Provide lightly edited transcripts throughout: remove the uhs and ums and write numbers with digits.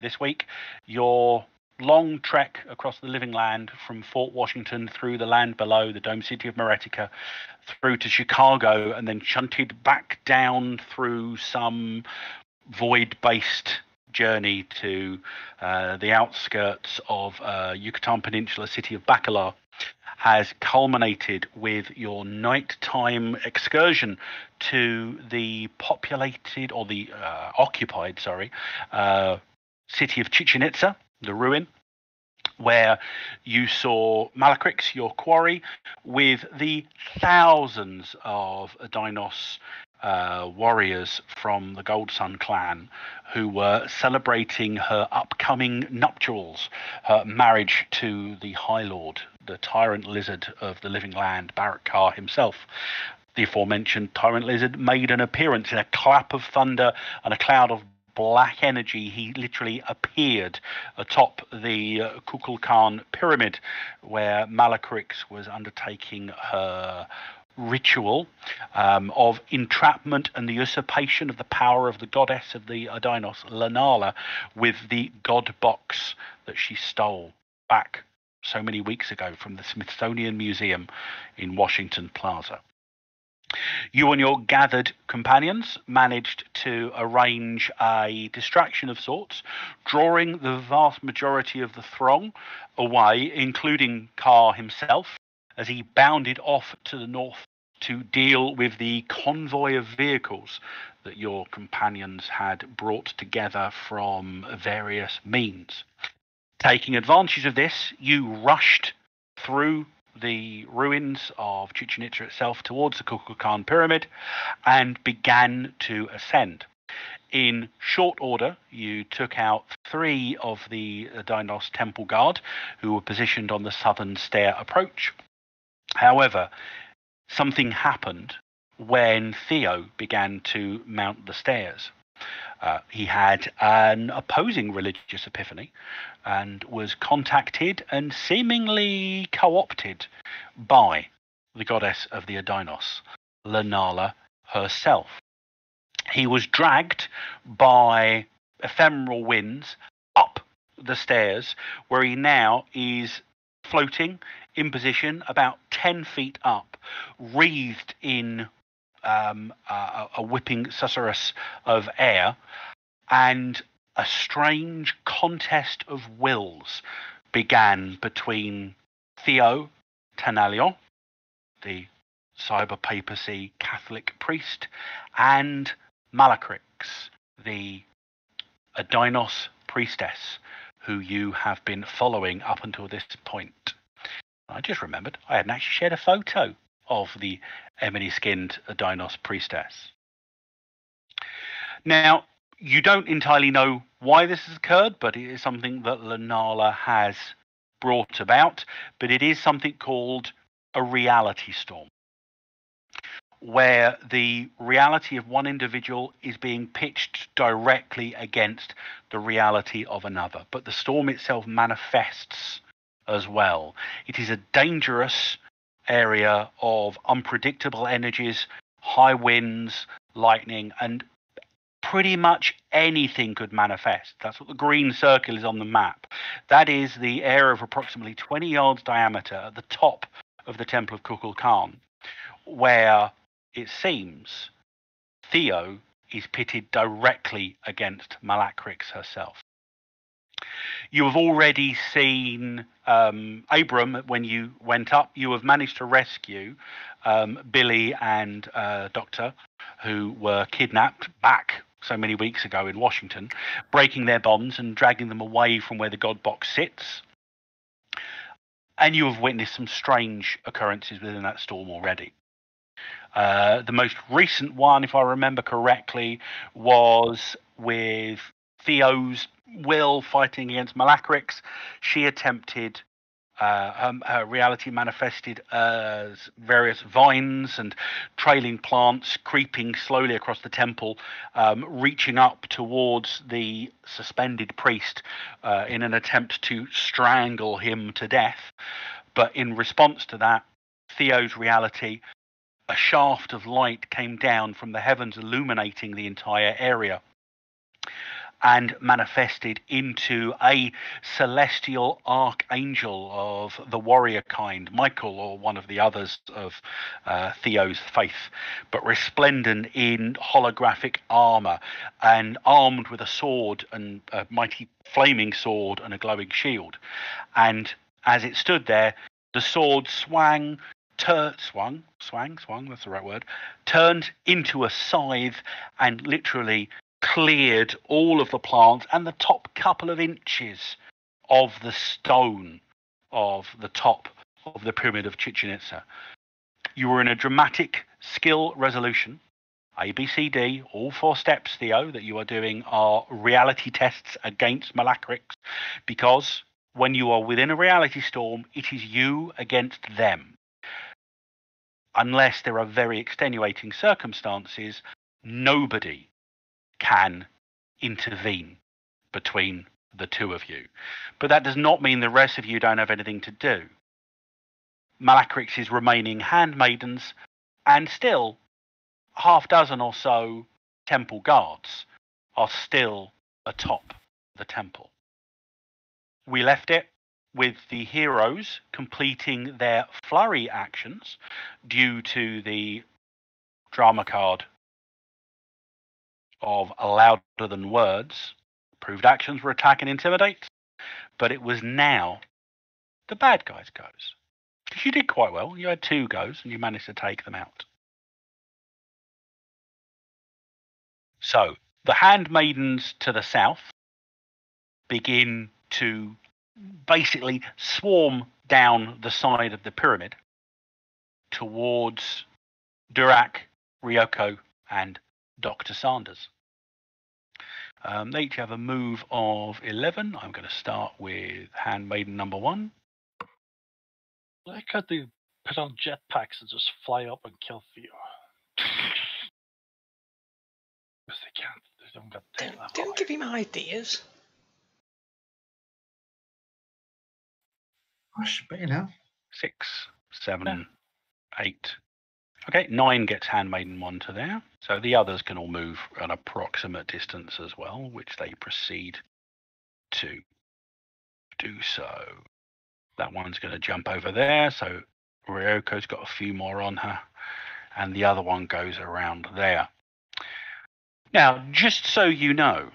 this week, your long trek across the living land from Fort Washington through the land below, the dome city of Meretica, through to Chicago, and then shunted back down through some void-based journey to the outskirts of Yucatan Peninsula city of Bacalar, has culminated with your nighttime excursion to the populated, or the occupied, city of Chichen Itza, the ruin, where you saw Malacrix, your quarry, with the thousands of Dinos warriors from the Gold Sun clan who were celebrating her upcoming nuptials, her marriage to the High Lord, the tyrant lizard of the living land, Barak Kar himself. The aforementioned tyrant lizard made an appearance in a clap of thunder and a cloud of black energy. He literally appeared atop the Kukulkan pyramid where Malacrix was undertaking her ritual of entrapment and the usurpation of the power of the goddess of the Dinos, Lanala, with the Godbox that she stole back so many weeks ago from the Smithsonian Museum in Washington Plaza. You and your gathered companions managed to arrange a distraction of sorts, drawing the vast majority of the throng away, including Carr himself, as he bounded off to the north to deal with the convoy of vehicles that your companions had brought together from various means. Taking advantage of this, you rushed through the ruins of Chichen Itza itself towards the Kukulkan pyramid and began to ascend. In short order, you took out 3 of the Dinos Temple Guard who were positioned on the southern stair approach. However, something happened when Theo began to mount the stairs. He had an opposing religious epiphany and was contacted and seemingly co-opted by the goddess of the Dinos, Lanala herself. He was dragged by ephemeral winds up the stairs, where he now is floating in position about 10 feet up, wreathed in a whipping susurrus of air, and a strange contest of wills began between Theo Tanalion, the cyber papacy Catholic priest, and Malacrix, the Dinos priestess, who you have been following up until this point. I just remembered I hadn't actually shared a photo of the ebony-skinned Dinos priestess. Now, you don't entirely know why this has occurred, but it is something that Lanala has brought about. But it is something called a reality storm, where the reality of one individual is being pitched directly against the reality of another. But the storm itself manifests as well. It is a dangerous area of unpredictable energies, high winds, lightning, and pretty much anything could manifest. That's what the green circle is on the map. That is the area of approximately 20 yards diameter at the top of the Temple of Kukulkan, where it seems Theo is pitted directly against Malacrix herself. You have already seen Abram when you went up. You have managed to rescue Billy and Doctor, who were kidnapped back so many weeks ago in Washington, breaking their bonds and dragging them away from where the Godbox sits. And you have witnessed some strange occurrences within that storm already. The most recent one, if I remember correctly, was with Theo's will fighting against Malacrix. She attempted, her reality manifested as various vines and trailing plants creeping slowly across the temple, reaching up towards the suspended priest in an attempt to strangle him to death. But in response to that, Theo's reality, a shaft of light came down from the heavens, illuminating the entire area. and manifested into a celestial archangel of the warrior kind, Michael, or one of the others of Theo's faith, but resplendent in holographic armor and armed with a sword, and a mighty flaming sword and a glowing shield. And as it stood there, the sword swung, that's the right word, turned into a scythe and literally cleared all of the plants and the top couple of inches of the stone of the top of the pyramid of Chichen Itza. You were in a dramatic skill resolution. A, B, C, D, all 4 steps, Theo, that you are doing are reality tests against Malacrix, because when you are within a reality storm, it is you against them. Unless there are very extenuating circumstances, nobody can intervene between the two of you. But that does not mean the rest of you don't have anything to do. Malacrix's remaining handmaidens, and still half dozen or so temple guards, are still atop the temple. We left it with the heroes completing their flurry actions due to the drama card of louder than words. Proved actions were attack and intimidate, but it was now the bad guys' goes. Because you did quite well. You had 2 goes and you managed to take them out. So the handmaidens to the south begin to basically swarm down the side of the pyramid towards Durak, Ryoko, and Dr. Sanders. They each have a move of 11. I'm going to start with handmaiden number 1. Why can't they put on jetpacks and just fly up and kill Theo? Because they can't. They don't got Don't give him ideas. Gosh, but you know. 6, 7, 8. Okay, 9 gets handmaiden 1 to there. So the others can all move an approximate distance as well, which they proceed to do so. That one's going to jump over there, so Ryoko's got a few more on her, and the other one goes around there. Now, just so you know,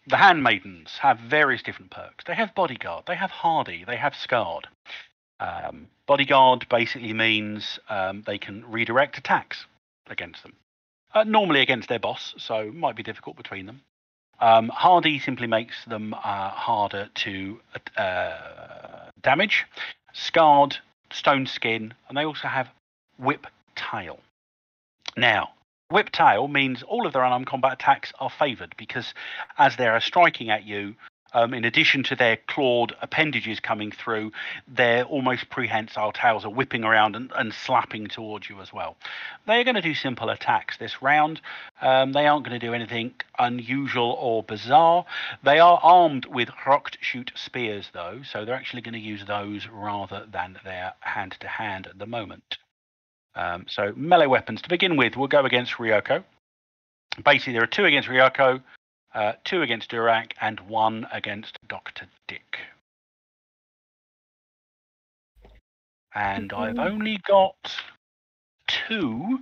the handmaidens have various different perks. They have bodyguard, they have hardy, they have scarred. Bodyguard basically means they can redirect attacks against them. Normally against their boss, so it might be difficult between them. Hardy simply makes them harder to damage. Scarred, stone skin, and they also have whip tail. Now, whip tail means all of their unarmed combat attacks are favoured, because as they are striking at you, in addition to their clawed appendages coming through, their almost prehensile tails are whipping around and slapping towards you as well. They are going to do simple attacks this round. They aren't going to do anything unusual or bizarre. They are armed with rocked shoot spears, though, so they're actually going to use those rather than their hand-to-hand at the moment. So melee weapons to begin with will go against Ryoko. Basically, there are 2 against Ryoko, 2 against Durak, and 1 against Dr. Dick. And I've only got 2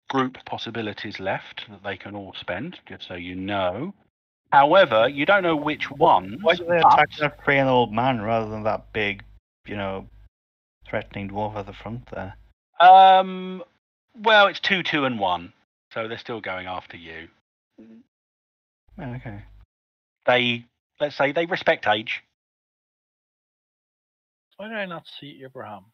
group possibilities left that they can all spend, just so you know. However, you don't know which ones. Why do they attack that frail old man rather than that big, threatening dwarf at the front there? Well, it's 2, 2, and 1, so they're still going after you. Okay. Let's say they respect age. Why did I not see Abraham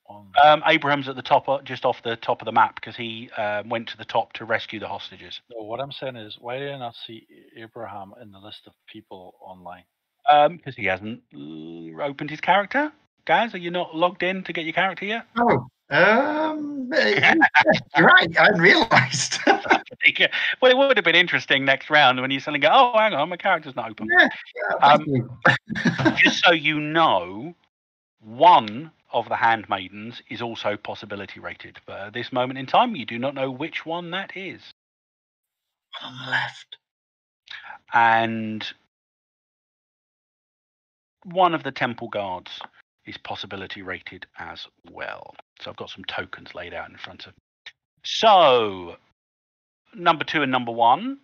on? Abraham's at the top, just off the top of the map, because he went to the top to rescue the hostages. No, what I'm saying is, why did I not see Abraham in the list of people online? Because he hasn't opened his character. Gaz, are you not logged in to get your character yet? Oh, you're right. I realised. Well, it would have been interesting next round when you suddenly go, oh, hang on, my character's not open. Just so you know, 1 of the handmaidens is also possibility rated. But at this moment in time, you do not know which one that is. On the left. And one of the temple guards is possibility rated as well. So I've got some tokens laid out in front of me. So number 2 and number 1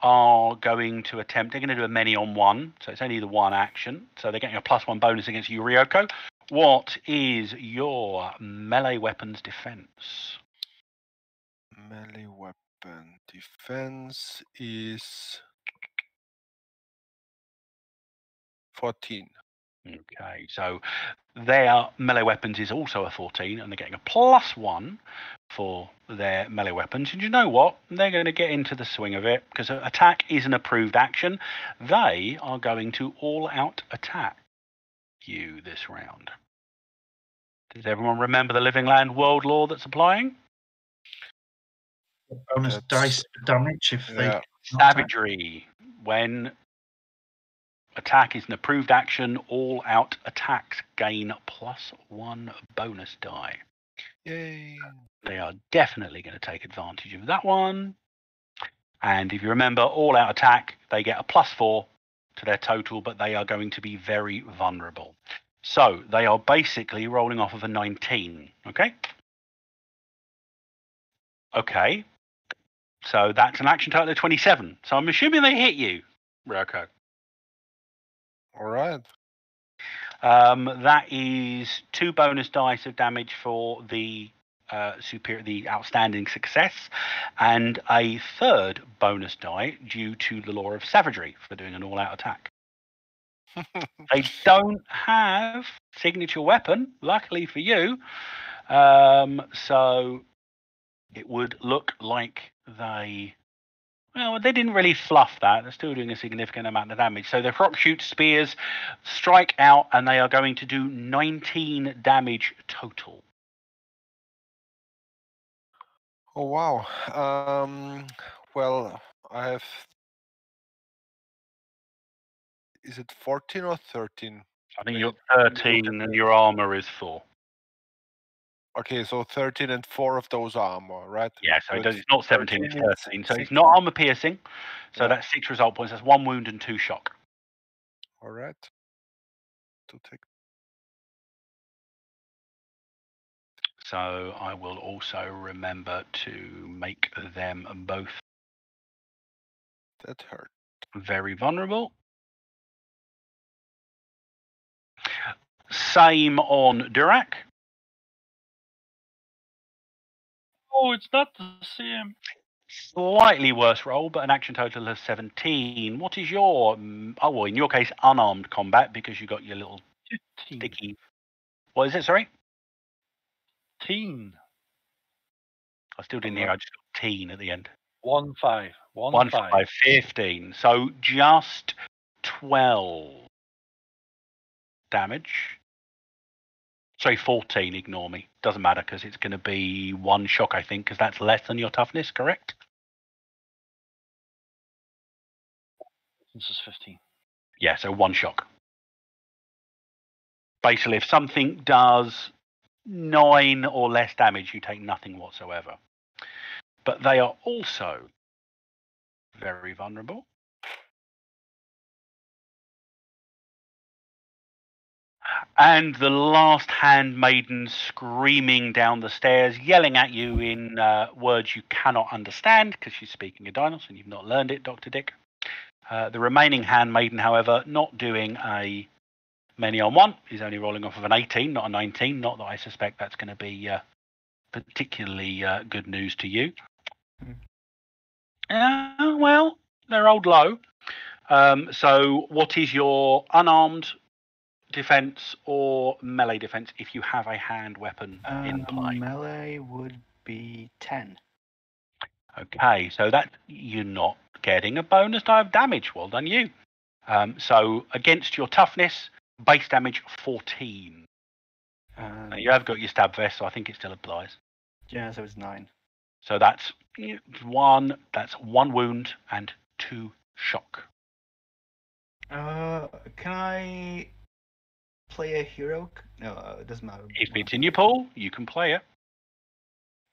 are going to attempt, they're going to do a many on one, so it's only the one action. So they're getting a +1 bonus against you, Ryoko. What is your melee weapons defense? Melee weapon defense is 14. Okay, so their melee weapons is also a 14, and they're getting a +1 for their melee weapons. And you know what? They're going to get into the swing of it, because attack is an approved action. They are going to all-out attack you this round. Does everyone remember the Living Land world law that's applying? Bonus dice damage if they. Yeah. Savagery. When attack is an approved action, all-out attacks gain +1 bonus die. Yay. They are definitely going to take advantage of that one. And if you remember, all-out attack, they get a +4 to their total, but they are going to be very vulnerable. So they are basically rolling off of a 19. Okay? Okay. So that's an action total of 27. So I'm assuming they hit you, Ryoko. All right. That is 2 bonus dice of damage for the the outstanding success, and a 3rd bonus die due to the law of savagery for doing an all-out attack. They don't have signature weapon, luckily for you. So it would look like they didn't really fluff that. They're still doing a significant amount of damage. So their crop shoot spears strike out, and they are going to do 19 damage total. Oh wow. Well, I have. Is it 14 or 13? I think you're 13 and your armor is 4. Okay, so 13 and 4 of those are armor, right? Yeah, so So it's not 17, it's 13. So 16. it's not armor piercing. So Yeah. that's 6 result points. That's 1 wound and 2 shock. All right. To take. So I will also remember to make them both That hurt. very vulnerable. Same on Durac. Oh, it's not the same. Slightly worse roll, but an action total of 17. What is your, well, in your case, unarmed combat, because you got your little 15. sticky. What is it, sorry? 15. I still didn't hear, I just got teen at the end. 1 5. 1 1 5. 5, 15. So just 12 damage. Sorry, 14, ignore me. Doesn't matter, because it's going to be 1 shock, I think, because that's less than your toughness, correct? This is 15. Yeah, so 1 shock. Basically, if something does 9 or less damage, you take nothing whatsoever. But they are also very vulnerable. And the last handmaiden screaming down the stairs, yelling at you in words you cannot understand, because she's speaking a Dinos and you've not learned it, Dr. Dick. The remaining handmaiden, however, not doing a many on one, is only rolling off of an 18, not a 19. Not that I suspect that's going to be particularly good news to you. Well, they're old low. So what is your unarmed defense or melee defense if you have a hand weapon in play? Melee would be 10. Okay, so that you're not getting a bonus die of damage. Well done, you. So against your toughness, base damage 14. Now, you have got your stab vest, so I think it still applies. Yeah, so it's 9. So that's 1. That's 1 wound and 2 shock. Can I play a hero? No, it doesn't matter. If it's in your pool, you can play it.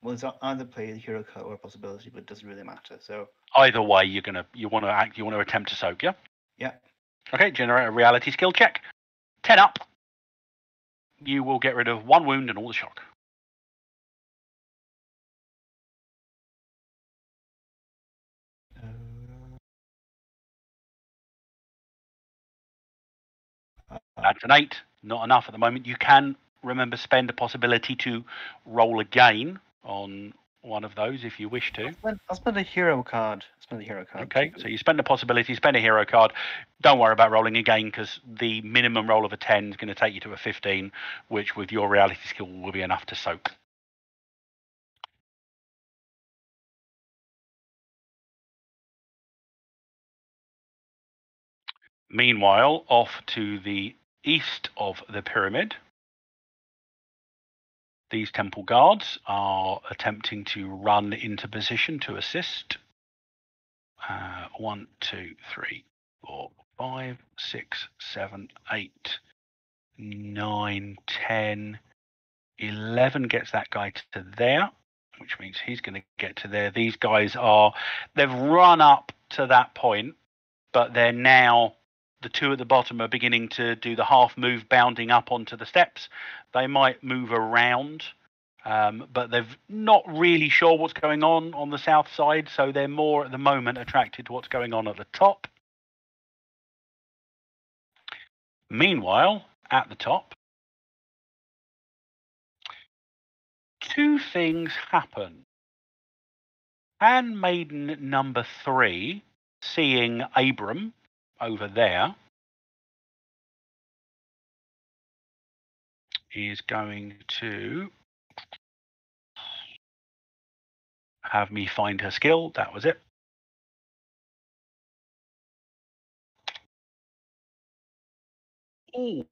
Well, it's either play the hero card or a possibility, but it doesn't really matter. So Either way, you want to attempt to soak, yeah? yeah. Okay, generate a reality skill check. 10 up. You will get rid of 1 wound and all the shock. That's an 8. Not enough at the moment. You can, remember, spend a possibility to roll again on one of those if you wish to. I'll spend a hero card. Okay, so you spend a possibility, spend a hero card. Don't worry about rolling again because the minimum roll of a 10 is going to take you to a 15, which with your reality skill will be enough to soak. Meanwhile, off to the east of the pyramid, these temple guards are attempting to run into position to assist. 1, 2, 3, 4, 5, 6, 7, 8, 9, 10, 11 gets that guy to there, which means he's going to get to there. These guys they've run up to that point, but they're now, the two at the bottom are beginning to do the half move, bounding up onto the steps. They might move around, but they're not really sure what's going on the south side, so they're more at the moment attracted to what's going on at the top. Meanwhile, at the top, 2 things happen. Handmaiden number 3, seeing Abram over there, is going to have me find her skill. That was it. Oh,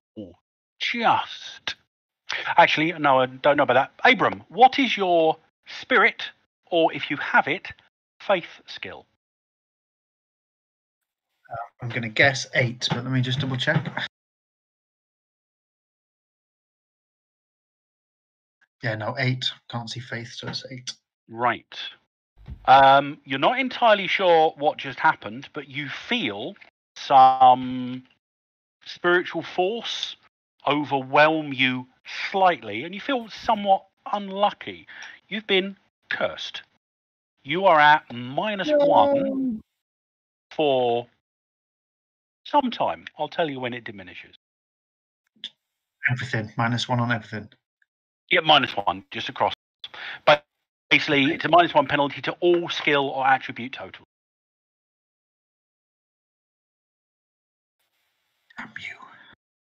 just. Actually, no, I don't know about that. Abram, what is your spirit, or if you have it, faith skill? I'm going to guess 8, but let me just double check. Yeah, no, 8. Can't see faith, so it's 8. Right. You're not entirely sure what just happened, but you feel some spiritual force overwhelm you slightly, and you feel somewhat unlucky. You've been cursed. You are at -1 for some time. I'll tell you when it diminishes. Everything. -1 on everything. Yeah, -1, just across. But basically, it's a -1 penalty to all skill or attribute total. Damn you.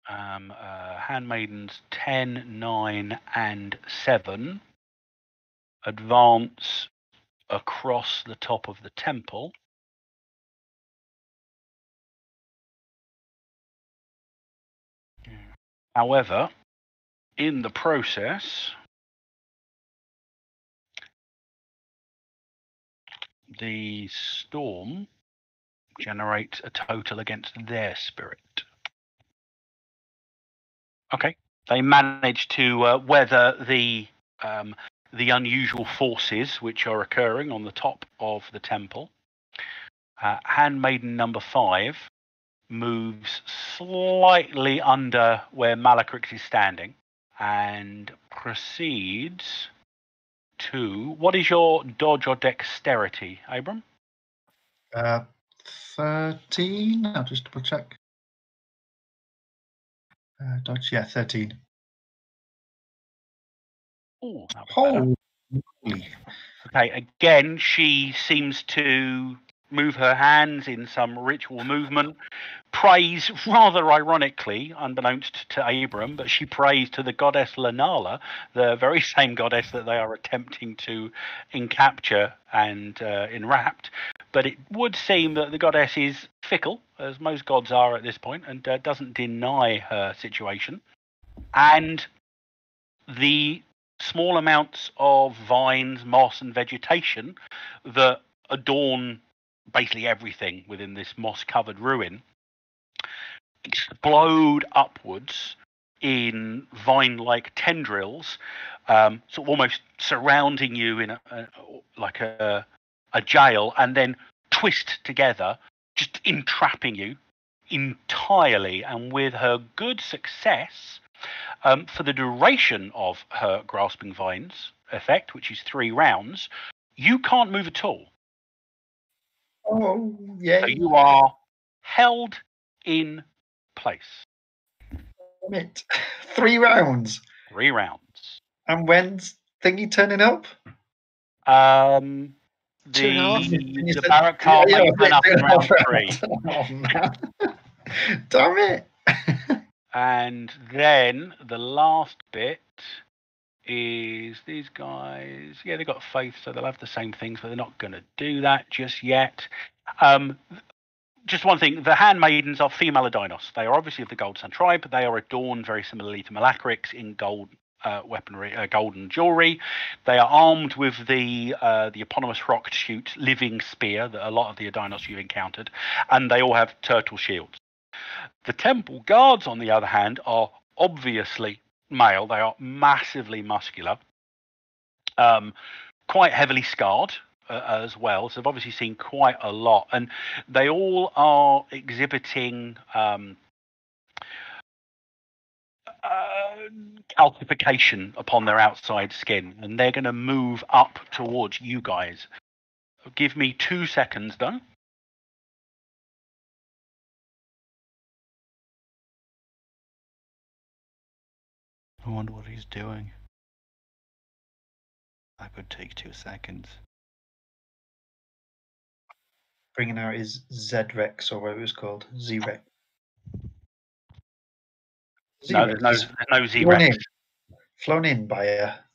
Handmaidens 10, 9, and 7 advance across the top of the temple. However, in the process, the storm generates a total against their spirit. Okay, they manage to weather the unusual forces which are occurring on the top of the temple. Handmaiden number 5 moves slightly under where Malakrix is standing and proceeds to, what is your dodge or dexterity, Abram? 13. I'll just double check. Dodge, yeah, 13. Oh, that was better. Holy. Okay, again, she seems to move her hands in some ritual movement, prays rather ironically, unbeknownst to Abram, but she prays to the goddess Lanala, the very same goddess that they are attempting to encapture and enwrapped. But it would seem that the goddess is fickle, as most gods are at this point, and doesn't deny her situation. And the small amounts of vines, moss, and vegetation that adorn basically everything within this moss-covered ruin explode upwards in vine-like tendrils, sort of almost surrounding you in a jail, and then twist together, just entrapping you entirely. And with her good success, for the duration of her grasping vines effect, which is 3 rounds, you can't move at all. Oh, yeah. So you are held in place. Damn it. 3 rounds. 3 rounds. And when's thingy turning up? The 2.5. the barrack car may turn up in round 3. Oh, man. Damn it. And then the last bit is these guys. Yeah, they've got faith, so they'll have the same things, but they're not going to do that just yet. Just one thing, the handmaidens are female Adinos. They are obviously of the Gold Sun tribe, but they are adorned very similarly to Malacrix in gold weaponry, golden jewelry. They are armed with the eponymous rock shoot living spear that a lot of the Adinos you've encountered, and they all have turtle shields. The temple guards, on the other hand, are obviously male. They are massively muscular, quite heavily scarred as well. So they've obviously seen quite a lot, and they all are exhibiting calcification upon their outside skin, and they're going to move up towards you guys. Give me 2 seconds, though. I wonder what he's doing. I could take 2 seconds. Bringing out his Z-Rex or whatever it was called. Z-Rex. No, there's no Z-Rex. Flown in by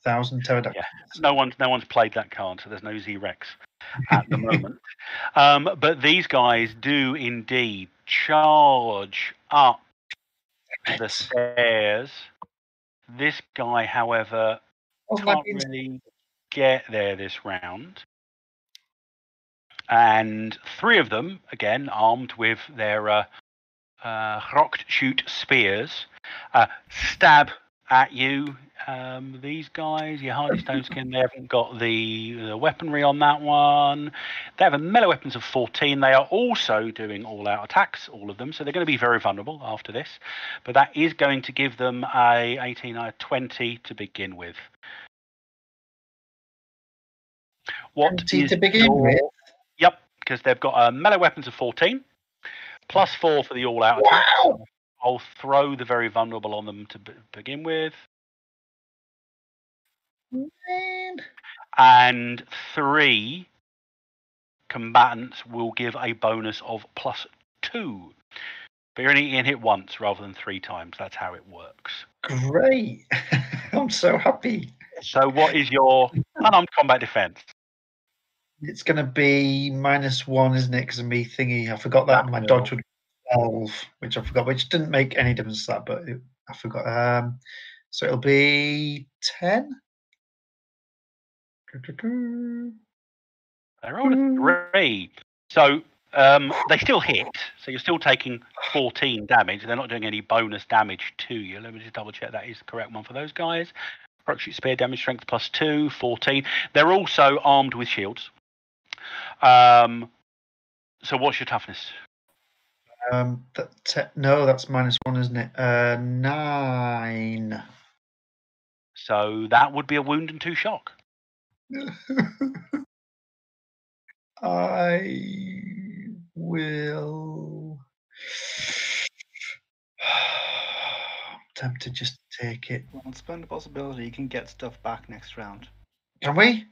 1,000 pterodactyls. Yeah, no one's played that card, so there's no Z-Rex at the moment. But these guys do indeed charge up the stairs. This guy, however, can't really get there this round. And 3 of them, again, armed with their rock shoot spears, stab at you. These guys, your hardy stone skin, they haven't got the weaponry on that one. They have a melee weapons of 14. They are also doing all-out attacks, all of them, so they're going to be very vulnerable after this. But that is going to give them a 18 or 20 to begin with. What 20 is to begin with? Yep, because they've got melee weapons of 14, plus 4 for the all-out attacks. Wow. I'll throw the very vulnerable on them to begin with. Man. And 3 combatants will give a bonus of +2. But you're only getting hit once rather than 3 times. That's how it works. Great. I'm so happy. So what is your unarmed combat defense? It's going to be -1, isn't it? Because of me thingy. I forgot that my dodge would be 12, which I forgot, which didn't make any difference to that, but I forgot. So it'll be 10. They're all a 3. So they still hit. So you're still taking 14 damage. They're not doing any bonus damage to you. Let me just double check that is the correct one for those guys. Rock shoot spear damage strength +2, 14. They're also armed with shields. So what's your toughness? No, that's -1, isn't it? 9. So that would be a wound and 2 shock. I will. I'm tempted just to take it. Well, spend the possibility you can get stuff back next round. Can we?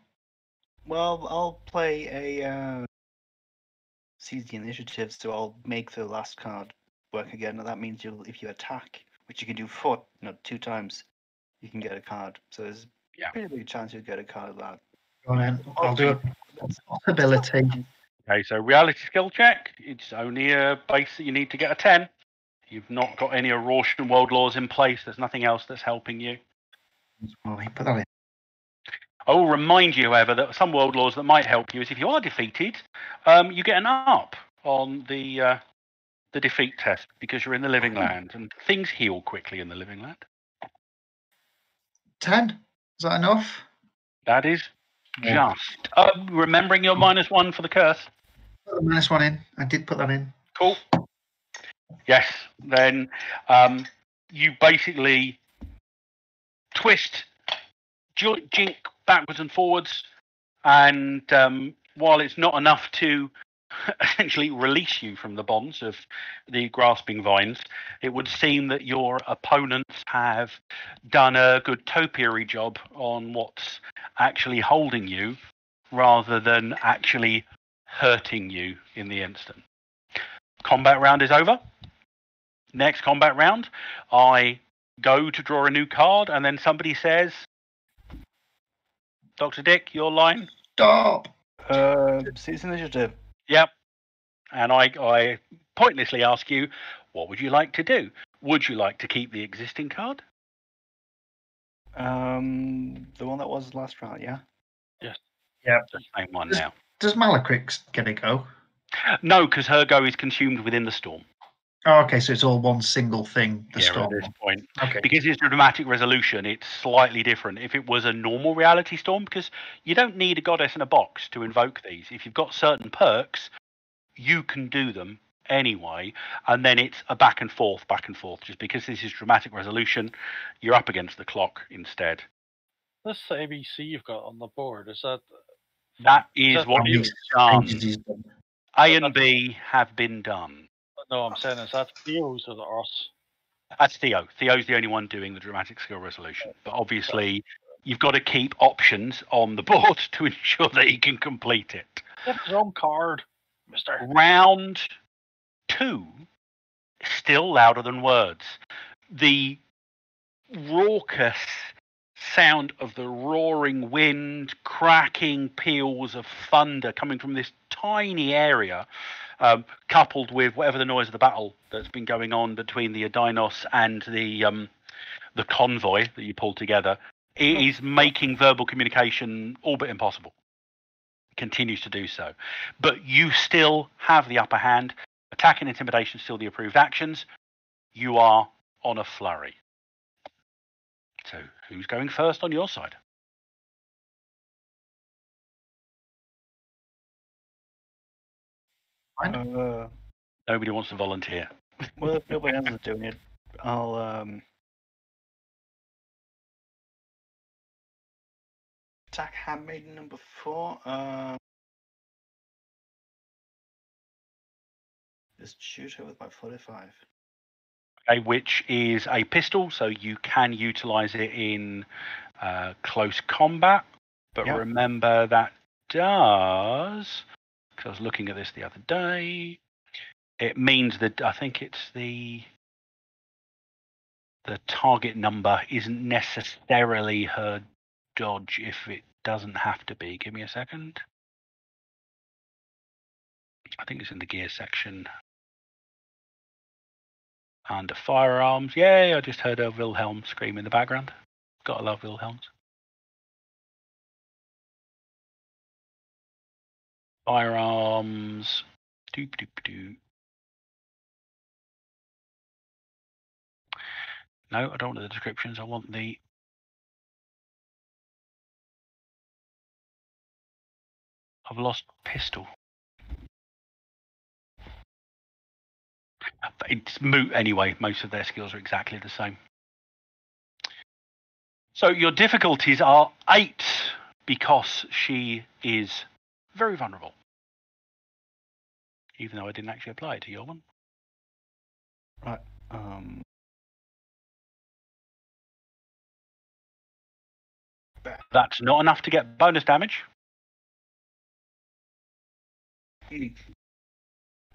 Well, I'll play a seize the initiative, so I'll make the last card work again, and that means if you attack, which you can do 2 times, you can get a card. So there's a pretty big chance you'll get a card of that. Go on then. I'll do a possibility. Okay, so reality skill check. It's only a base that you need to get a 10. You've not got any Aurorian world laws in place. There's nothing else that's helping you. Put that in. I will remind you, however, that some world laws that might help you is if you are defeated, you get an up on the the defeat test because you're in the living land and things heal quickly in the living land. 10. Is that enough? That is Yeah. just. Remembering your -1 for the curse. Put the -1 in. I did put that in. Cool. Yes. Then you basically twist, jink backwards and forwards, and while it's not enough to essentially release you from the bonds of the grasping vines, it would seem that your opponents have done a good topiary job on what's actually holding you rather than actually hurting you in the instant. Combat round is over. Next combat round, I go to draw a new card, and then somebody says, Dr. Dick, your line? Stop! Seize initiative. Yep. And I pointlessly ask you, what would you like to do? Would you like to keep the existing card? The one that was last round, yeah? Yes. Yeah. The same one Does- now. Does Malacrix get a go? No, because her go is consumed within the storm. Oh, okay, so it's all one single thing. The storm. At this point. Okay. Because it's a dramatic resolution, it's slightly different. If it was a normal reality storm, because you don't need a goddess in a box to invoke these. If you've got certain perks, you can do them anyway, and then it's a back and forth. Just because this is dramatic resolution, you're up against the clock instead. This ABC you've got on the board, is that... That is that what for you've you? done. He's done. A and B have been done. No, I'm saying, is that Theo's or us? That's Theo. Theo's the only one doing the dramatic skill resolution. But obviously, you've got to keep options on the board to ensure that he can complete it. Get his own card, mister. Round 2, still louder than words. The raucous sound of the roaring wind, cracking peals of thunder coming from this tiny area, coupled with whatever the noise of the battle that's been going on between the Adinos and the convoy that you pulled together, it is making verbal communication all but impossible. Continues to do so. But you still have the upper hand. Attack and intimidation still the approved actions. You are on a flurry. So who's going first on your side? Nobody wants to volunteer. Well, if nobody else is doing it, I'll attack handmaiden number 4. Just shoot her with my 45. Okay, which is a pistol, so you can utilize it in close combat. But Yep. remember that does, because I was looking at this the other day, it means that I think it's the target number isn't necessarily her dodge if it doesn't have to be. Give me a second. I think it's in the gear section. Under firearms. Yay, I just heard a Wilhelm scream in the background. Gotta love Wilhelms. Firearms. Doop doop doop. No, I don't want the descriptions. I want the... I've lost pistol. It's moot anyway. Most of their skills are exactly the same. So your difficulties are 8 because she is very vulnerable. Even though I didn't actually apply it to your one. Right. That's not enough to get bonus damage.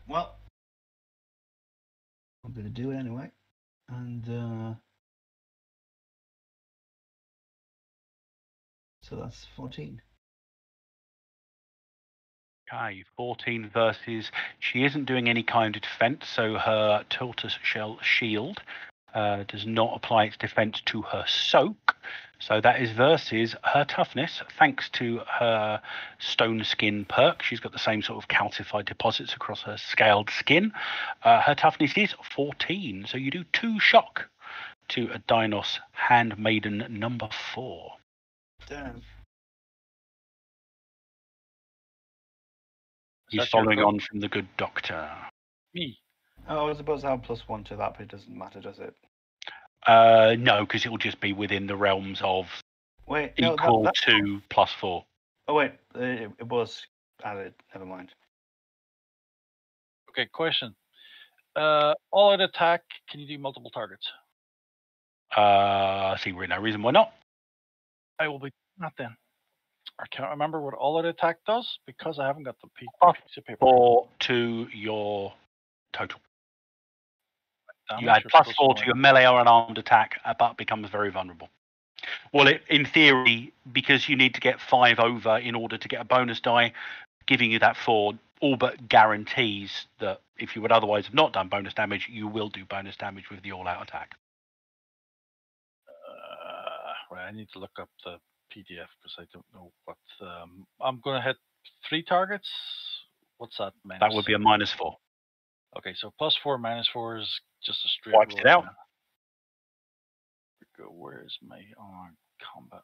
Well, I'm going to do it anyway. And so that's 14. Okay, 14 versus... She isn't doing any kind of defense, so her tortoise shell shield does not apply its defense to her soak. So that is versus her toughness. Thanks to her stone skin perk, she's got the same sort of calcified deposits across her scaled skin. Her toughness is 14. So you do 2 shock to a Dinos Handmaiden number 4. Damn. He's That's your following go. on from the good doctor. Me. Oh, I was supposed to have +1 to that, but it doesn't matter, does it? No, because it will just be within the realms of Wait, no, equal that... to +4. Oh wait, it was added. Never mind. Okay, question. All out attack, can you do multiple targets? I see no reason why not. I will be not then. I can't remember what all out attack does because I haven't got the piece of paper. 4 to your total. You Damage add or +4 to your melee or unarmed attack, but becomes very vulnerable. Well, in theory, because you need to get 5 over in order to get a bonus die, giving you that 4 all but guarantees that if you would otherwise have not done bonus damage, you will do bonus damage with the all-out attack. Right, I need to look up the PDF because I don't know what. I'm going to hit 3 targets. What's that? Minus? That would be a -4. Okay, so +4 -4 is just a straight. Wipes it out. Where's my combat?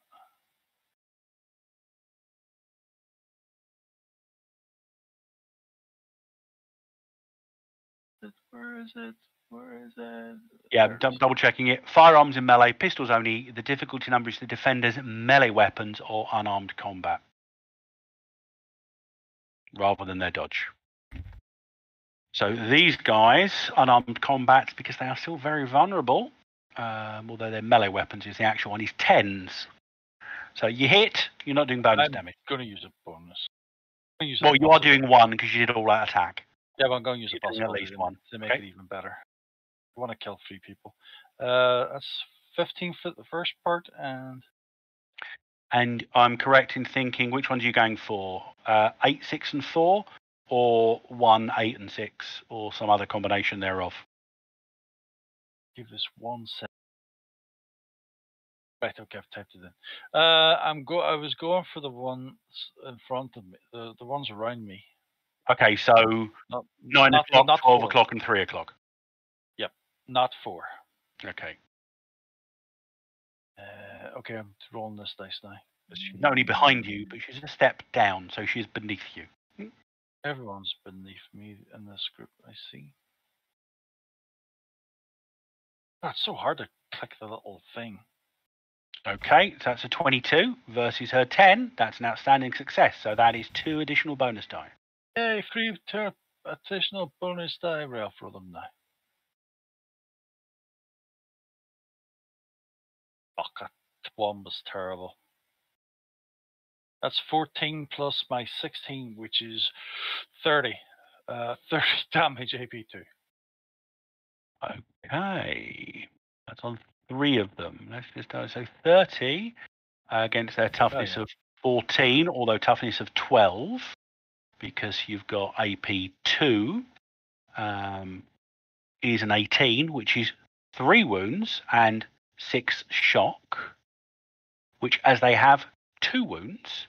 Where is it? Where is it? Yeah, double checking it. Firearms in melee, pistols only. The difficulty number is the defender's melee weapons or unarmed combat, rather than their dodge. So these guys, unarmed combat, because they are still very vulnerable, although their melee weapons is the actual one, is 10s. So you hit, you're not doing bonus damage. I'm going to use a bonus. Well, you are doing 1 because you did all-out attack. Yeah, but I'm going to use a You're doing possibility at least 1 to make it even better. I want to kill 3 people. That's 15 for the first part, and I'm correct in thinking, which ones are you going for? 8, 6, and 4, or 1, 8, and 6, or some other combination thereof? give this 1 second. Right, okay, I've typed it in. I was going for the ones in front of me, the ones around me. Okay, so 9 o'clock, 12 o'clock, and 3 o'clock. Yep, not 4. Okay. Okay, I'm rolling this dice now. She's not only behind you, but she's a step down, so she's beneath you. Everyone's beneath me in this group, I see. Oh, it's so hard to click the little thing. Okay, so that's a 22 versus her 10. That's an outstanding success. So that is 2 additional bonus die. Yay, 3 additional bonus die rail for them now. Fuck, that one was terrible. That's 14 plus my 16, which is 30. 30 damage AP2. Okay. That's on 3 of them. Let's just so 30 against their toughness of 14, although toughness of 12, because you've got AP2, is an 18, which is 3 wounds and 6 shock, which, as they have 2 wounds,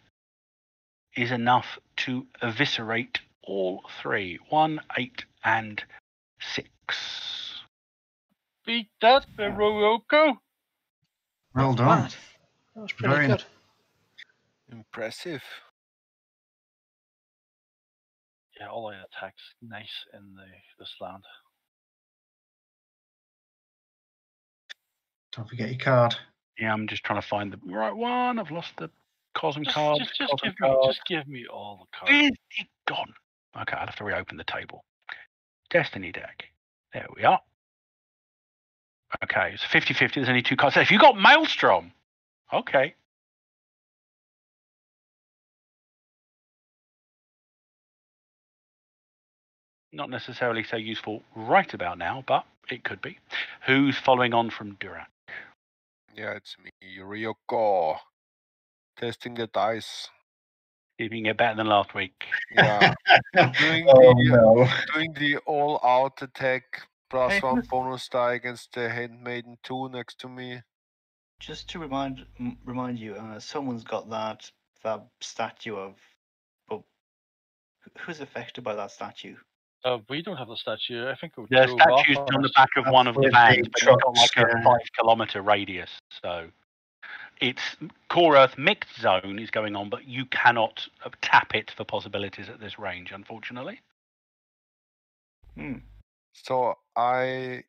is enough to eviscerate all 3. 1, 8, and 6. Beat that, Roroko. Well done. Bad. That was pretty Very good. Impressive. Yeah, all our attacks nice in this land. Don't forget your card. Yeah, I'm just trying to find the right one. I've lost the Cosm Just, card. just give me all the cards. Where's it gone? Okay, I'll have to reopen the table. Destiny deck. There we are. Okay, it's 50-50. There's only 2 cards left. You got Maelstrom. Okay. Not necessarily so useful right about now, but it could be. Who's following on from Durak? Yeah, it's me, Ryoko. Testing the dice. See if you can get better than last week. Yeah. doing the all-out attack +1 bonus die against the Handmaiden 2 next to me. Just to remind you, someone's got that statue of. But who's affected by that statue? We don't have the statue. I think it The drove off statue's on on the us. back of one of the With vans, the but it's got trucks, like a yeah. 5-kilometer radius. So it's core Earth mixed zone is going on, but you cannot tap it for possibilities at this range, unfortunately. So I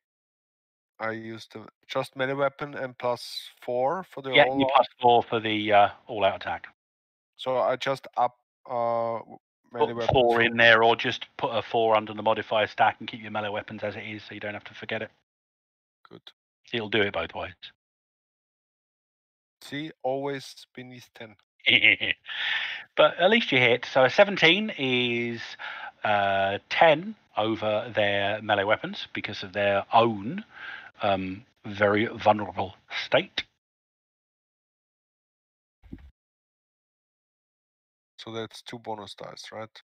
used just melee weapon and +4 for the Yeah, all you out. +4 for the all-out attack. So I just up melee Put weapons 4 from- in there, or just put a 4 under the modifier stack and keep your melee weapons as it is, so you don't have to forget it. Good. It'll do it both ways. See, always beneath 10. But at least you hit. So a 17 is 10 over their melee weapons because of their own very vulnerable state. So that's 2 bonus dice, right?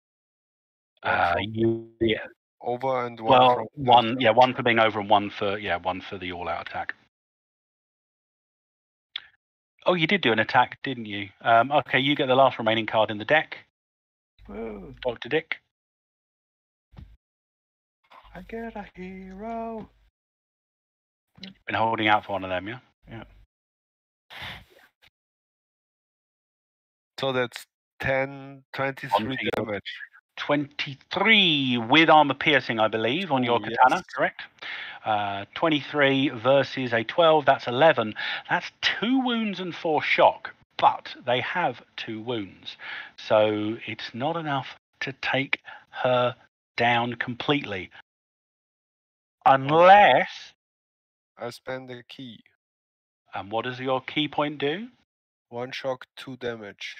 Yeah. Over and one Well, from one for being over and one for the all-out attack. Oh, you did do an attack, didn't you? Okay, you get the last remaining card in the deck. Whoa, Dr. Dick. I get a hero. Been holding out for one of them, yeah? Yeah. So that's 10, 23 damage. 23 with armor piercing, I believe, on your katana, yes. correct? 23 versus a 12, that's 11. That's 2 wounds and 4 shock, but they have 2 wounds. So it's not enough to take her down completely. Unless... I spend a key. And what does your key point do? 1 shock, 2 damage.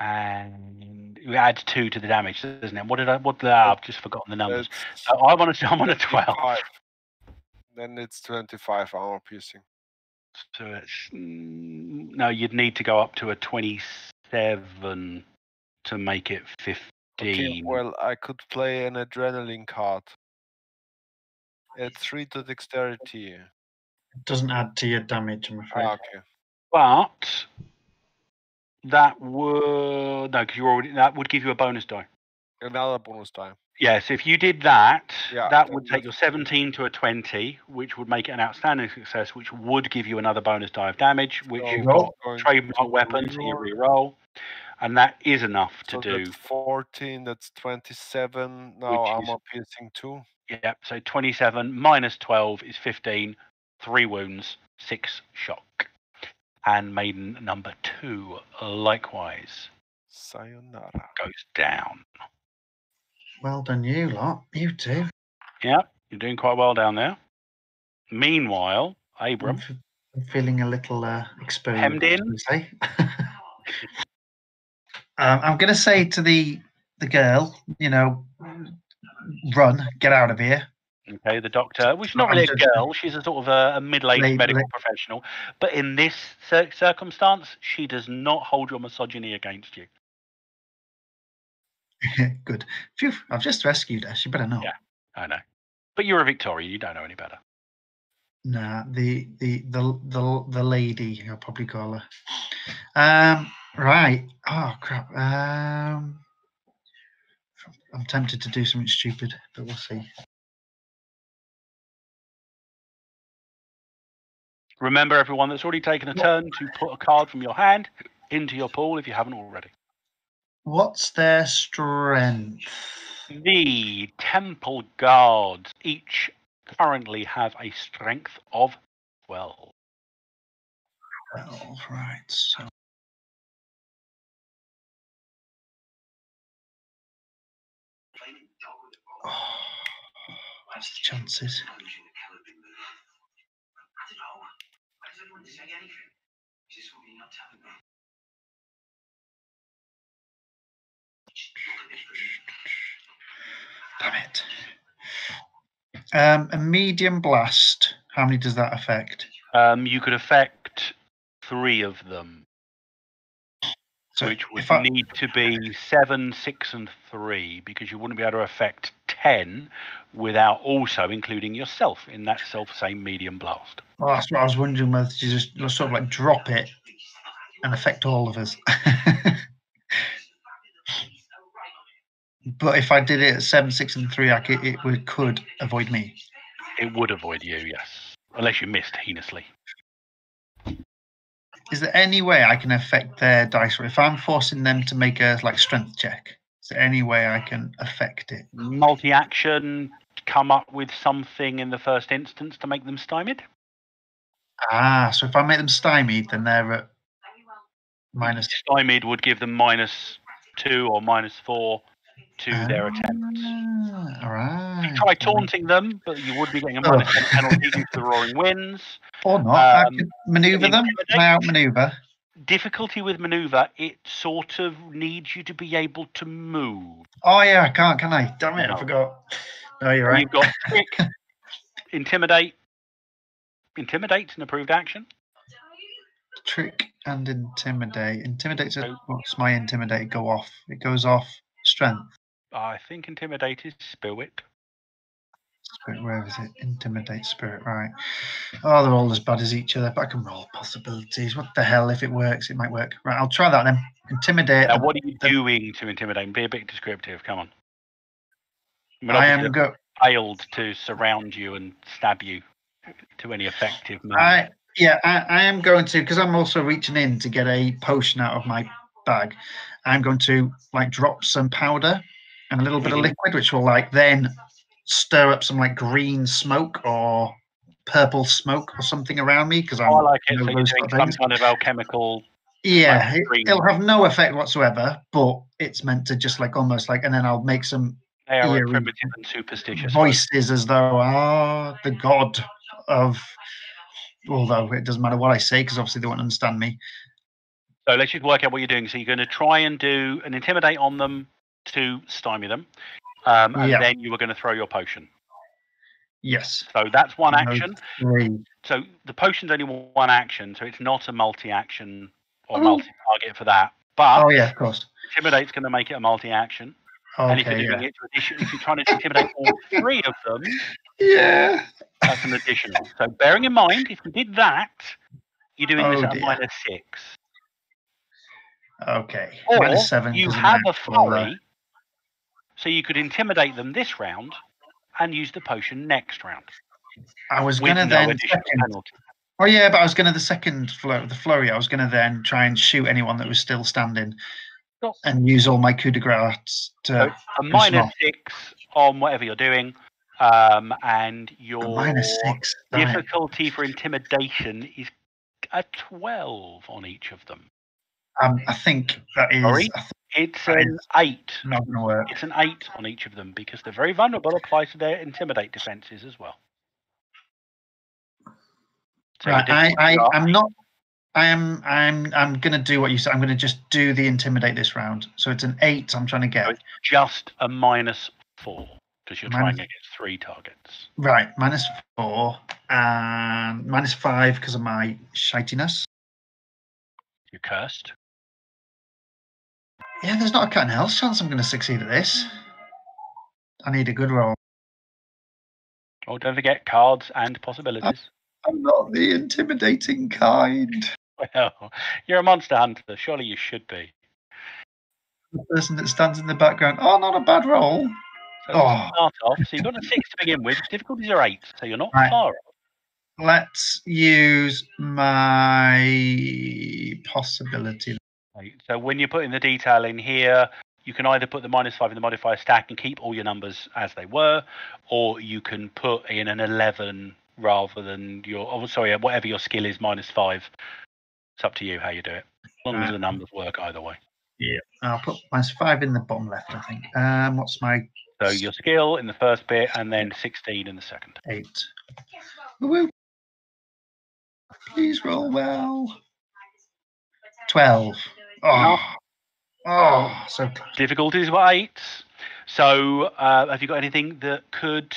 And you add 2 to the damage, doesn't it? I've just forgotten the numbers. That's I'm on a 12. 25. Then it's 25 armor piercing. So it's no, you'd need to go up to a 27 to make it 15. Okay, well, I could play an adrenaline card. Add 3 to dexterity. It doesn't add to your damage, I'm afraid. Okay. But that would that would give you a bonus die. Another bonus die. Yeah, so if you did that, Yeah, that then would take your 17 to a 20, which would make it an outstanding success, which would give you another bonus die of damage, which So you've I'm got going trademark to weapons, so you reroll. reroll. And that is enough to So do. that's 14, that's 27. Now Which armor is- piercing 2. Yeah, so 27 minus 12 is 15, 3 wounds, 6 shock. And maiden number 2, likewise, Sayonara. goes down. Well done, you lot. You two. Yeah, you're doing quite well down there. Meanwhile, Abram, I'm feeling a little exposed. Hemmed in? shall we say. I'm going to say to the girl, run, get out of here. okay, the doctor, which is not really a girl, she's a sort of a middle-aged medical professional, but in this circumstance, she does not hold your misogyny against you. Good. Phew, I've just rescued her. She better know. Yeah, I know. But you're a Victorian, you don't know any better. Nah, the lady, I'll probably call her. Right. Oh crap. I'm tempted to do something stupid, but we'll see. Remember, everyone that's already taken a turn to put a card from your hand into your pool if you haven't already. What's their strength? The Temple Guards each currently have a strength of 12. 12, right. So. Oh, what's the chances? Damn it. A medium blast. How many does that affect? You could affect 3 of them, So which would if I, need to be 7, 6, and 3, because you wouldn't be able to affect 10 without also including yourself in that self-same medium blast. Well, that's what I was wondering, whether to just sort of like drop it and affect all of us. But if I did it at 7, 6, and 3, it could avoid me. It would avoid you, yes. Unless you missed heinously. Is there any way I can affect their dice? If I'm forcing them to make a strength check, is there any way I can affect it? Multi-action, come up with something in the first instance to make them stymied. Ah, so if I make them stymied, then they're at minus. Stymied would give them -2 or -4 to their attempts. All right. Try taunting them, but you would be getting a -10 penalty due to the roaring winds. Or not. I can maneuver them. Can I outmaneuver? Difficulty with maneuver, it sort of needs you to be able to move. Oh yeah, I can't, can I? Damn it, No. I forgot. No, you're right. You've got trick, intimidate. Intimidate's an approved action. Trick and intimidate. What's my intimidate go off? It goes off strength. I think intimidate is spirit. Spirit, where is it? Intimidate, spirit, right. Oh, they're all as bad as each other, but I can roll possibilities. What the hell? If it works, it might work. Right, I'll try that then. Intimidate. Now, what are you doing to intimidate? Be a bit descriptive. Come on. I am failed to surround you and stab you to any effective means. I am going to, because I'm also reaching in to get a potion out of my bag. I'm going to drop some powder and a little bit of liquid, which will then stir up some green smoke or purple smoke or something around me, because I like it. So you're doing some kind of alchemical. Yeah, it'll have no effect whatsoever, but it's meant to just almost and then I'll make some they are primitive and superstitious voices as though the god of. Although it doesn't matter what I say, because obviously they won't understand me. So let's just work out what you're doing. So you're going to try and do an intimidate on them to stymie them, and then you were going to throw your potion. Yes. So that's one action. 3. So the potion's only one action, so it's not a multi-action or multi-target for that. But of course. Intimidate's going to make it a multi-action. Okay, and if you're doing it if you're trying to intimidate all 3 of them, that's an additional. So bearing in mind, if you did that, you're doing this at a -6. Okay. Or -7. you have a flurry, so you could intimidate them this round and use the potion next round. I was going to then penalty. Oh yeah, but I was going to the flurry. I was going to then try and shoot anyone that was still standing, and use all my coup de grace to. So a -6 on whatever you're doing, and your -6 difficulty for intimidation is a 12 on each of them. I think that is. Sorry? It's an 8. Not going to work. It's an 8 on each of them because they're very vulnerable. Applies to their intimidate defenses as well. So right, I'm not. I'm going to do what you said. I'm going to just do the intimidate this round. So it's an 8. I'm trying to get. So it's just a -4 because you're trying against 3 targets. Right, -4 and -5 because of my shitiness. You're cursed. Yeah, there's not a cat in hell's chance I'm going to succeed at this. I need a good roll. Oh, don't forget cards and possibilities. I'm not the intimidating kind. Well, you're a monster hunter. Surely you should be. The person that stands in the background. Oh, not a bad roll. So start off. So you've got a 6 to begin with. Difficulties are 8, so you're not far off. Let's use my possibility. So when you're putting the detail in here, you can either put the -5 in the modifier stack and keep all your numbers as they were, or you can put in an 11 rather than whatever your skill is -5. It's up to you how you do it. As long as the numbers work either way. Yeah. I'll put -5 in the bottom left, I think. What's my... So your skill in the first bit and then 16 in the second. 8. Woo-woo. Please roll well. 12. So difficulties were 8. So have you got anything that could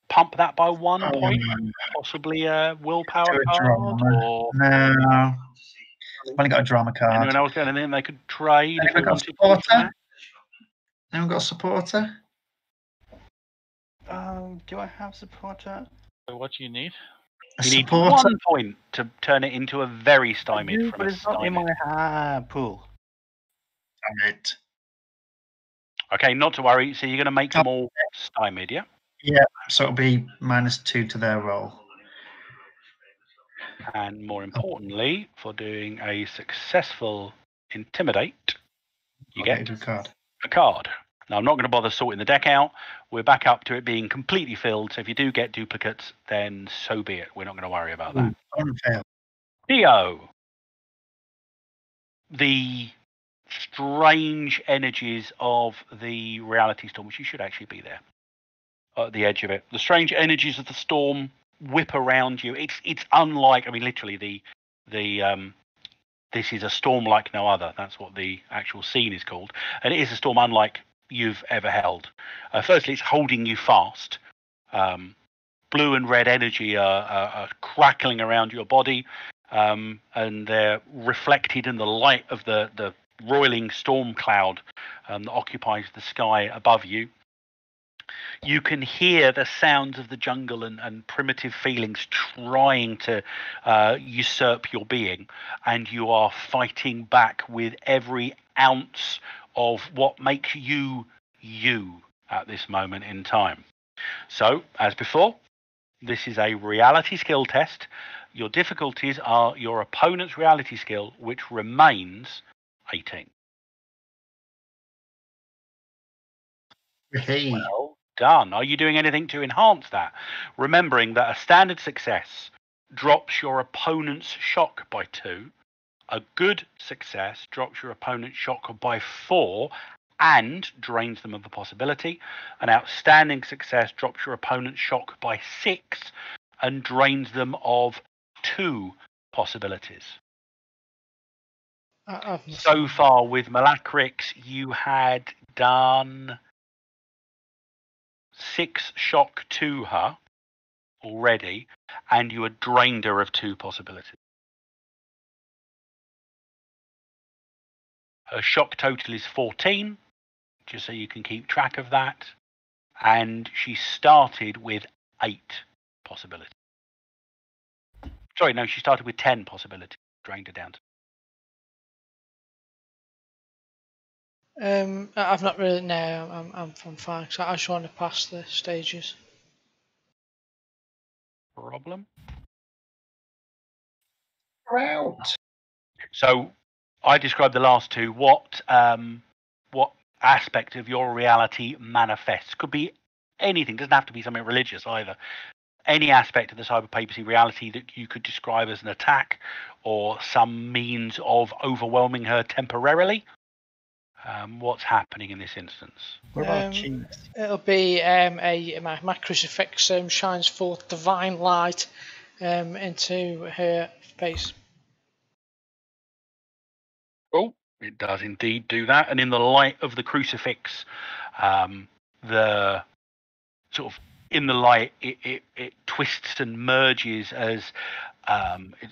pump that by 1 point? Possibly a willpower card? Or... No. I've only got a drama card. Anyone else got anything they could trade? Anyone got a supporter? Anyone got a supporter? Do I have supporter? So what do you need? A You need supporter. 1 point to turn it into a very stymied from But a it's not in stymied. my pool. Damn it. Okay, not to worry. So you're going to make them all stymied, yeah? Yeah, so it'll be -2 to their roll. And more importantly, for doing a successful intimidate, you Okay, get good card. a card. Now, I'm not going to bother sorting the deck out. We're back up to it being completely filled. So if you do get duplicates, then so be it. We're not going to worry about that. Unfair. Theo, the strange energies of the reality storm, which you should actually be there at the edge of it. The strange energies of the storm whip around you. It's unlike, I mean, literally this is a storm like no other. That's what the actual scene is called, and it is a storm unlike you've ever held. Firstly, it's holding you fast. Blue and red energy are crackling around your body, and they're reflected in the light of the roiling storm cloud that occupies the sky above you. You can hear the sounds of the jungle and primitive feelings trying to usurp your being, and you are fighting back with every ounce of what makes you you at this moment in time. So, as before, this is a reality skill test. Your difficulties are your opponent's reality skill, which remains 18. Hey. Well done. Are you doing anything to enhance that? Remembering that a standard success drops your opponent's shock by 2. A good success drops your opponent's shock by 4 and drains them of the possibility. An outstanding success drops your opponent's shock by 6 and drains them of 2 possibilities. So far with Malacrix, you had done 6 shock to her already, and you had drained her of 2 possibilities. Her shock total is 14, just so you can keep track of that, and she started with 8 possibilities. Sorry, no, she started with 10 possibilities, drained her down to. I've not really. No, I'm fine. So I just want to pass the stages. Problem. Out. So I described the last 2. What aspect of your reality manifests? Could be anything. Doesn't have to be something religious either. Any aspect of the cyber papacy reality that you could describe as an attack or some means of overwhelming her temporarily. What's happening in this instance? What about cheeks? It'll be my crucifix shines forth divine light into her face. Oh, it does indeed do that. And in the light of the crucifix, the sort of in the light, it twists and merges as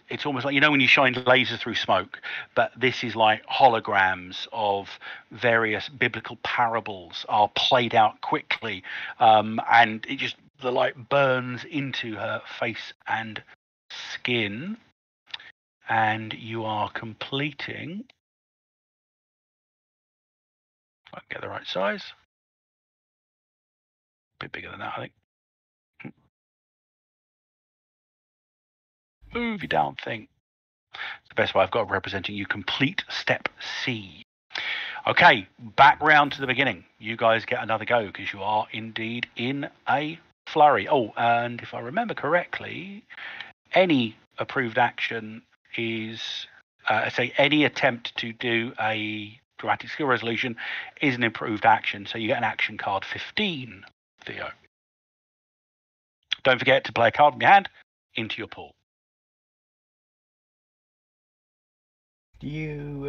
it's almost like, you know, when you shine lasers through smoke, but this is like holograms of various biblical parables are played out quickly, and it just, the light burns into her face and skin, and you are completing. If I can get the right size. A bit bigger than that, I think. Move you down thing. It's the best way I've got of representing you. Complete step C. Okay, back round to the beginning. You guys get another go because you are indeed in a flurry. Oh, and if I remember correctly, any approved action is, say, any attempt to do a dramatic skill resolution is an improved action. So you get an action card 15, Theo. Don't forget to play a card from your hand into your pool. Do you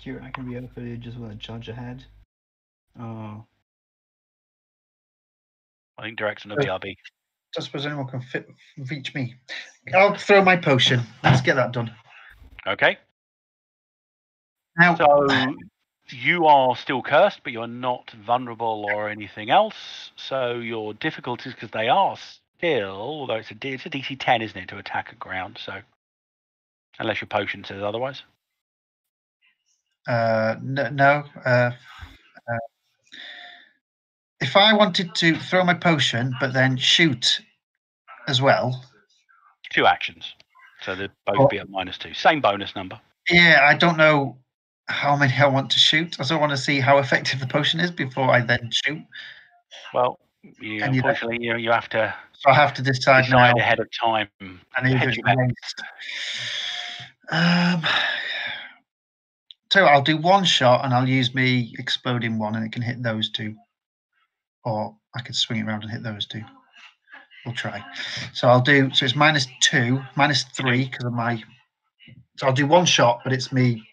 reckon we could just want to charge ahead? Oh. I think direction of BRB. I suppose anyone can reach me. I'll throw my potion. Let's get that done. Okay. Now, So You are still cursed, but you're not vulnerable or anything else. So your difficulties, because they are still, although it's a DC 10, isn't it, to attack at ground? So unless your potion says otherwise. No. If I wanted to throw my potion, but then shoot as well. 2 actions. So they'd both be at -2. Same bonus number. Yeah, I don't know how many I want to shoot. I also want to see how effective the potion is before I then shoot. Well, unfortunately, you have to. So I have to decide now ahead of time. I need to do So I'll do 1 shot and I'll use me exploding one, and it can hit those 2. Or I could swing it around and hit those 2. We'll try. So I'll do. So it's -2, -3 because of my. So I'll do 1 shot, but it's me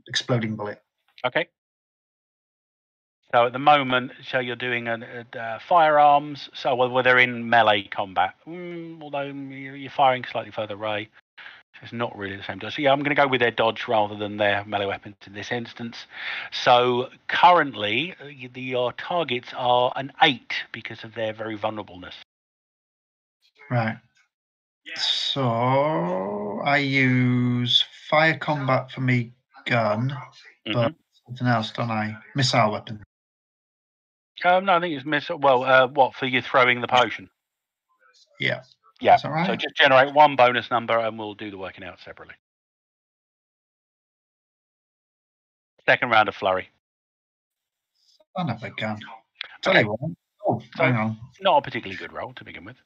exploding bullet. Okay. So at the moment, you're doing firearms. So well, they're in melee combat. Although you're firing slightly further away, so it's not really the same. So yeah, I'm going to go with their dodge rather than their melee weapons in this instance. So currently, your targets are an 8 because of their very vulnerableness. Right. So I use fire combat for me gun, but something else, don't I? Missile weapon. No, I think it's missile. Well, what for you throwing the potion? Yeah. Yeah. Is that right? So just generate 1 bonus number, and we'll do the working out separately. Second round of flurry. Son of a gun. Tell you what. Oh, hang on. Not a particularly good roll to begin with.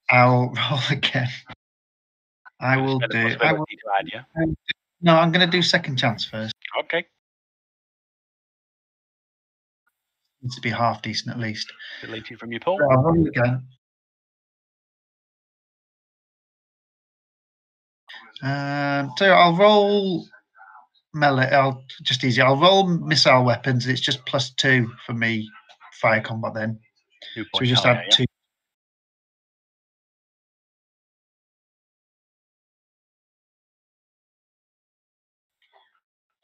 I'll roll again. I will do. No, I'm going to do second chance first. Okay. Needs to be half decent at least. Delete it from your pool. I'll roll again. So I'll roll melee. I'll roll missile weapons. It's just +2 for me. Fire combat then. 2 So points. we just add 2.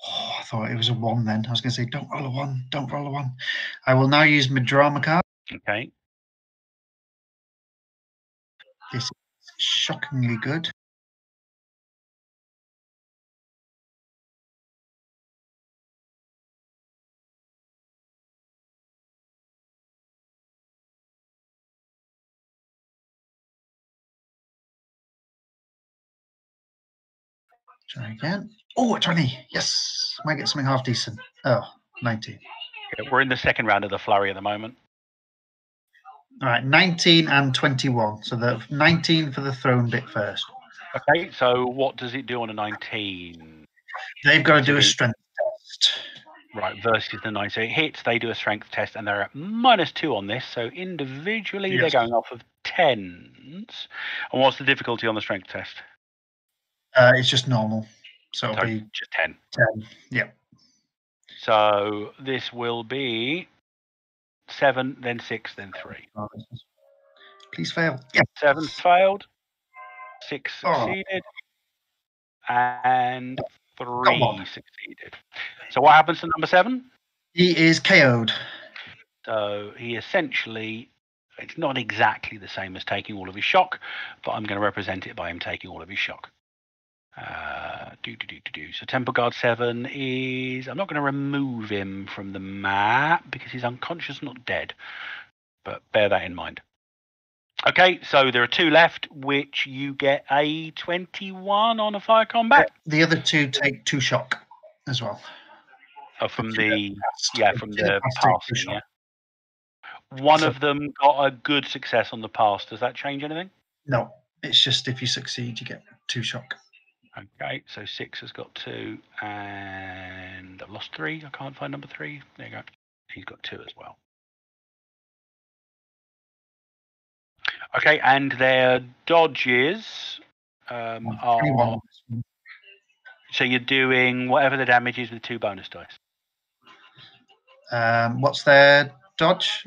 Oh, I thought it was a 1 then. I was going to say, don't roll a 1. Don't roll a 1. I will now use my drama card. Okay. This is shockingly good. Try again. Oh, a 20. Yes. Might get something half decent. Oh, 19. Yeah, we're in the second round of the flurry at the moment. All right, 19 and 21. So the 19 for the thrown bit first. Okay, so what does it do on a 19? They've got to do a strength test. Right, versus the 9. So it hits, they do a strength test, and they're at -2 on this. So individually, they're going off of 10s. And what's the difficulty on the strength test? It's just normal. So it'll be just 10. 10, yeah. So this will be 7, then 6, then 3. Please fail. Yeah. 7 failed. 6 succeeded. And 3 succeeded. So what happens to number 7? He is KO'd. So he essentially, it's not exactly the same as taking all of his shock, but I'm going to represent it by him taking all of his shock. So Temple Guard 7 is, I'm not going to remove him from the map because he's unconscious, not dead, but bear that in mind. Okay, so there are 2 left, which you get a 21 on a fire combat. The other 2 take 2 shock as well. Oh, from the passing, yeah. One of them got a good success on the pass. Does that change anything? No, it's just if you succeed, you get 2 shock. Okay, so 6 has got 2, and I've lost 3. I can't find number 3. There you go. He's got 2 as well. Okay, and their dodges are. So you're doing whatever the damage is with 2 bonus dice. What's their dodge?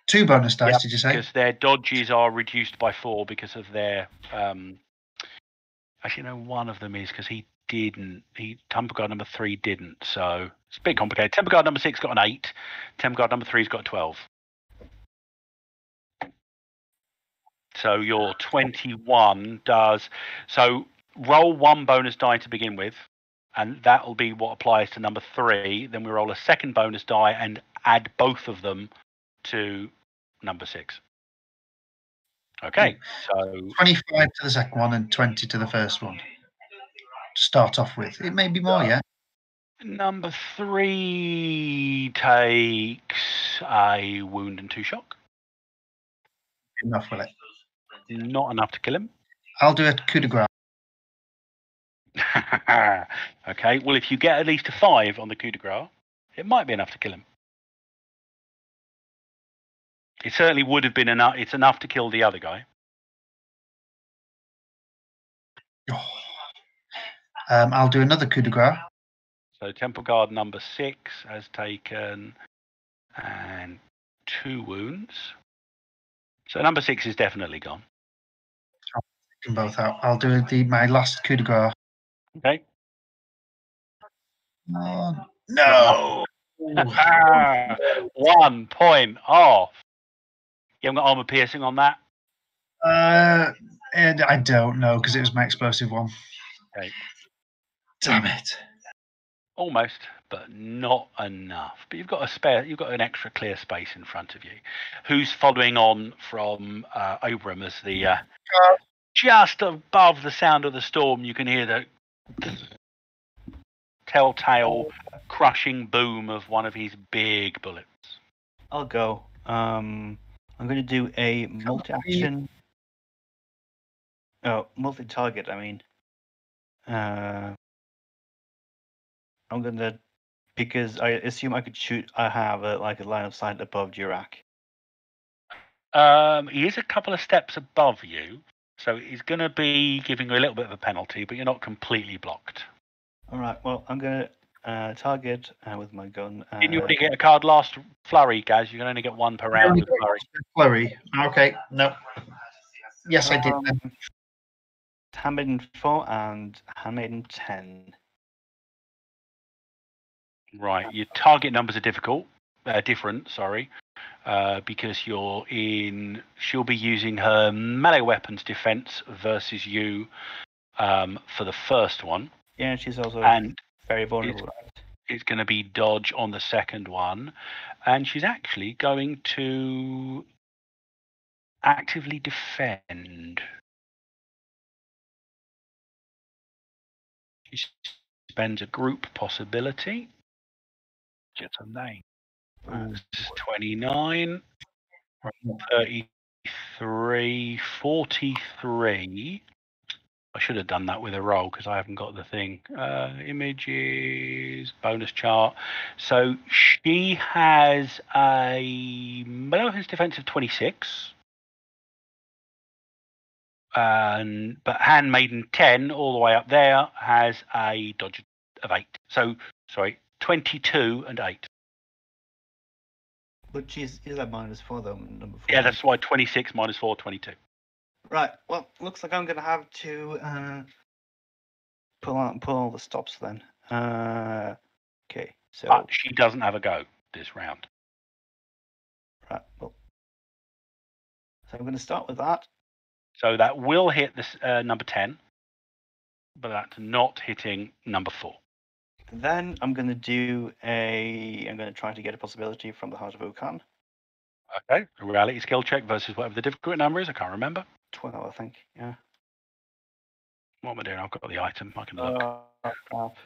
2 bonus dice, did you say? Because their dodges are reduced by 4 because of their. Actually, no, one of them is because he didn't. Temple Guard number 3 didn't. So it's a bit complicated. Temple Guard number 6 got an 8. Temple Guard number 3's got a 12. So your 21 does. So roll 1 bonus die to begin with, and that will be what applies to number 3. Then we roll a second bonus die and add both of them to number 6. Okay, so 25 to the second one and 20 to the first one. To start off with. It may be more, yeah? number 3 takes a wound and 2 shock. Enough, will it? Not enough to kill him. I'll do a coup de grace. Okay, well, if you get at least a 5 on the coup de grace, it might be enough to kill him. It certainly would have been enough. It's enough to kill the other guy. I'll do another coup de grace. So Temple Guard number 6 has taken and 2 wounds. So number 6 is definitely gone. I'll take them both out. I'll do my last coup de grace. Okay. No! 1 point off. You haven't got armor piercing on that? And I don't know because it was my explosive one. Okay. Damn it. Almost, but not enough. But you've got a spare. You've got an extra clear space in front of you. Who's following on from Obram as the just above the sound of the storm? You can hear the telltale crushing boom of one of his big bullets. I'll go. I'm going to do a multi-action. Oh, multi-target. I mean, I'm gonna, because I assume I could shoot. I have a line of sight above Durac. He is a couple of steps above you, so he's going to be giving you a little bit of a penalty, but you're not completely blocked. All right. Well, I'm gonna target with my gun. Didn't you already get a card last flurry, guys? You can only get 1 per round with flurry. Flurry. Okay. No. Yes, I did. Handmaiden 4 and Handmaiden 10. Right, your target numbers are different, because she'll be using her melee weapons defense versus you for the first one. Yeah, she's also very vulnerable. It's going to be dodge on the second one, and she's actually going to actively defend. She spends a group possibility. Get a name. 29, 33, 43. I should have done that with a roll because I haven't got the thing. Images, bonus chart. So she has a melee weapons defense of 26. But Handmaiden 10, all the way up there, has a dodge of 8. So, sorry, 22 and 8. But she's at -4 though, number 4. Yeah, that's why 26 minus 4, 22. Right. Well, looks like I'm going to have to pull all the stops then. Okay. So. But she doesn't have a go this round. Right. Well. So I'm going to start with that. So that will hit this number 10, but that's not hitting number 4. Then I'm going to do I'm going to try to get a possibility from the Heart of Okan. Okay, a reality skill check versus whatever the difficult number is. I can't remember. 12, I think. Yeah. What am I doing? I've got the item. I can look. Crap.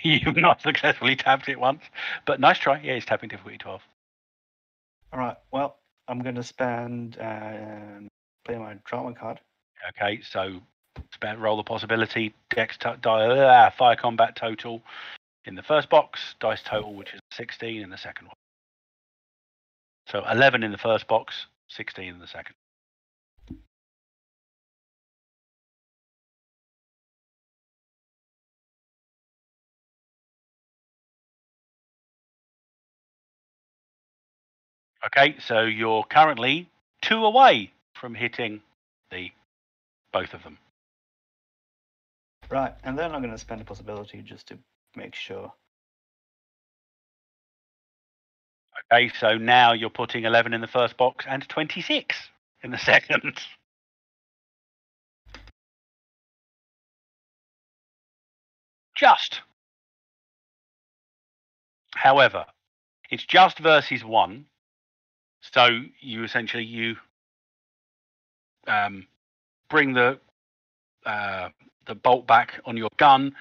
You've not successfully tapped it once, but nice try. Yeah, it's tapping difficulty 12. All right. Well, I'm going to spend play my drama card. Okay, so roll the possibility. Dex fire combat total in the first box. Dice total, which is 16 in the second one. So 11 in the first box, 16 in the second. Okay, so you're currently 2 away from hitting both of them. Right, and then I'm going to spend a possibility just to make sure. Okay, so now you're putting 11 in the first box and 26 in the second. Just. However, it's just versus 1. So you essentially bring the bolt back on your gun,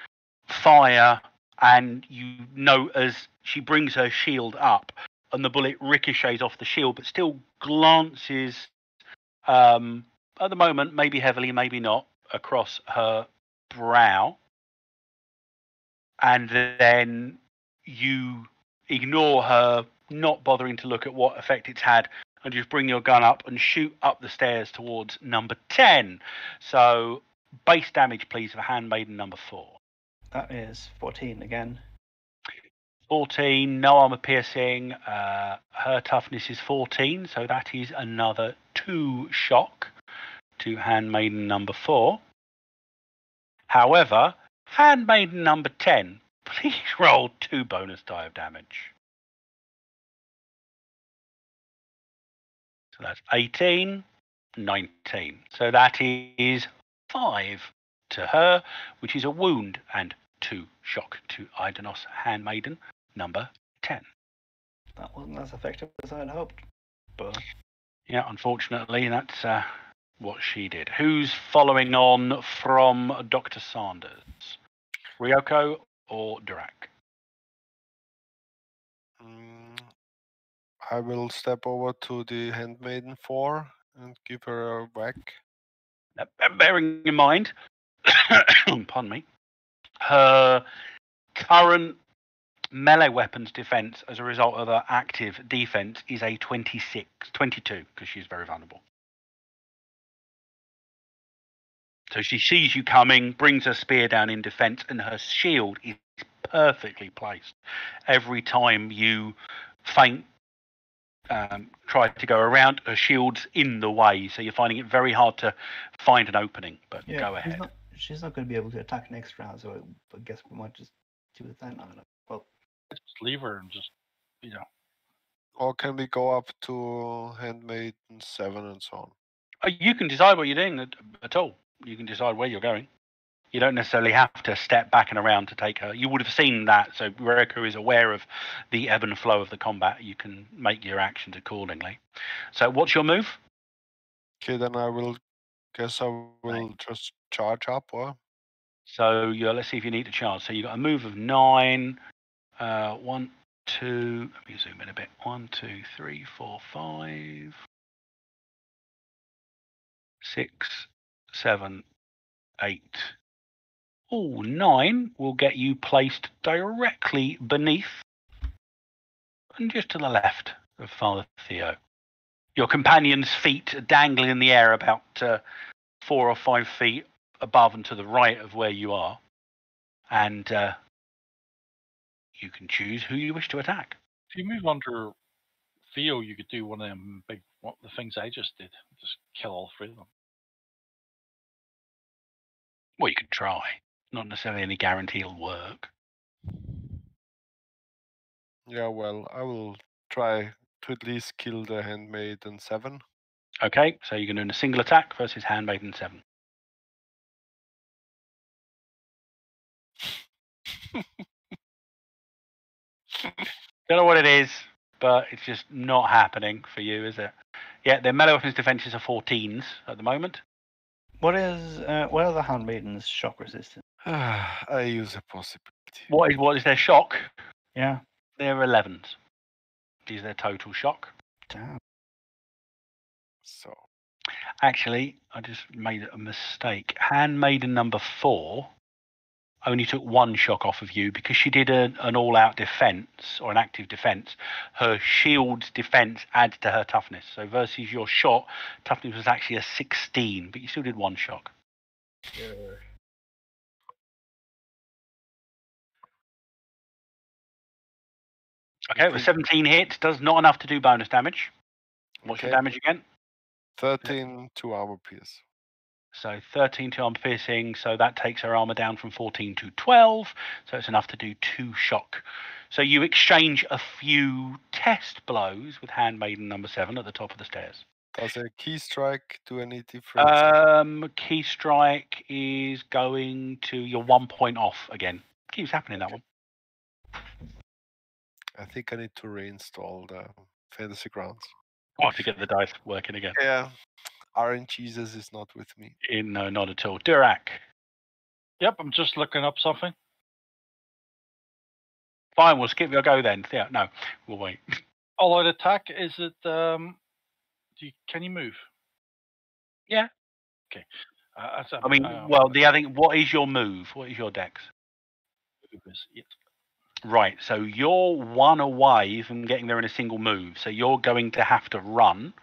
fire, and you note as she brings her shield up, and the bullet ricochets off the shield, but still glances at the moment, maybe heavily, maybe not, across her brow, and then you ignore her, not bothering to look at what effect it's had, and just bring your gun up and shoot up the stairs towards number 10. So base damage, please, for Handmaiden number 4. That is 14 again. 14, no armor piercing. Her toughness is 14, so that is another 2 shock to Handmaiden number 4. However, Handmaiden number 10, please roll 2 bonus die of damage. So that's 18, 19. So that is 5 to her, which is a wound, and 2 shock to Idanos Handmaiden number 10. That wasn't as effective as I'd hoped. But Yeah, unfortunately, that's what she did. Who's following on from Dr. Sanders? Ryoko or Durak? I will step over to the Handmaiden 4 and give her a whack. Bearing in mind, pardon me, her current melee weapons defense as a result of her active defense is a 22, because she's very vulnerable. So she sees you coming, brings her spear down in defense, and her shield is perfectly placed. Every time you feint, try to go around, her shield's in the way, so you're finding it very hard to find an opening. But yeah, go ahead. She's not going to be able to attack next round, so I guess we might just do it then. I don't know. Well, Just leave her and just, Or can we go up to Handmaiden 7 and so on? You can decide what you're doing at all. You can decide where you're going. You don't necessarily have to step back and around to take her. You would have seen that, so Ryoko is aware of the ebb and flow of the combat. You can make your actions accordingly. So what's your move? Okay, then I will just charge up, or? So let's see if you need to charge. So you've got a move of 9. 1, 2, let me zoom in a bit. 1, 2, 3, 4, 5, 6, 7, 8. Oh, 9 will get you placed directly beneath and just to the left of Father Theo. Your companion's feet are dangling in the air about 4 or 5 feet above and to the right of where you are. And you can choose who you wish to attack. if you move under Theo, you could do one of them the things I just did. Just kill all 3 of them. Well, you can try. Not necessarily any guarantee it'll work. Yeah, well, I will try to at least kill the Handmaiden 7. Okay, so you're going to do a single attack versus Handmaiden 7. Don't know what it is, but it's just not happening for you, is it? Yeah, their melee weapons defenses are 14s at the moment. what are the Handmaiden's shock resistance? I use a possibility. What is their shock? Yeah. They're 11s. Is their total shock. Damn. So Actually, I just made a mistake. Handmaiden number 4 only took 1 shock off of you because she did an all-out defense or an active defense. Her shield's defense adds to her toughness. So versus your shot, toughness was actually a 16, but you still did 1 shock. Sure. Okay, it was 17 hits. Does not enough to do bonus damage. What's your Okay. damage again? 13 to armor pierce. So 13 to armor piercing, so that takes her armor down from 14 to 12. So it's enough to do 2 shock. So you exchange a few test blows with Handmaiden number 7 at the top of the stairs. Does a key strike do any difference? Key strike is going to your 1 point off again. Keeps happening, that one. I think I need to reinstall the Fantasy Grounds. Oh, to get the dice working again. Yeah, RNGesus is not with me. No, not at all. Dirac. Yep, I'm just looking up something. Fine, we'll skip your go then. Yeah, no, we'll wait. All out attack, is it can you move? Yeah. Okay. I mean, well, the other thing, what is your move? What is your dex? Move is it. Right, so you're 1 away from getting there in a single move. So you're going to have to run,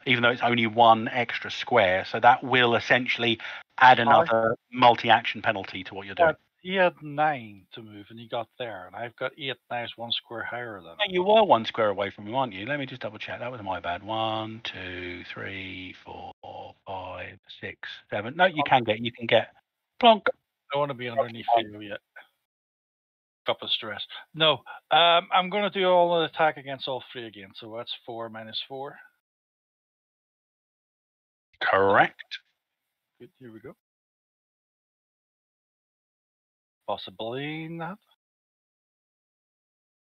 even though it's only 1 extra square. So that will essentially add another multi-action penalty to what you're doing. He had 9 to move, and he got there, and I've got 8 now. It's 1 square higher than him. You were 1 square away from him, aren't you? Let me just double check. That was my bad. 1, 2, 3, 4, 5, 6, 7. No, you can get plonk. I want to be underneath you yet. Cup of stress. No, I'm going to do all an attack against all 3 again. So that's 4 minus 4. Correct. Good. Here we go. Possibly not.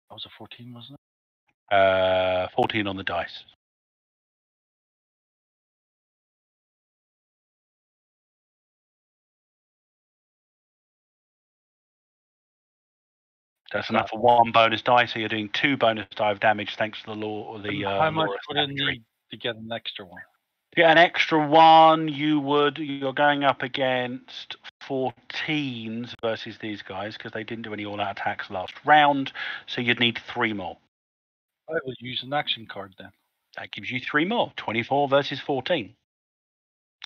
That was a 14, wasn't it? 14 on the dice. That's enough for 1 bonus die, so you're doing 2 bonus die of damage thanks to the law or the. How much would I need to get an extra one? To get an extra 1, you're going up against 14s versus these guys because they didn't do any all-out attacks last round, so you'd need 3 more. I will use an action card then. That gives you 3 more. 24 versus 14.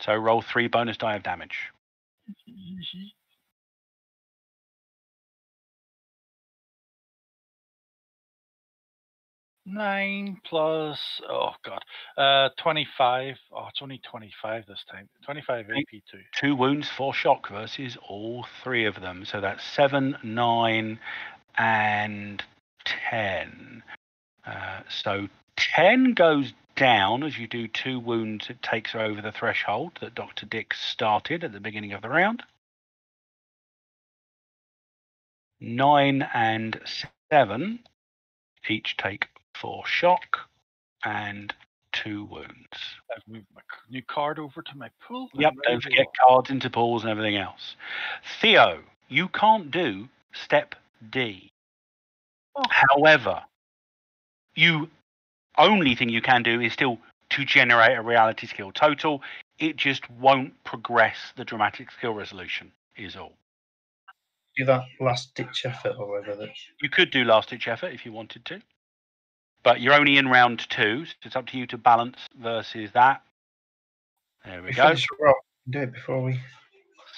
So roll 3 bonus die of damage. 9 plus, 25. Oh, it's only 25 this time. 25 AP too. 2 wounds, 4 shock versus all 3 of them. So that's 7, 9, and 10. So 10 goes down as you do 2 wounds. It takes her over the threshold that Dr. Dick started at the beginning of the round. 9 and 7 each take 4 shock and 2 wounds. I've moved my new card over to my pool. Yep, don't forget cards into pools and everything else. Theo, you can't do step D. Oh. However, only thing you can do is still to generate a reality skill total. It just won't progress the dramatic skill resolution, is all. Do that last ditch effort or whatever. You could do last ditch effort if you wanted to. But you're only in round 2, so it's up to you to balance versus that. There we go. Do it before we.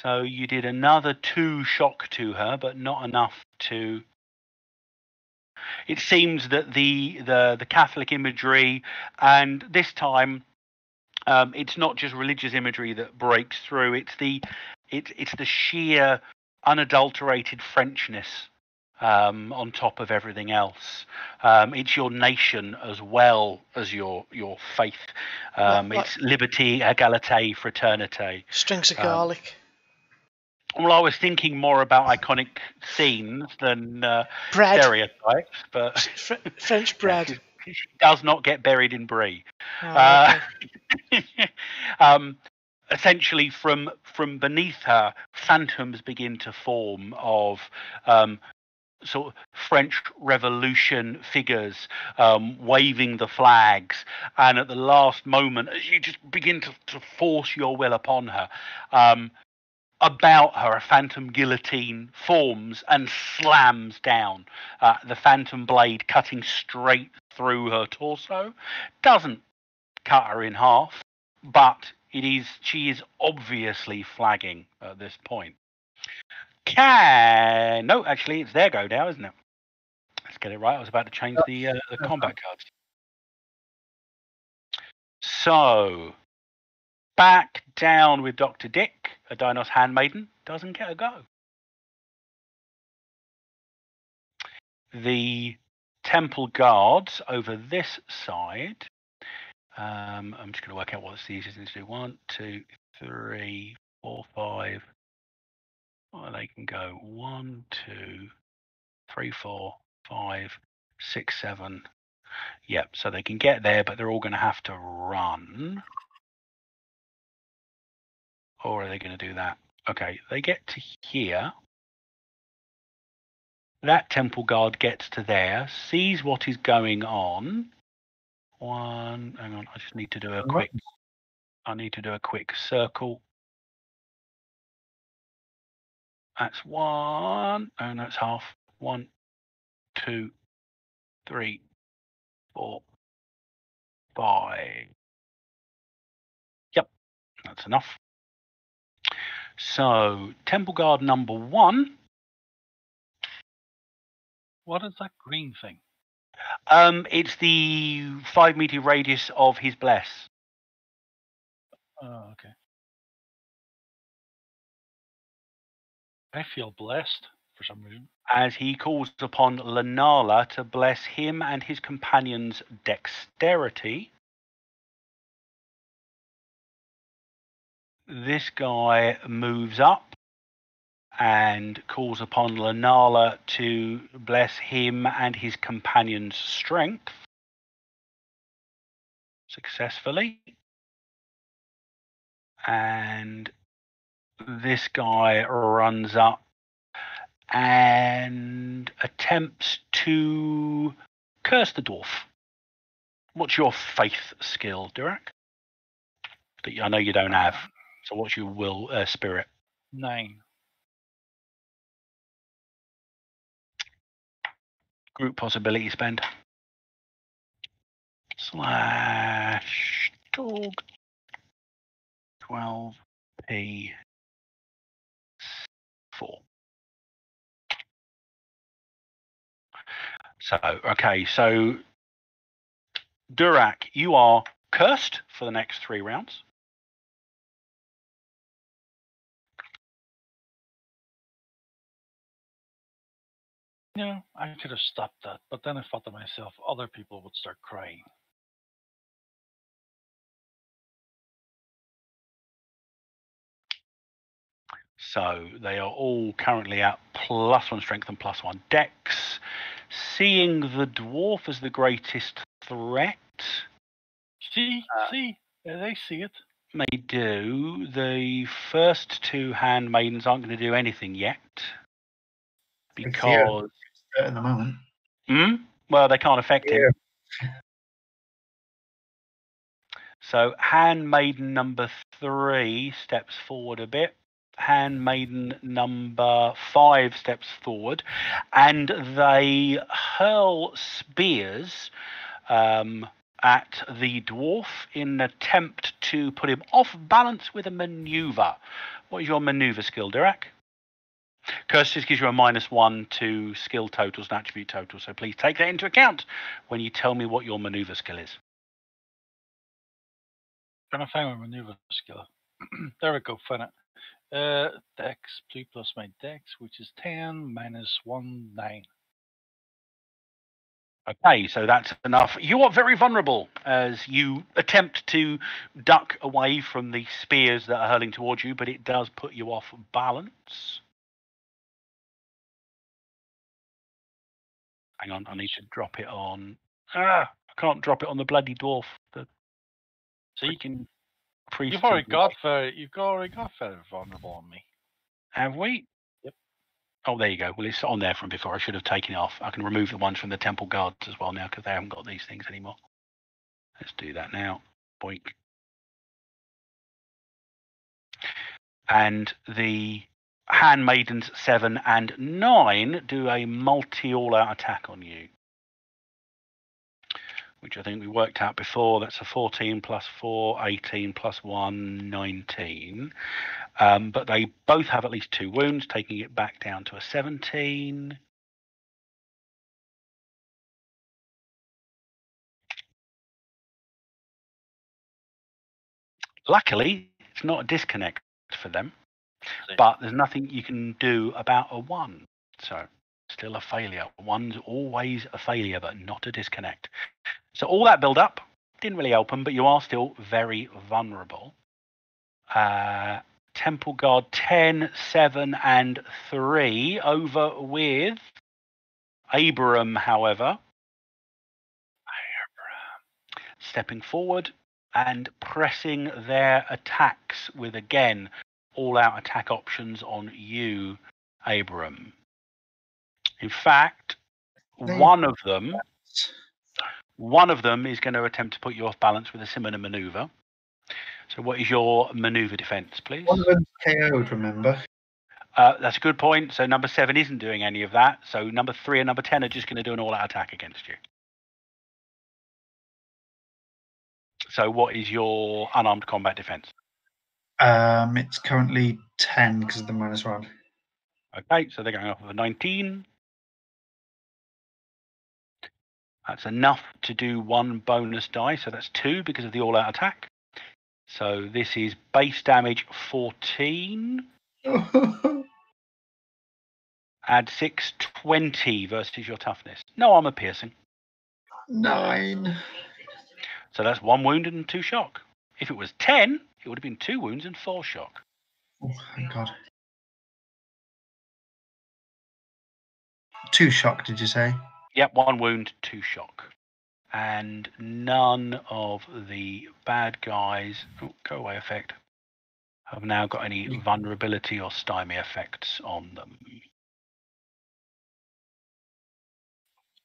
So you did another 2 shock to her, but not enough to. It seems that the Catholic imagery, and this time, it's not just religious imagery that breaks through. It's the sheer unadulterated Frenchness. On top of everything else, it's your nation as well as your faith. It's liberty, égalité, fraternité. Strings of garlic. Well, I was thinking more about iconic scenes than stereotypes, but French bread. She does not get buried in brie. Oh, okay. Essentially, from beneath her, phantoms begin to form of sort of French Revolution figures waving the flags, and at the last moment, as you just begin to force your will upon her, about her, a phantom guillotine forms and slams down, the phantom blade cutting straight through her torso. Doesn't cut her in half, but she is obviously flagging at this point. No, actually, it's their go now, isn't it? Let's get it right. I was about to change the combat cards. So, back down with Dr. Dick. A Dinos handmaiden doesn't get a go. The temple guards over this side. I'm just going to work out what the easiest thing to do. 1, 2, 3, 4, 5. Well, they can go 1, 2, 3, 4, 5, 6, 7. Yep, so they can get there, but they're all going to have to run. Or are they going to do that? Okay, they get to here. That temple guard gets to there, sees what is going on. Hang on, I just need to do a quick. I need to do a quick circle. That's 1, and that's half. 1, 2, 3, 4, 5. Yep, that's enough. So, temple guard number 1. What is that green thing? It's the 5-meter radius of his bless. Oh, okay. I feel blessed for some reason. As he calls upon Lanala to bless him and his companions' dexterity. This guy moves up and calls upon Lanala to bless him and his companions' strength. Successfully. And this guy runs up and attempts to curse the dwarf. What's your faith skill, Dirac? That I know you don't have. So what's your will spirit? 9. Group possibility spend. / TORG 12p 4. So, okay, so Durac, you are cursed for the next 3 rounds. Yeah, I could have stopped that, but then I thought to myself, other people would start crying. So they are all currently at +1 strength and +1 dex. Seeing the dwarf as the greatest threat. See, they see it. They do. The first 2 handmaidens aren't going to do anything yet. Because at the moment. Well, they can't affect him. So handmaiden number 3 steps forward a bit. Handmaiden number 5 steps forward, and they hurl spears at the dwarf in an attempt to put him off balance with a maneuver. What is your maneuver skill, Dirac? Curse just gives you a -1 to skill totals and attribute totals, so please take that into account when you tell me what your maneuver skill is. Trying to find my maneuver skill. There we go, find it. Dex 3 plus my dex, which is 10 -1, 9. Okay, so that's enough. You are very vulnerable as you attempt to duck away from the spears that are hurling towards you, but it does put you off balance. Hang on, I need to drop it on. I can't drop it on the bloody dwarf. The freaking priest. You've already got very vulnerable on me. Have we? Yep. Oh, there you go. Well, it's on there from before. I should have taken it off. I can remove the ones from the temple guards as well now because they haven't got these things anymore. Let's do that now. Boink. And the handmaidens 7 and 9 do a multi all-out attack on you, which I think we worked out before. That's a 14 + 4, 18 + 1, 19. But they both have at least 2 wounds, taking it back down to a 17. Luckily, it's not a disconnect for them, See. but there's nothing you can do about a 1. So, still a failure. 1's always a failure, but not a disconnect. So, all that build up didn't really help them, but you are still very vulnerable. Temple Guard 10, 7, and 3 over with Abram, however. Stepping forward and pressing their attacks with, again, all-out attack options on you, Abram. In fact, one of them is going to attempt to put you off balance with a similar maneuver. So what is your maneuver defense, please? One of them's KO'd, remember? That's a good point. So number 7 isn't doing any of that. So number 3 and number 10 are just going to do an all-out attack against you. So what is your unarmed combat defense? It's currently 10 because of the -1. Okay, so they're going off of a 19. That's enough to do 1 bonus die, so that's 2 because of the all-out attack. So this is base damage 14. Add 6, 20 versus your toughness. No armor piercing. 9. So that's 1 wound and 2 shock. If it was 10, it would have been 2 wounds and 4 shock. Oh, thank God. 2 shock, did you say? Yep, 1 wound, 2 shock. And none of the bad guys, go away effect, have now got any vulnerability or stymie effects on them.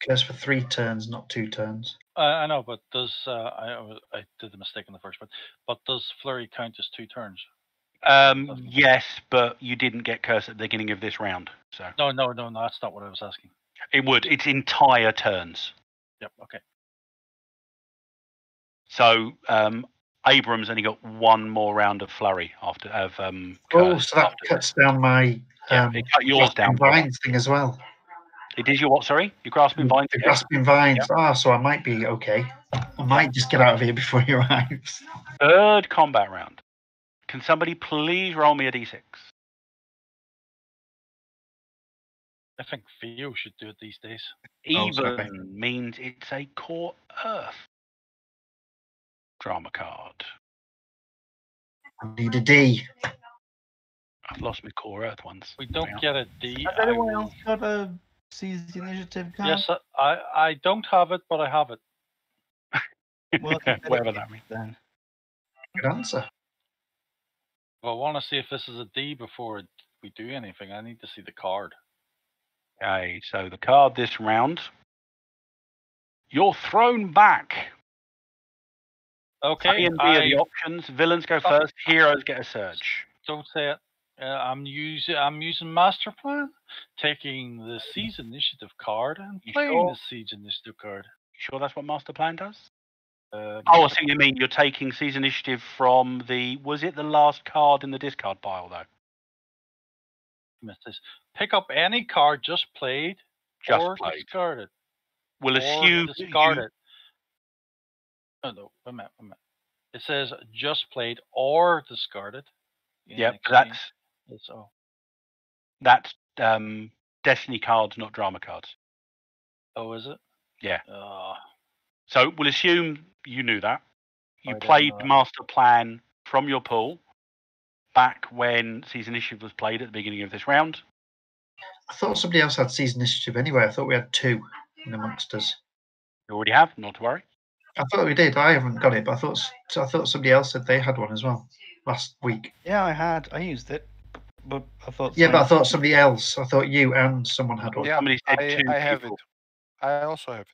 Curse for 3 turns, not 2 turns. I know, but does I did the mistake in the first one? But does flurry count as 2 turns? Yes, but you didn't get curse at the beginning of this round, so No, that's not what I was asking. it would. It's entire turns. Yep. Okay. So Abram's only got 1 more round of flurry after Oh, curse so that after cuts down my it cut yours down. vines thing as well. It is your what? Sorry, your grasping vines. The Yeah. grasping vines. Ah, so I might be okay. I might just get out of here before he arrives. 3rd combat round. Can somebody please roll me a d6? I think Theo should do it these days. Oh, sorry. Even means it's a core Earth drama card. I need a D. I've lost my core Earth ones. We don't Hang on. get a D. Has anyone else got a seize the initiative card? Yes, I don't have it, but I have it. Well, Whatever that means. then. Good answer. Well, I want to see if this is a D before we do anything. I need to see the card. Okay, so the card this round. You're thrown back. Okay, A and B are the options. Villains go first. Heroes get a surge. Don't say it. I'm using master plan, taking the siege initiative card and You playing sure? the siege initiative card. You sure that's what master plan does? Uh, Oh, I see what you mean. You're taking Season Initiative from the... Was it the last card in the discard pile, though? missed this. Pick up any card just played Just or played. discarded. We'll Or assume discard you... it. Oh, no, wait a minute. It says just played or discarded. in Yep, exchange. So that's Destiny cards, not drama cards. oh, is it? Yeah. Uh, So we'll assume you knew that. You I didn't played know that. Master Plan from your pool back when Season Initiative was played at the beginning of this round. I thought somebody else had season initiative anyway. I thought we had 2 in amongst us. You already have, not to worry. I thought we did. I haven't got it, but I thought somebody else said they had one as well last week. Yeah, I used it, but I thought. Yeah, but I thought somebody else. I thought you and someone had one. Yeah, Somebody said 2 I have it. people. I also have it.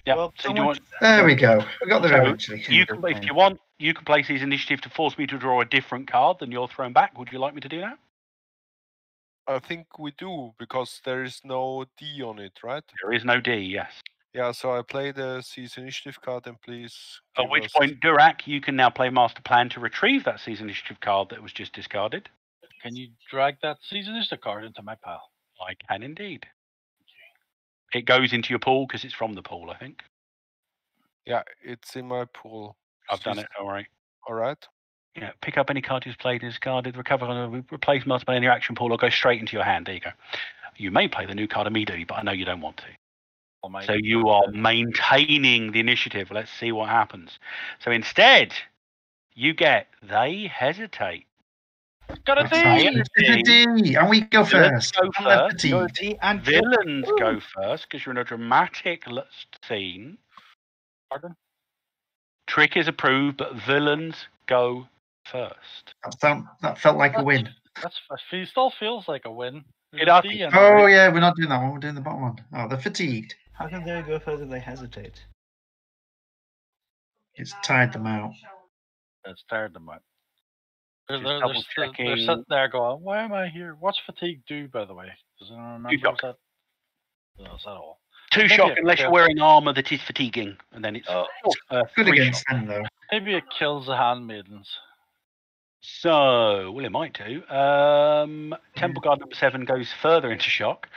Yeah. Well, So do you want... There we go. We got there So eventually. You can, if you want, you can play Season Initiative to force me to draw a different card than you're thrown back. Would you like me to do that? I think we do because there is no D on it, right? There is no D, yes. Yeah, so I play the Season Initiative card and please. At give which us- point, Durak, you can now play Master Plan to retrieve that Season Initiative card that was just discarded. can you drag that season initiative card into my pile? I can indeed. It goes into your pool because it's from the pool, I think. Yeah, it's in my pool. I've done it, don't worry. All right. Yeah, pick up any card you've played and discarded, recover, replace multiple in your action pool, or go straight into your hand. There you go. You may play the new card immediately, but I know you don't want to. So you are maintaining the initiative. Let's see what happens. So instead, you get They Hesitate. Got a D! D! And we go first. Go first. And Villains go first because you're in a dramatic scene. Pardon? Trick is approved, but villains go first. That felt like a win. It still feels like a win. Oh, yeah, we're not doing that one. We're doing the bottom one. Oh, they're fatigued. How can they go further? They hesitate. It's tired them out. It's tired them out. They're double-checking. sitting there going, why am I here? What's fatigue do, by the way? Does anyone remember? Is that all? 2 shock unless you're wearing armor that is fatiguing, and then it's good 3 against shock. them, though. Maybe it kills the handmaidens. So, well, it might do. Temple Guard number 7 goes further into shock.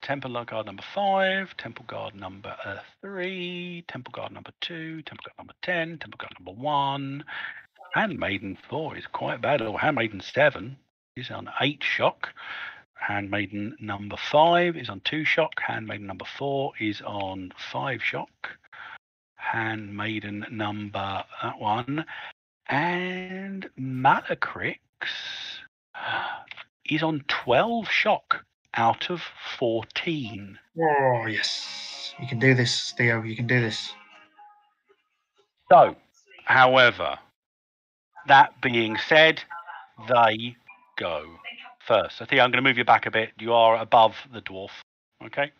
Temple Guard number 5, Temple Guard number 3, Temple Guard number 2, Temple Guard number 10, Temple Guard number 1. Handmaiden 4 is quite bad. Or Handmaiden 7 is on 8 shock. Handmaiden number 5 is on 2 shock. Handmaiden number 4 is on 5 shock. Handmaiden number 1. And Malacrix is on 12 shock out of 14. Oh, yes. You can do this, Theo. You can do this. So, however, that being said, they go first. So, Theo, I'm going to move you back a bit. You are above the dwarf. Okay?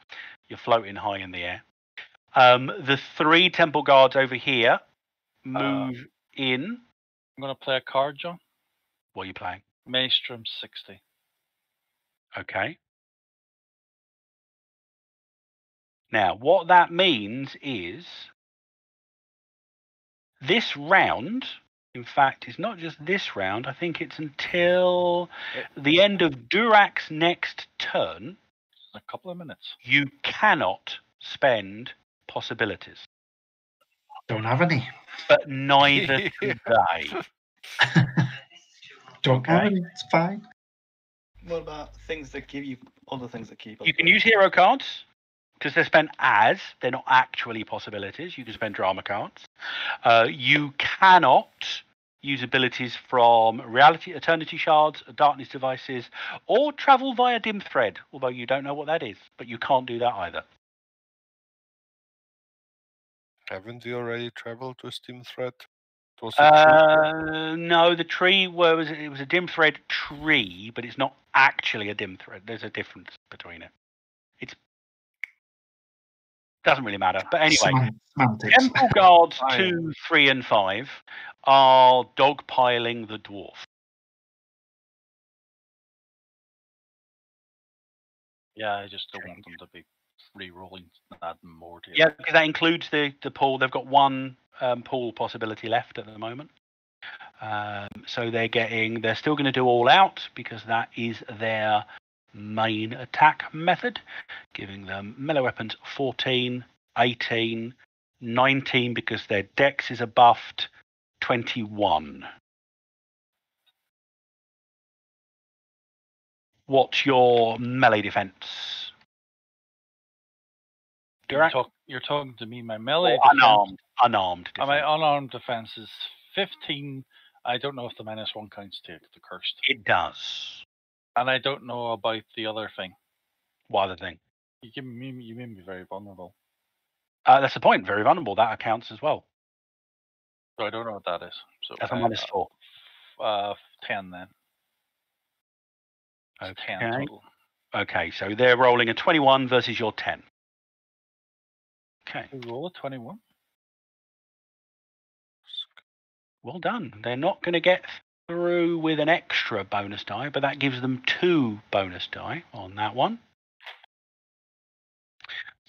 You're floating high in the air. The 3 temple guards over here move in. I'm going to play a card, John. What are you playing? Maelstrom 60. Okay. Now, what that means is this round, in fact, it's not just this round. I think it's until the end of Durak's next turn. A couple of minutes. You cannot spend possibilities. Don't have any. But neither do they. Don't have any. It's fine. What about things that give you other things that keep? You can use hero cards because they're spent as they're not actually possibilities. You can spend drama cards. You cannot use abilities from reality, eternity shards, darkness devices, or travel via dim thread. Although you don't know what that is, but you can't do that either. Haven't you already traveled with dim thread? It was No, the tree was a dim thread tree, but it's not actually a dim thread. There's a difference between it. It doesn't really matter. But anyway, Semantics. Temple Guards 2, 3, and 5 are dogpiling the dwarf. Yeah, I just don't want them to be re-rolling that more. Yeah, because that includes the pool. They've got 1 pool possibility left at the moment. So they're still going to do all out because that is their main attack method, giving them melee weapons 14, 18, 19 because their dex is a buffed, 21. What's your melee defense? You're talking to me. My melee unarmed defense. My unarmed defense is 15. I don't know if the -1 counts to the cursed. It does. And I don't know about the other thing. What other thing? You made me very vulnerable. That's the point. Very vulnerable. That accounts as well. So I don't know what that is. So that's a -4. 10 then. Okay. 10 total. Okay, so they're rolling a 21 versus your 10. Okay. We roll a 21. Well done. They're not going to get through with an extra bonus die, but that gives them 2 bonus die on that one.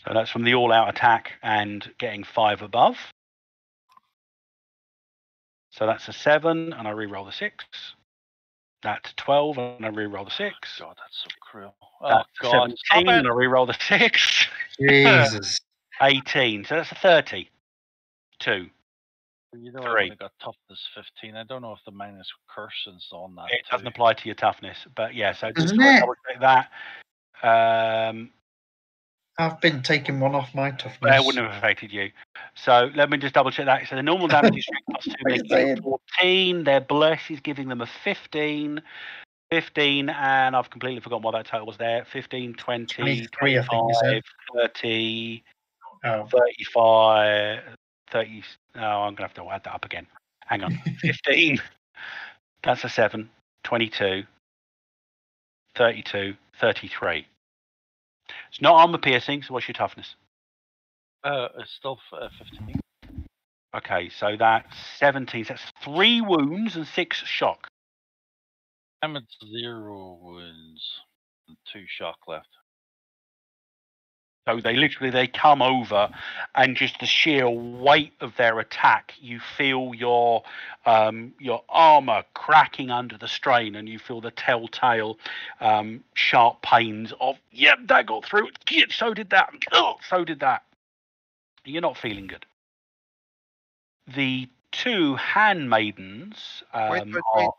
So that's from the all-out attack and getting 5 above. So that's a 7, and I re-roll the 6. That's 12, and I re-roll the 6. God, that's so cruel. That's oh, God. 17, and I re-roll the 6. Jesus. 18, so that's a 32. You know, I've 3. only got toughness 15. I don't know if the minus curse is on that. It doesn't apply to your toughness, but yeah. So just Doesn't it? double check that. I've been taking one off my It toughness. wouldn't have affected you. So let me just double check that. So the normal damage is strength +2, What are you making it saying? 14. Their bless is giving them a 15. 15, and I've completely forgotten what that total was there. 15, 20, 23, I think you 25, said. 30, Oh. 35, 30. Oh, I'm going to have to add that up again. Hang on. 15. That's a 7. 22. 32. 33. It's not armor piercing, so what's your toughness? It's still 15. Okay, so that's 17. So that's 3 wounds and 6 shock. I'm at 0 wounds and 2 shock left. So they come over, and just the sheer weight of their attack, you feel your armor cracking under the strain, and you feel the telltale sharp pains of, yep, that got through. Yep, so did that. Oh, so did that. You're not feeling good. The 2 handmaidens Wait. are...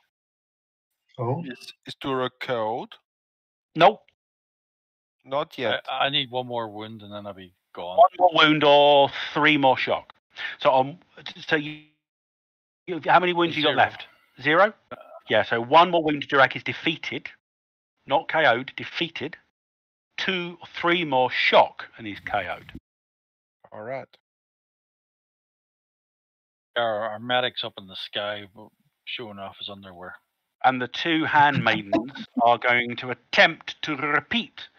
Oh. Is there a code? Nope. Not yet. I need 1 more wound and then I'll be gone. 1 more wound or 3 more shock. So how many wounds you got 0. left? 0? Yeah, so 1 more wound Durak is defeated, not KO'd, defeated. 2 or 3 more shock and he's KO'd. All right. Our medic's up in the sky showing off his underwear. And the 2 handmaidens are going to attempt to repeat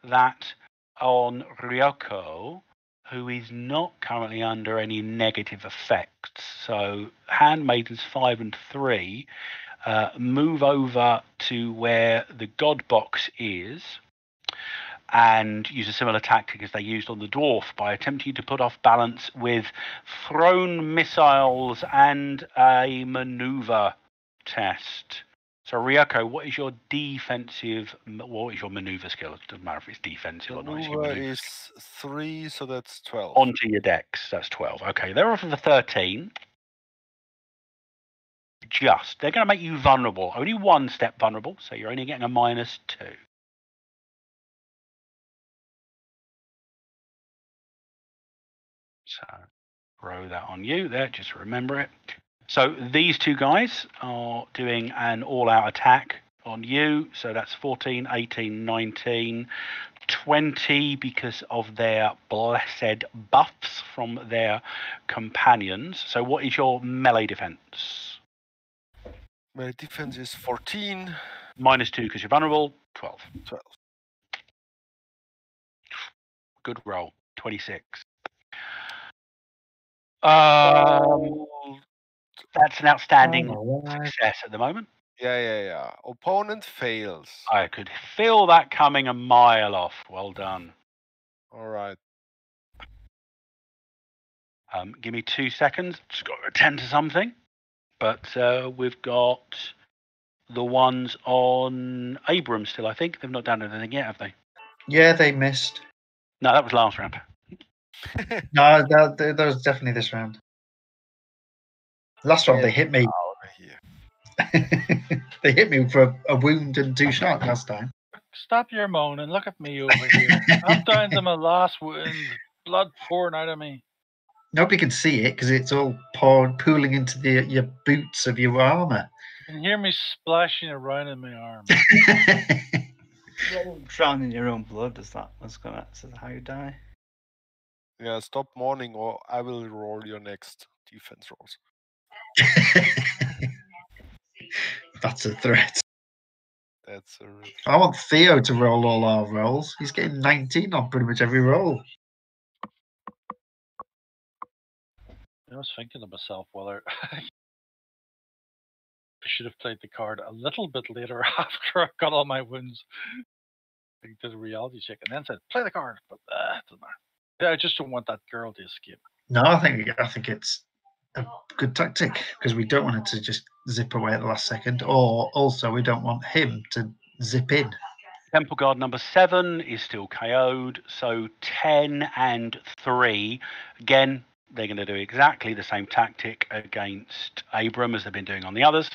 that on Ryoko, who is not currently under any negative effects. So handmaidens 5 and 3 move over to where the Godbox is and use a similar tactic as they used on the dwarf by attempting to put off balance with thrown missiles and a maneuver test. So Ryoko, what is your defensive? What is your maneuver skill? It doesn't matter if it's defensive or not. It's your Maneuver maneuver is 3, so that's 12. onto your dex. That's 12. Okay, they're off of the 13. They're going to make you vulnerable. Only 1 step vulnerable, so you're only getting a -2. So throw that on you there, just remember it. So these 2 guys are doing an all-out attack on you. So that's 14, 18, 19, 20 because of their blessed buffs from their companions. So what is your melee defense? My defense is 14. -2 because you're vulnerable. 12. 12. Good roll. 26. That's an outstanding success at the moment. Yeah. Opponent fails. I could feel that coming a mile off. Well done. All right. Give me 2 seconds. Just got to attend to something. But we've got the ones on Abram still, I think. They've not done anything yet, have they? Yeah, they missed. No, that was last round. No, that was definitely this round. Last round they hit me. They hit me for a wound and 2 shock last time. Stop your moaning. Look at me over here. I'm down to my last wound. Blood pouring out of me. Nobody can see it because it's all pooling into your boots of your armor. You can hear me splashing around in my arm. Drown in your own blood. Is that how you die? Yeah, stop mourning or I will roll your next defense rolls. That's a threat. That's a I want Theo to roll all our rolls. He's getting 19 on pretty much every roll. I was thinking to myself whether I should have played the card a little bit later after I got all my wounds. I did a reality check and then said, play the card. But it doesn't matter. Yeah, I just don't want that girl to escape. No, I think it's a good tactic because we don't want it to just zip away at the last second, or also we don't want him to zip in. Temple Guard number 7 is still KO'd, so 10 and 3. Again, they're going to do exactly the same tactic against Abram as they've been doing on the others.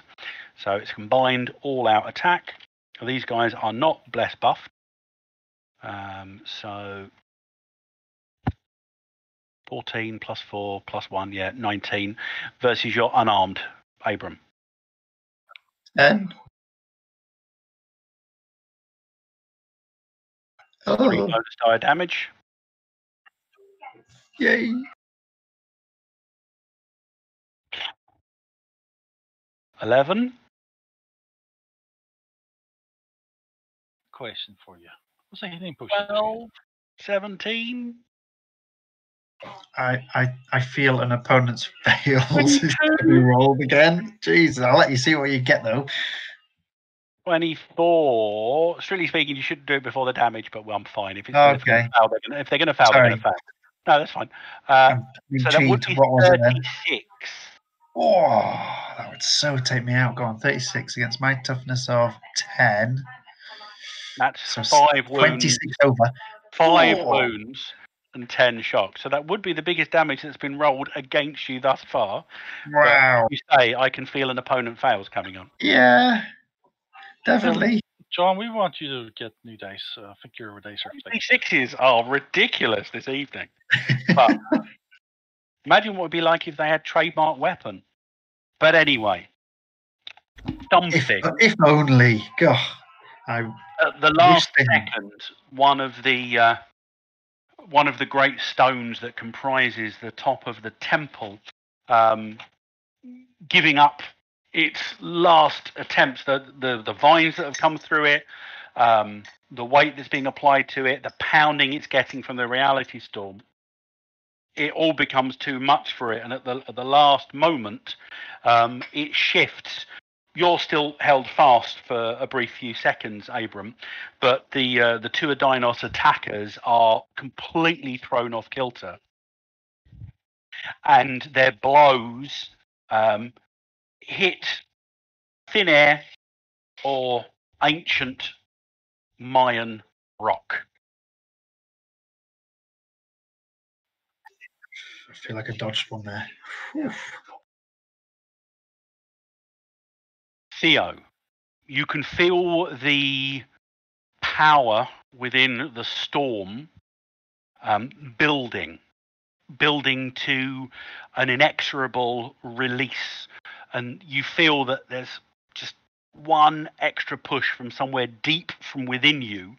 So it's combined all-out attack. These guys are not bless buffed. So 14 plus 4 plus 1, 19 versus your unarmed Abram. 10. 3 Oh, bonus die damage. yay. 11. Question for you. What's a hitting potion? 12. 17. I feel an opponent's fails is to be rolled again. Jeez, I'll let you see what you get though. 24. Strictly speaking, you shouldn't do it before the damage, but I'm fine. If it's Okay. if they're going to fail, they're going to fail. No, that's fine. So that would be What was it then? 36. Oh, that would so take me out. Go on, 36 against my toughness of 10. That's So 5 wounds. 26 over. 5 Oh. wounds and 10 shock. So that would be the biggest damage that's been rolled against you thus far. Wow. But you say I can feel an opponent fails coming on. Yeah, definitely. John, we want you to get new dice. I think your dice are fake. 6s are ridiculous this evening. But imagine what it would be like if they had trademark weapon. But anyway, something. If only. God, At the last wish they- second, one of the great stones that comprises the top of the temple, giving up its last attempts, the vines that have come through it, the weight that's being applied to it, the pounding it's getting from the reality storm, it all becomes too much for it. And at the last moment, it shifts. You're still held fast for a brief few seconds, Abram, but the two Adinos attackers are completely thrown off kilter, and their blows hit thin air or ancient Mayan rock. I feel like I dodged one there. Whew. Theo, you can feel the power within the storm building to an inexorable release, and you feel that there's just one extra push from somewhere deep from within you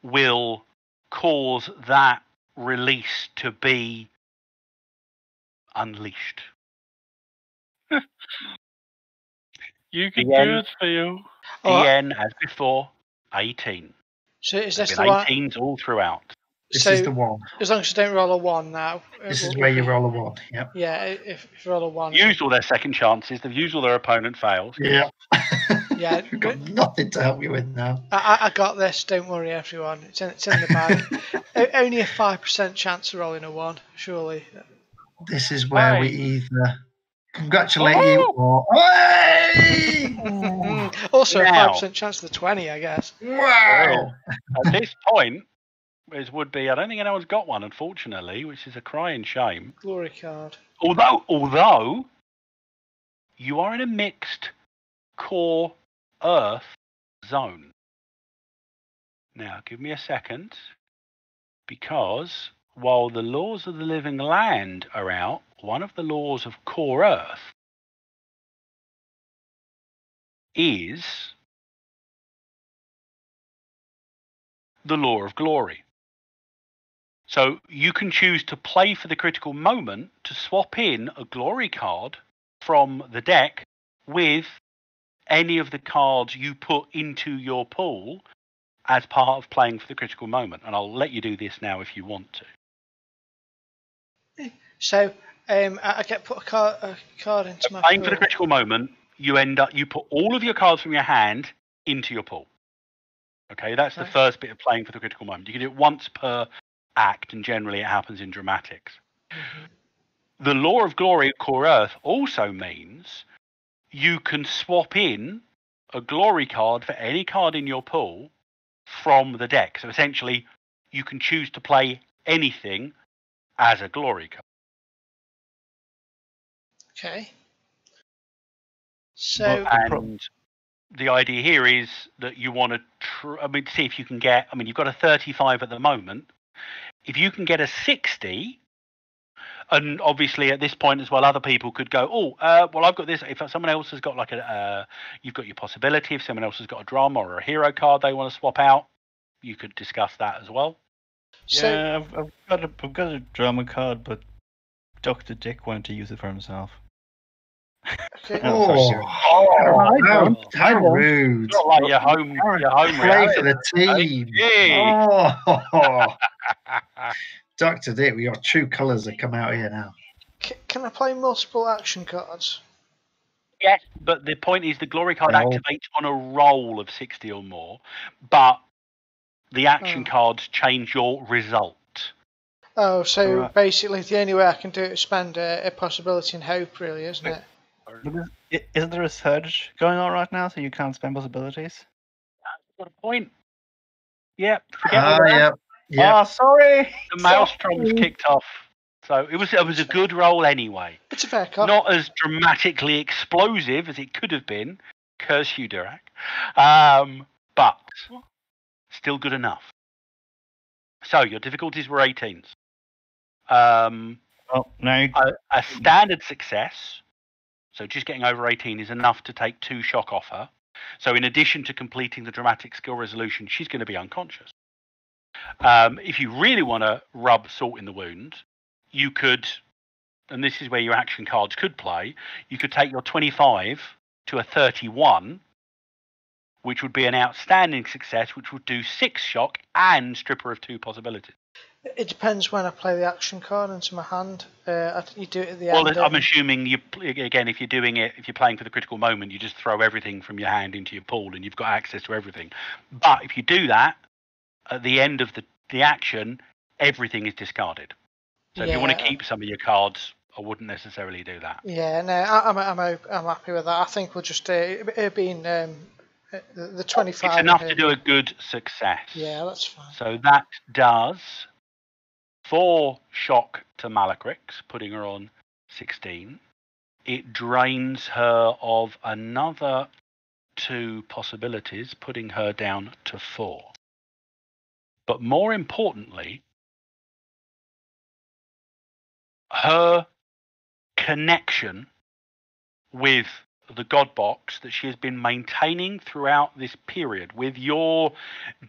will cause that release to be unleashed. You can The do end. it, Theo. DN, as before, 18. So is There's this been the one? 18s all throughout. This So is the one. as long as you don't roll a 1 now. This is we'll where you be- roll a 1. Yep. Yeah, if you roll a 1. Used all their second chances. They've used all their opponent fails. Yeah. Yeah, We've got nothing to help you with now. I got this, don't worry everyone. It's in the bag. Only a 5% chance of rolling a 1, surely. This is where we Right. either congratulate you or. Hey! Also Now. a 5% chance of the 20, I guess. Wow! At this point, as would be, I don't think anyone's got one, unfortunately, which is a crying shame. Glory card. Although you are in a mixed core Earth zone. Now, give me a second, because while the laws of the living land are out, one of the laws of core Earth is the law of glory. So you can choose to play for the critical moment to swap in a glory card from the deck with any of the cards you put into your pool as part of playing for the critical moment. And I'll let you do this now if you want to. So I get put a card into my Playing for the pool. critical moment, you put all of your cards from your hand into your pool. Okay, that's the Okay. first bit of playing for the critical moment. You can do it once per act, and generally it happens in dramatics. The law of glory at core Earth also means you can swap in a glory card for any card in your pool from the deck. So essentially, you can choose to play anything as a glory card. Okay. So, And the idea here is that you want to see if you can get. I mean, you've got a 35 at the moment. If you can get a 60, and obviously at this point as well, other people could go, well, I've got this. If someone else has got like you've got your possibility. If someone else has got a drama or a hero card they want to swap out, you could discuss that as well. so Yeah, I've got a drama card, but Dr. Dick wanted to use it for himself. okay. How rude! Not like your home Play for the reality. team. Hey. Oh, Dr. Dick, your true colours have come out here now. Can I play multiple action cards? Yes, but the point is the glory card No. activates on a roll of 60 or more, but the action cards change your result. Oh, so Right. basically the only way I can do it is spend a possibility and hope, really, isn't it? Isn't there a surge going on right now, so you can't spend possibilities? Got a point. Yeah, forget all that. Yeah. Yeah. Oh, sorry. The Maelstrom's kicked off. So it was a good roll anyway. It's a fair card. Not as dramatically explosive as it could have been. Curse you, Dirac. But still good enough. So your difficulties were 18s. Well, now A standard success, so just getting over 18 is enough to take 2 shock off her. So in addition to completing the dramatic skill resolution, she's going to be unconscious. If you really want to rub salt in the wound, you could, and this is where your action cards could play, you could take your 25 to a 31, which would be an outstanding success, which would do 6 shock and strip her of 2 possibilities. It depends when I play the action card into my hand. You do it at the Well, end. I'm assuming if you're doing it, if you're playing for the critical moment, you just throw everything from your hand into your pool, and you've got access to everything. But if you do that at the end of the action, everything is discarded. So if you want to keep some of your cards, I wouldn't necessarily do that. Yeah, no, I'm happy with that. I think we'll just it being the 25. It's enough to do a good success. Yeah, that's fine. So that does 4 shock to Malacrix, putting her on 16. It drains her of another 2 possibilities, putting her down to 4. But more importantly, her connection with the Godbox that she has been maintaining throughout this period, with your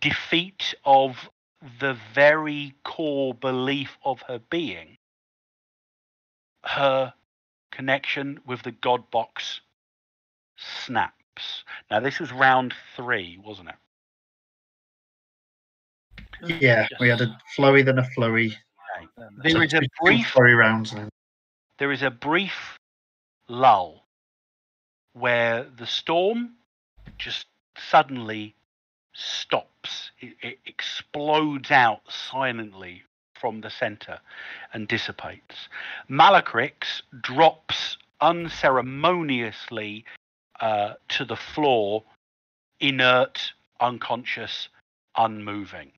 defeat of the very core belief of her being, her connection with the Godbox snaps. Now, this was round 3, wasn't it? Yeah, we had a flurry, then a flurry. There is a 2 brief flurry rounds then. There is a brief lull where the storm just suddenly stops. It explodes out silently from the center and dissipates. Malacrix drops unceremoniously to the floor, inert, unconscious, unmoving.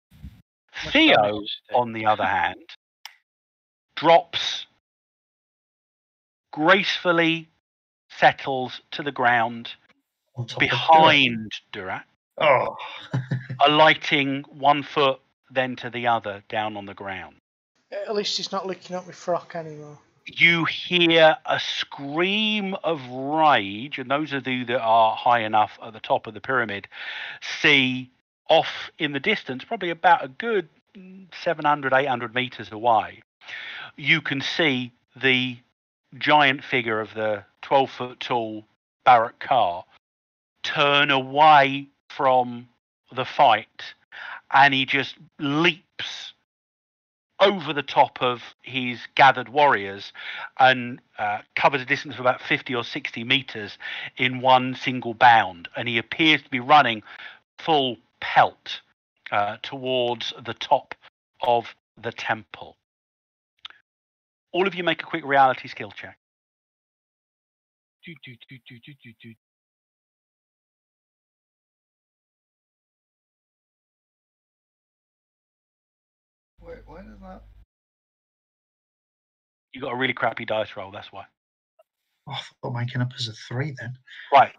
Theo, on the other hand, drops, gracefully settles to the ground On top behind Durac, Oh. alighting 1 foot then to the other down on the ground. At least he's not looking at my frock anymore. You hear a scream of rage, and those of you that are high enough at the top of the pyramid see off in the distance, probably about a good 700, 800 meters away, you can see the giant figure of the 12-foot tall Barrack car turn away from the fight, and he just leaps over the top of his gathered warriors and covers a distance of about 50 or 60 meters in one single bound, and he appears to be running full pelt towards the top of the temple. All of you make a quick reality skill check. Wait, why is that? You got a really crappy dice roll, that's why. Oh, I thought mine came up as a 3 then. Right.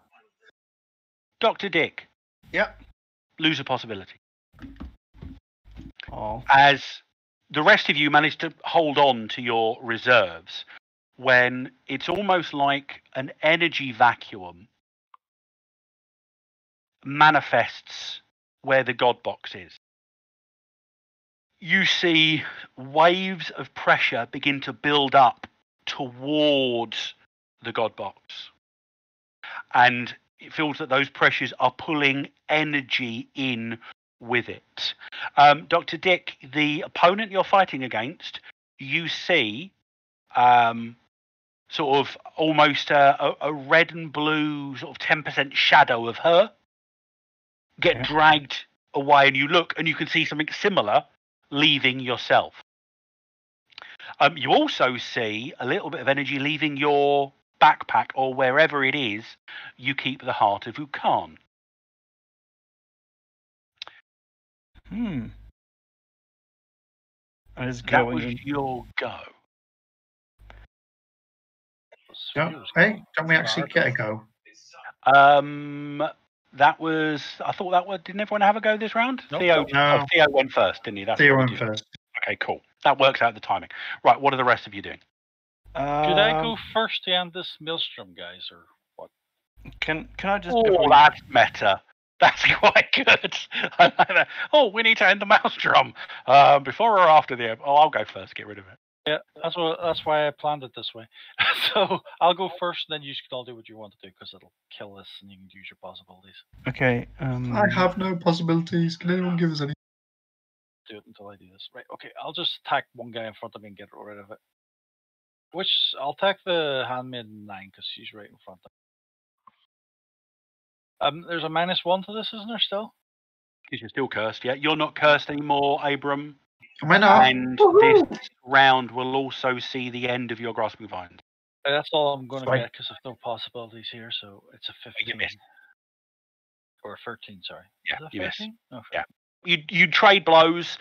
Dr. Dick, Yep. lose a possibility. Oh. As the rest of you manage to hold on to your reserves, when it's almost like an energy vacuum manifests where the Godbox is. You see waves of pressure begin to build up towards the Godbox. And it feels that those pressures are pulling energy in with it. Dr. Dick, the opponent you're fighting against, you see sort of almost a red and blue sort of 10% shadow of her get dragged away, and you look and you can see something similar leaving yourself. You also see a little bit of energy leaving your backpack or wherever it is you keep the heart of Ukan. I was That was going. your go. Don't we actually get a go? That was. I thought that was. Didn't everyone have a go this round? Nope. Theo. No. Oh, Theo went first, didn't he? That's Theo what we went did. first. Okay, cool. That works out the timing. Right. What are the rest of you doing? Could I go first to end this maelstrom, guys, or what? Can I just? Oh, that's meta. That's quite good. I like that. Oh, we need to end the maelstrom. Before or after the? Oh, I'll go first. Get rid of it. Yeah, that's why I planned it this way. So I'll go first, then you can all do what you want to do, because it'll kill this, and you can use your possibilities. Okay. I have no possibilities. Can anyone give us any? Do it until I do this. Right. Okay. I'll just attack one guy in front of me and get rid of it. I'll attack the handmaiden 9 because she's right in front of me. There's a -1 to this, isn't there? Still? Because you're still cursed. Yeah, you're not cursed anymore, Abram. Am I not? And this round will also see the end of your grasping vines. That's all I'm going to Right. get because there's no possibilities here. So it's a 15 missed. or a 13. Sorry. Yeah, Is that you missed. 13? Oh, Yeah. You trade blows.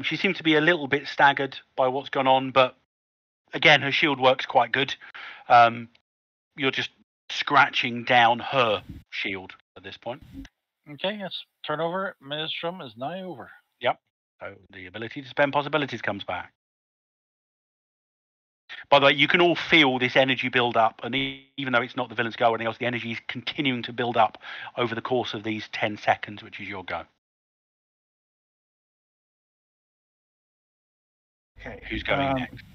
She seems to be a little bit staggered by what's gone on, but again, her shield works quite good. You're just scratching down her shield at this point. Okay, let's turn over. Maelstrom is now over. Yep. So the ability to spend possibilities comes back. By the way, you can all feel this energy build up, and even though it's not the villain's go or anything else, the energy is continuing to build up over the course of these 10 seconds, which is your go. Okay. Who's going next?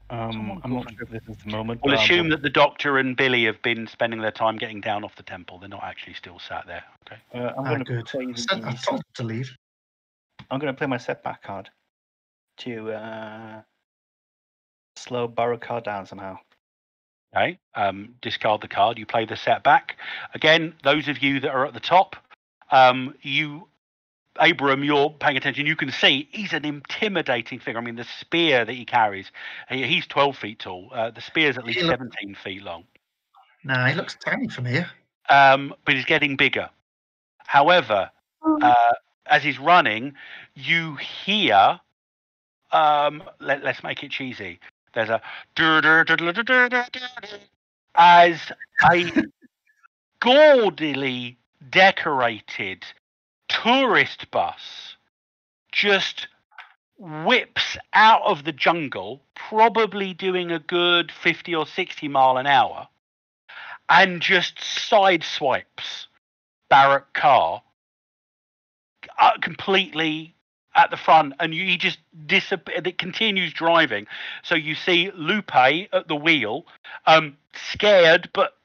I'm not sure if this is the moment. We'll but assume that the Doctor and Billy have been spending their time getting down off the temple. They're not actually still sat there. Okay. I'm going to Good. play I told him to leave. I'm going to play my setback card to slow Beauregard down somehow. Okay. Discard the card. You play the setback. Again, those of you that are at the top, Abram, you're paying attention. You can see he's an intimidating figure. I mean, the spear that he carries, he's 12 feet tall. The spear's at least 17 feet long. Nah, he looks tiny from here. But he's getting bigger. However, as he's running, you hear, let's make it cheesy. There's a as a gaudily decorated tourist bus just whips out of the jungle, probably doing a good 50 or 60 mile an hour, and just sideswipes Barrack Carr completely at the front, and he just disappears. It continues driving. So you see Lupe at the wheel, scared, but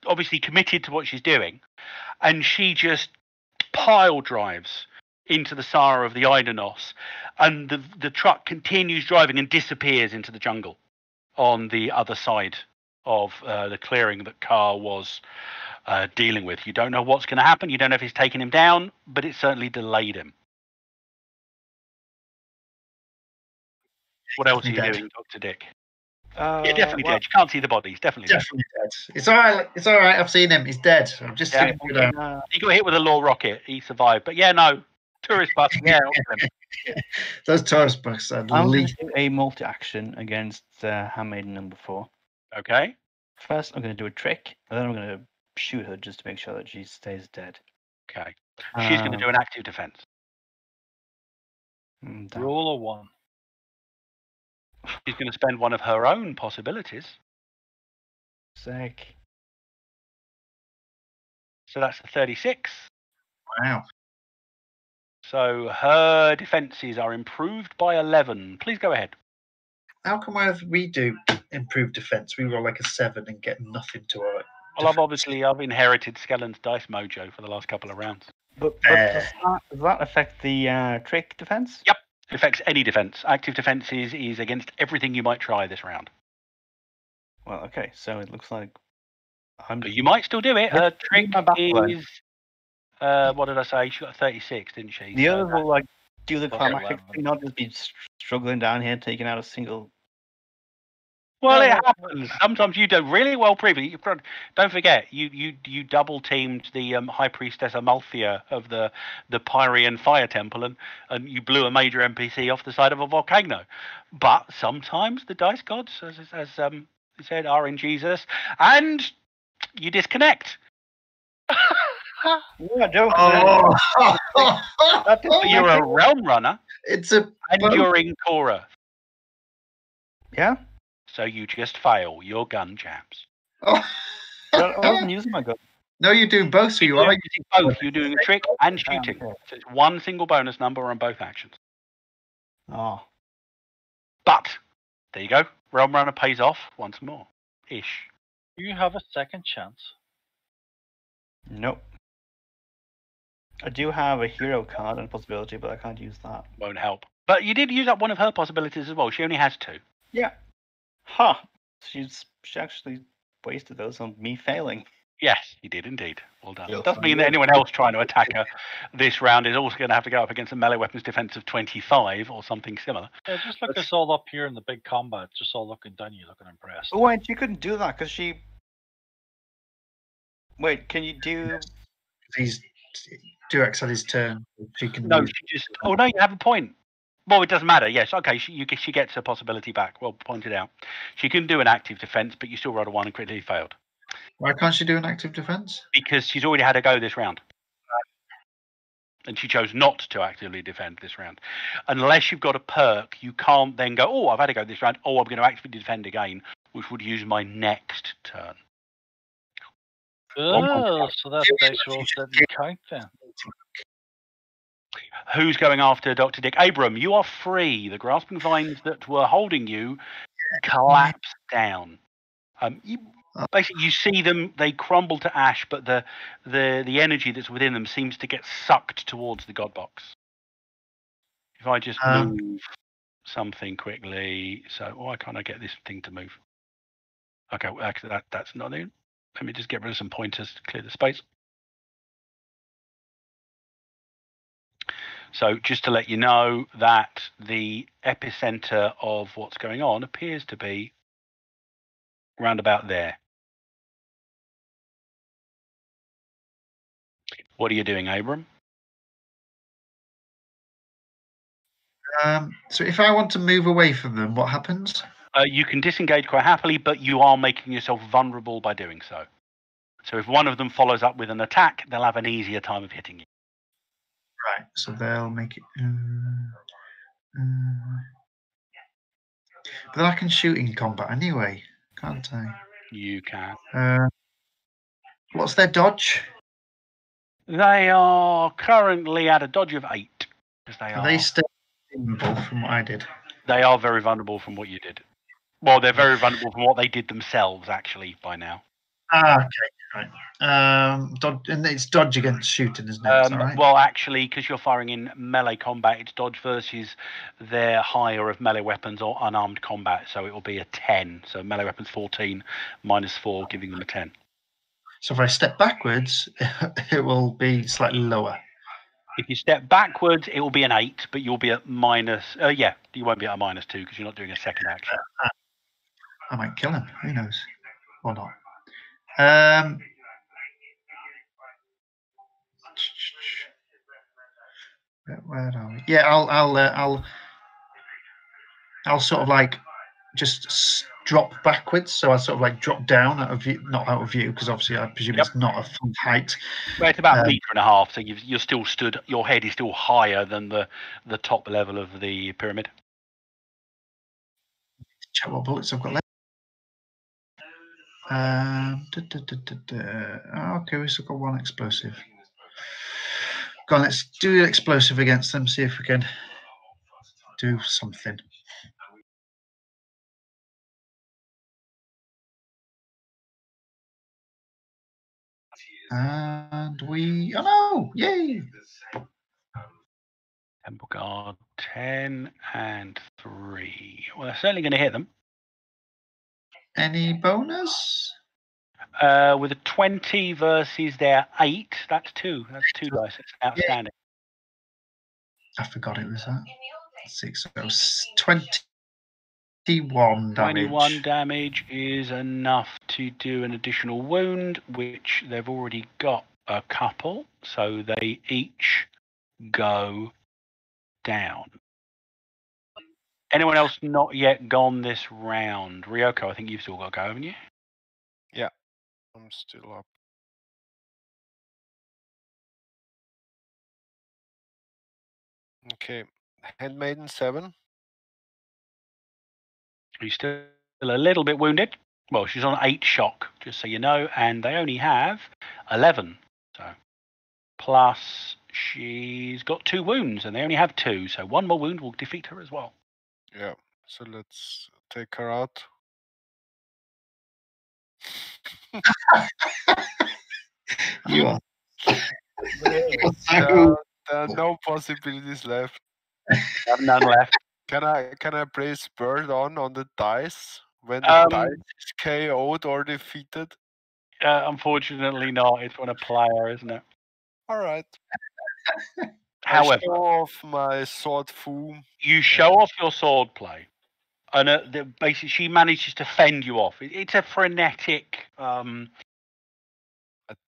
obviously committed to what she's doing, and she just pile drives into the Sara of the Idanos, and the truck continues driving and disappears into the jungle on the other side of the clearing that Carr was dealing with. You don't know what's going to happen. You don't know if he's taken him down, but it certainly delayed him. What else are you doing, Dr. Dick? Yeah, definitely dead. You can't see the body. He's definitely dead. It's all right. It's all right. I've seen him. He's dead. I'm just he got hit with a law rocket. He survived. But yeah, no. Tourist bus. Yeah. Those tourist buses are I'm going least. to do a multi-action against Handmaiden number 4. Okay. First, I'm going to do a trick, and then I'm going to shoot her just to make sure that she stays dead. Okay. She's going to do an active defense. Damn. Roll a 1. She's going to spend one of her own possibilities. Sick. So that's a 36. Wow. So her defenses are improved by 11. Please go ahead. How come whenever we do improved defense, we roll like a 7 and get nothing to our. Well, I've inherited Skellon's dice mojo for the last couple of rounds. But does that affect the trick defense? Yep. It affects any defense. Active defenses is against everything you might try this round. Well, okay. So it looks like But you might still do it. Her Let's trick do my backline. is. What did I say? She got a 36, didn't she? the So others will like do the Plus climactic 11. thing, not just be struggling down here, taking out a single. Well, Yeah, it well, happens. Sometimes you do really well previously. Don't forget, you double teamed the High Priestess Amalthea of the Pyrian Fire Temple, and you blew a major NPC off the side of a volcano. But sometimes the dice gods, as you said, are in Jesus, and you disconnect. Yeah, Joe. Oh, You're a realm runner, it's a. and you're in Korra, Yeah. so you just fail. Your gun jams. Oh. I wasn't using my gun. No, you're doing both, so you You're are. using both. You're doing a trick and shooting. Okay. So it's one single bonus number on both actions. Oh. But there you go. Realm Runner pays off once more. Ish. You have a second chance. Nope. I do have a hero card and possibility, but I can't use that. Won't help. But you did use up one of her possibilities as well. She only has 2. Yeah. Ha! She actually wasted those on me failing. Yes, you did indeed. Well done. You're Doesn't mean that anyone else trying to attack her this round is also going to have to go up against a melee weapons defense of 25 or something similar. Yeah, just look us all up here in the big combat, just all looking down, you looking impressed. Oh, wait, you couldn't do that because she. Wait, can you do? He's Durex had his turn. She can. No, use- she just. Oh no, you have a point. Well, it doesn't matter. Yes, okay. She gets a possibility back. Well pointed out. She can do an active defense, but you still rolled a 1 and critically failed Why can't she do an active defense? because she's already had a go this round. And she chose not to actively defend this round. Unless you've got a perk, you can't then go, oh, I've had a go this round. Oh, I'm going to actively defend again, which would use my next turn. Oh, so that dice roll didn't count then. Who's going after Dr. Dick? Abram, you are free. The grasping vines that were holding you collapse down. Basically, you see them, they crumble to ash, but the energy that's within them seems to get sucked towards the Godbox. If I just move something quickly. So why can't I get this thing to move? Okay, well, actually, that's not it. Let me just get rid of some pointers to clear the space. So just to let you know that the epicenter of what's going on appears to be round about there. What are you doing, Abram? So if I want to move away from them, what happens? You can disengage quite happily, but you are making yourself vulnerable by doing so. So if one of them follows up with an attack, they'll have an easier time of hitting you. Right. So they'll make it. But then I can shoot in combat anyway, can't I? You can. What's their dodge? They are currently at a dodge of 8. Because Are they still vulnerable from what I did? They are very vulnerable from what you did. Well, they're very vulnerable from what they did themselves, actually, by now. Okay, right. Dodge, and it's dodge against shooting, isn't it? Is that right? Well, actually, because you're firing in melee combat, it's dodge versus their higher of melee weapons or unarmed combat, so it will be a 10. So melee weapons 14 minus 4, giving them a 10. So if I step backwards, it will be slightly lower. If you step backwards, it will be an 8, but you'll be at minus. Yeah, you won't be at a minus 2 because you're not doing a second action. I might kill him. Who knows? Or not. Where are we? Yeah, I'll sort of like just drop backwards, so I sort of like drop down out of view, not out of view, because obviously I presume Yep. it's not a full height. Well, it's about a metre and a half, so you're still stood. Your head is still higher than the top level of the pyramid. Check what bullets I've got left. Okay, we've still got one explosive. Go on, let's do an explosive against them, see if we can do something. And we, oh no, yay! Temple Guard 10 and 3. Well, they're certainly going to hit them. Any bonus? With a 20 versus their 8, that's 2. That's 2 dice. That's outstanding. I forgot it was that. 6, so 21 damage. 21 damage is enough to do an additional wound, which they've already got a couple, so they each go down. Anyone else not yet gone this round? Ryoko, I think you've still got to go, haven't you? Yeah, I'm still up. Okay, Handmaiden 7. Are you still a little bit wounded? Well, she's on 8 shock, just so you know, and they only have 11. So, plus she's got 2 wounds, and they only have 2, so 1 more wound will defeat her as well. Yeah, so let's take her out. You are. There are no possibilities left. I have none left. Can I place bird on the dice when the dice is KO'd or defeated? Unfortunately not. It's on a player, isn't it? All right. However, I show off my sword fu. you show off your sword play, and basically she manages to fend you off. It's a frenetic I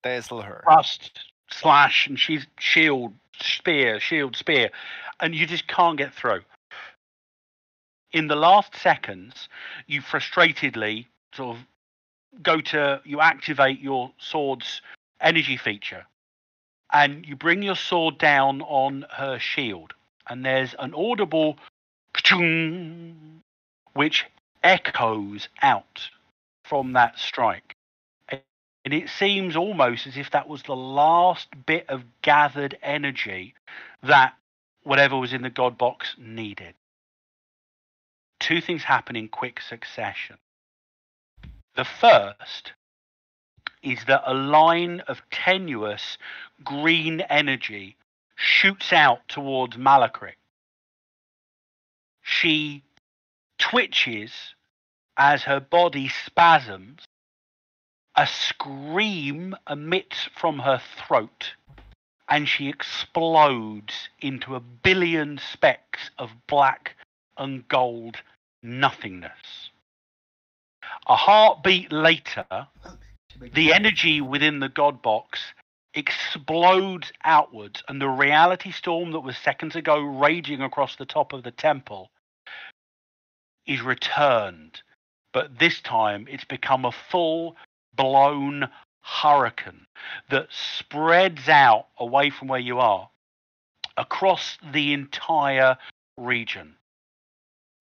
dazzle her. thrust, slash, and she's shield, spear, and you just can't get through. In the last seconds, you frustratedly sort of you activate your sword's energy feature, and you bring your sword down on her shield, and there's an audible ka-chung, which echoes out from that strike. And it seems almost as if that was the last bit of gathered energy that whatever was in the Godbox needed. 2 things happen in quick succession. The first is that a line of tenuous green energy shoots out towards Malakrit. She twitches as her body spasms. A scream emits from her throat, and she explodes into a billion specks of black and gold nothingness. A heartbeat later, the energy within the Godbox explodes outwards, and the reality storm that was seconds ago raging across the top of the temple is returned. But this time it's become a full-blown hurricane that spreads out away from where you are across the entire region.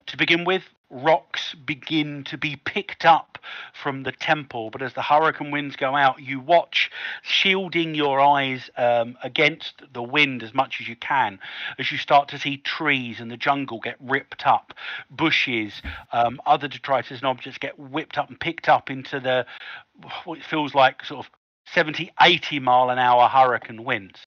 To begin with, rocks begin to be picked up from the temple, but as the hurricane winds go out, you watch, shielding your eyes against the wind as much as you can, as you start to see trees in the jungle get ripped up, bushes, other detritus and objects get whipped up and picked up into what feels like sort of 70, 80 mile an hour hurricane winds.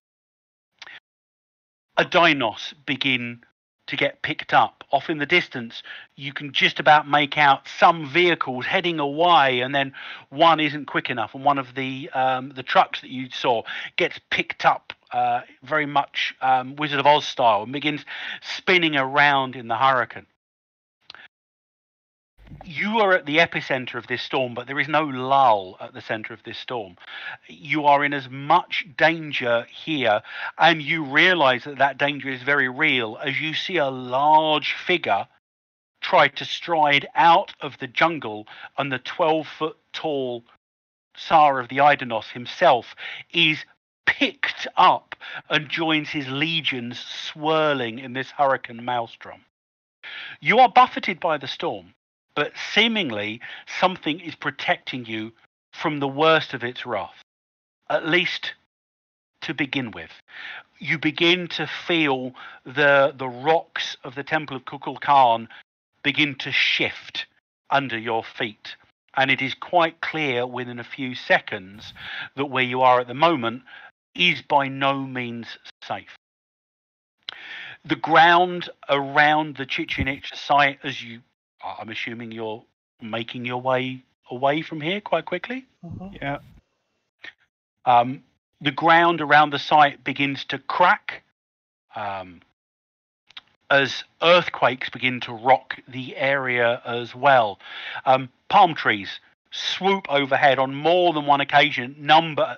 A dinos begin to get picked up. Off in the distance, you can just about make out some vehicles heading away, and then one isn't quick enough, and one of the trucks that you saw gets picked up very much Wizard of Oz style and begins spinning around in the hurricane. You are at the epicenter of this storm, but there is no lull at the center of this storm. You are in as much danger here, and you realize that that danger is very real as you see a large figure try to stride out of the jungle, and the 12-foot tall Tsar of the Idanos himself is picked up and joins his legions swirling in this hurricane maelstrom. You are buffeted by the storm, but seemingly something is protecting you from the worst of its wrath, at least to begin with. You begin to feel the rocks of the Temple of Kukulkan begin to shift under your feet, and it is quite clear within a few seconds that where you are at the moment is by no means safe. The ground around the Chichen Itza site, as you, I'm assuming you're making your way away from here quite quickly. Yeah. The ground around the site begins to crack as earthquakes begin to rock the area as well. Palm trees swoop overhead on more than one occasion.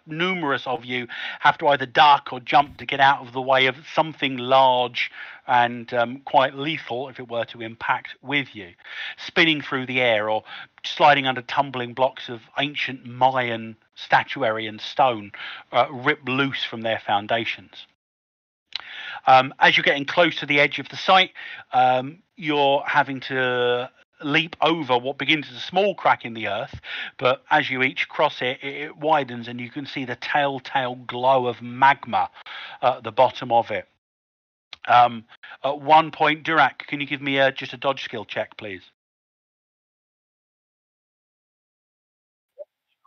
Numerous of you have to either duck or jump to get out of the way of something large and quite lethal if it were to impact with you, spinning through the air or sliding under tumbling blocks of ancient Mayan statuary and stone ripped loose from their foundations. As you're getting close to the edge of the site, you're having to leap over what begins as a small crack in the earth, but as you each cross it, it widens and you can see the telltale glow of magma at the bottom of it. At one point, Durak, can you give me just a dodge skill check, please?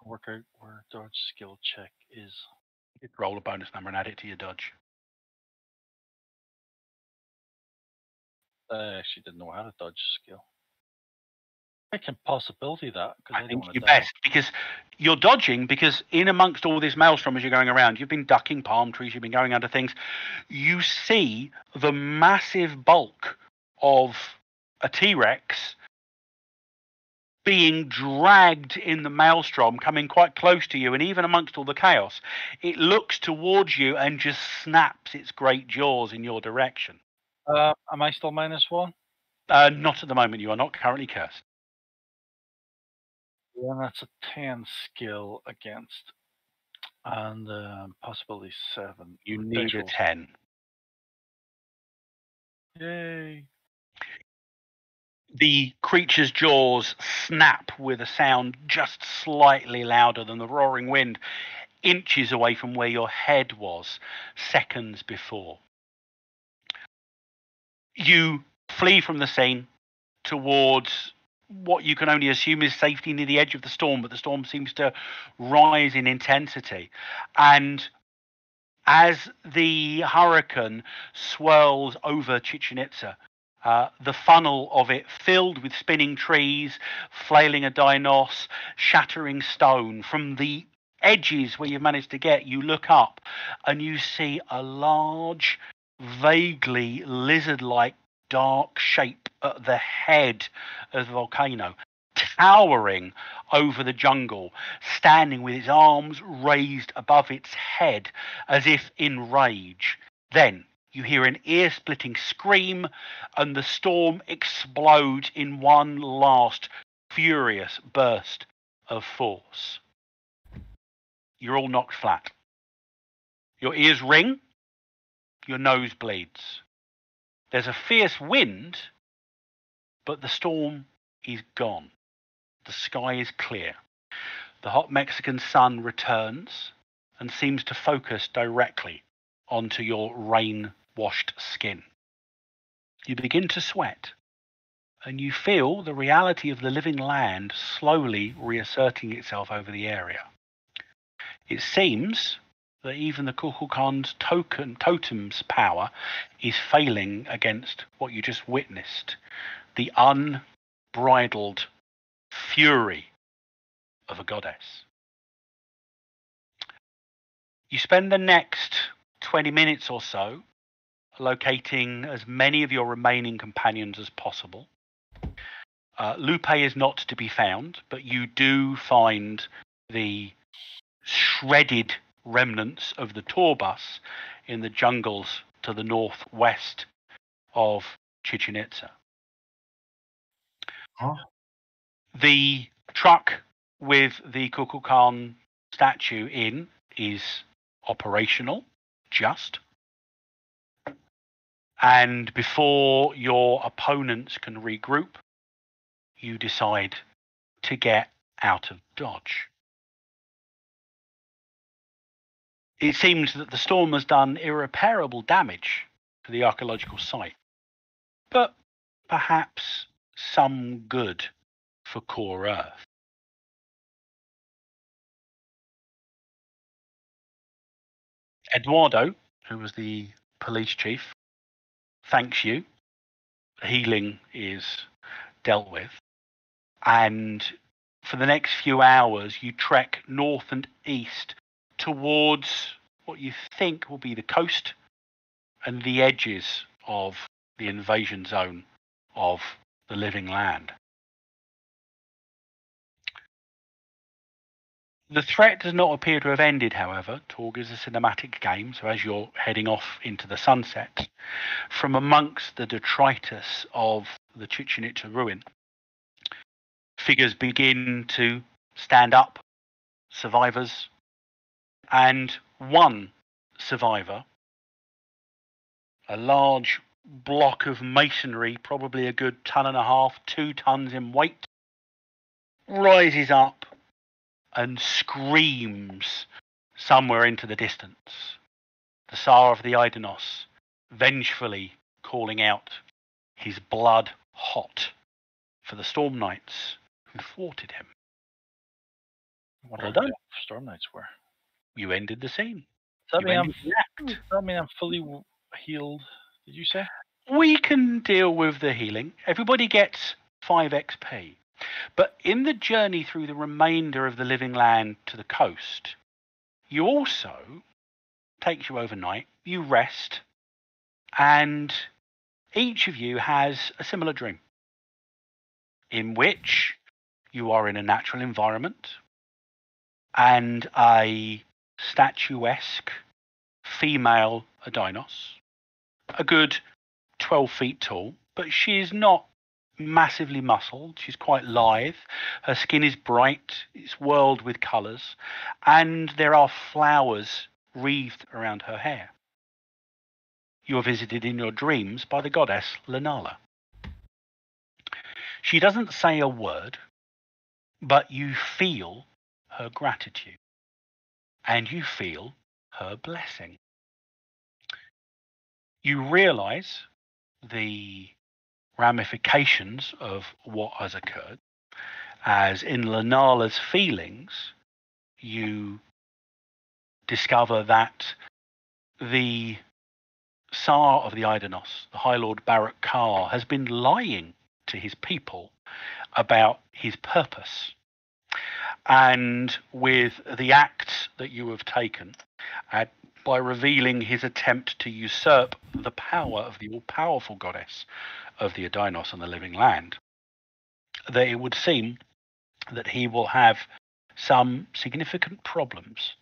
Work out where dodge skill check is. Roll a bonus number and add it to your dodge. I actually didn't know I had a dodge skill. I can possibility that because I think you're best because you're dodging, because in amongst all this maelstrom as you're going around, you've been ducking palm trees, you've been going under things. You see the massive bulk of a T-Rex being dragged in the maelstrom, coming quite close to you, and even amongst all the chaos, it looks towards you and just snaps its great jaws in your direction. Am I still -1? Not at the moment. You are not currently cursed. Yeah, that's a 10 skill against, and possibly 7. You need a 10. Yay! The creature's jaws snap with a sound just slightly louder than the roaring wind, inches away from where your head was seconds before. You flee from the scene towards what you can only assume is safety near the edge of the storm, but the storm seems to rise in intensity. And as the hurricane swirls over Chichen Itza, the funnel of it filled with spinning trees, flailing Adinos, shattering stone, from the edges where you've managed to get, you look up and you see a large, vaguely lizard-like dark shape at the head of the volcano, towering over the jungle, standing with its arms raised above its head as if in rage. Then you hear an ear-splitting scream and the storm explodes in one last furious burst of force. You're all knocked flat. Your ears ring, your nose bleeds. There's a fierce wind, but the storm is gone. The sky is clear. The hot Mexican sun returns and seems to focus directly onto your rain-washed skin. You begin to sweat, and you feel the reality of the living land slowly reasserting itself over the area. It seems that even the Kukulkan's totem's power is failing against what you just witnessed, the unbridled fury of a goddess. You spend the next 20 minutes or so locating as many of your remaining companions as possible. Lupe is not to be found, but you do find the shredded remnants of the tour bus in the jungles to the northwest of Chichen Itza. Oh. The truck with the Kukulkan statue in is operational, just. And before your opponents can regroup, you decide to get out of Dodge. It seems that the storm has done irreparable damage to the archaeological site, but perhaps some good for Core Earth. Eduardo, who was the police chief, thanks you. Healing is dealt with. And for the next few hours, you trek north and east towards what you think will be the coast and the edges of the invasion zone of the living land. The threat does not appear to have ended, however. TORG is a cinematic game, so as you're heading off into the sunset, from amongst the detritus of the Chichen Itza ruin, figures begin to stand up, survivors, and one survivor, a large block of masonry, probably a good 1.5 tons, 2 tons in weight, rises up and screams somewhere into the distance. The Tsar of the Idanos vengefully calling out his blood hot for the Storm Knights who thwarted him. What Well done. Storm Knights were. You ended the scene. Does You that ended the act. mean I'm fully healed? Did you say? We can deal with the healing. Everybody gets 5 XP. But in the journey through the remainder of the living land to the coast, you also, takes you overnight, you rest, and each of you has a similar dream in which you are in a natural environment and a statuesque female Adinos, a good 12 feet tall, but she's not massively muscled. She's quite lithe. Her skin is bright. It's whirled with colours, and there are flowers wreathed around her hair. You are visited in your dreams by the goddess Lanala. She doesn't say a word, but you feel her gratitude, and you feel her blessing. You realise the ramifications of what has occurred, as in Lanala's feelings, you discover that the Tsar of the Idanos, the High Lord Barak Kar, has been lying to his people about his purpose. And with the acts that you have taken, by revealing his attempt to usurp the power of the all-powerful goddess of the Adinos on the living land, that it would seem that he will have some significant problems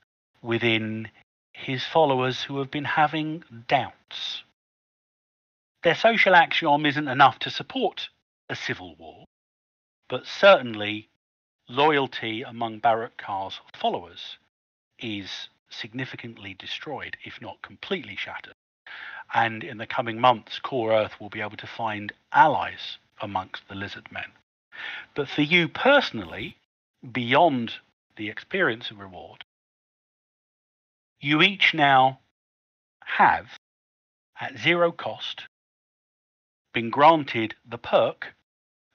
within his followers who have been having doubts. Their social axiom isn't enough to support a civil war, but certainly loyalty among Barak Kar's followers is significantly destroyed, if not completely shattered. And in the coming months, Core Earth will be able to find allies amongst the lizard men. But for you personally, beyond the experience and reward, you each now have, at 0 cost, been granted the perk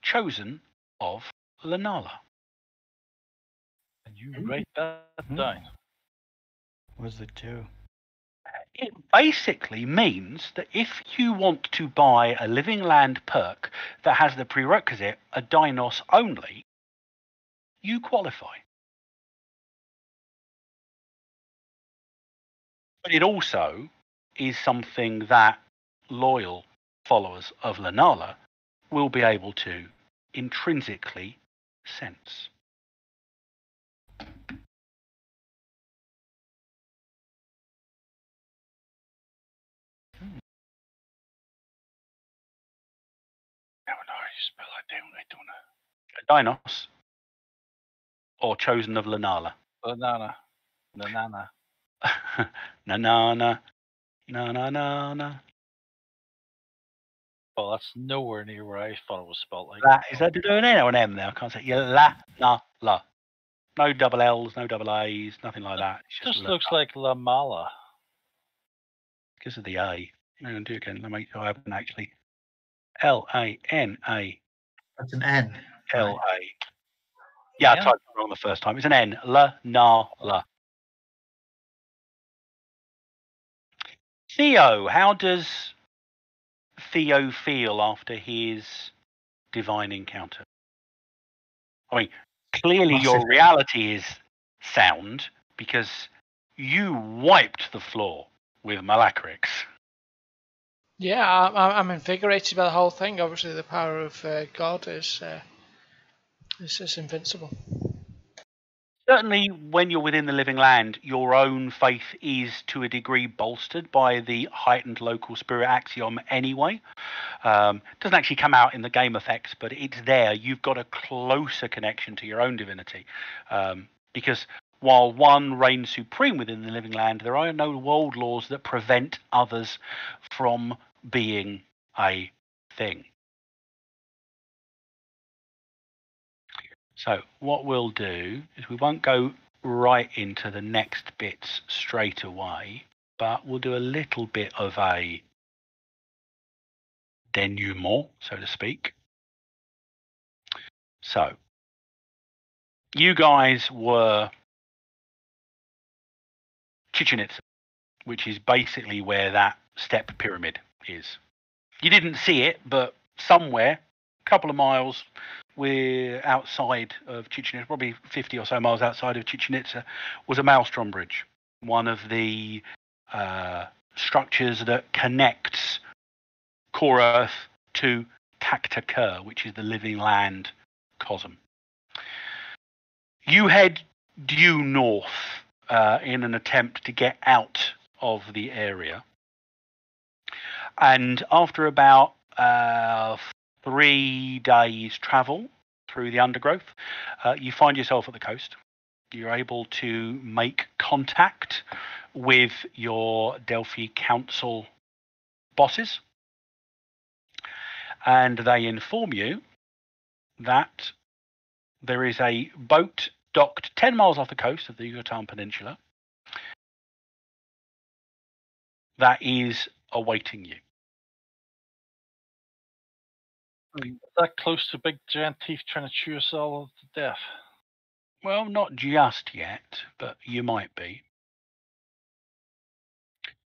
chosen of Lanala. And you write that down. What does it do? It basically means that if you want to buy a living land perk that has the prerequisite a Dinos only, you qualify. But it also is something that loyal followers of Lanala will be able to intrinsically sense. I don't know how you spell it down. I don't know. Dinos, or chosen of Lanala. Banana. Na-na-na. Na-na-na-na. Well, that's nowhere near where I thought it was spelled. Like Is that an N or an M there? I can't say. Yeah, la. No double L's, no double A's, nothing like that. It's just La. looks like La Mala. Because of the A. I'm going to do it again. Let me. I haven't actually. L-A-N-A. That's an N. L-A. Yeah, I typed it wrong the first time. It's an N. La. Theo, how does Theo feel after his divine encounter? I mean, clearly your reality is sound because you wiped the floor with Malacrix. Yeah, I'm invigorated by the whole thing. Obviously, the power of God is invincible. Certainly, when you're within the living land, your own faith is to a degree bolstered by the heightened local spirit axiom anyway. It doesn't actually come out in the game effects, but it's there. You've got a closer connection to your own divinity. Because while one reigns supreme within the living land, there are no world laws that prevent others from being a thing. So what we'll do is we won't go right into the next bits straight away, but we'll do a little bit of a denouement, so to speak. So you guys were Chichen Itza, which is basically where that step pyramid is. You didn't see it, but somewhere, a couple of miles, we're outside of Chichen Itza, probably 50 or so miles outside of Chichen Itza, was a maelstrom bridge, one of the structures that connects core Earth to Taktakur, which is the living land cosm. You head due north in an attempt to get out of the area. And after about 3 days travel through the undergrowth, you find yourself at the coast. You're able to make contact with your Delphi Council bosses, and they inform you that there is a boat docked 10 miles off the coast of the Yucatan Peninsula that is awaiting you. Is that close to big giant teeth trying to chew us all to death? Well, not just yet, but you might be.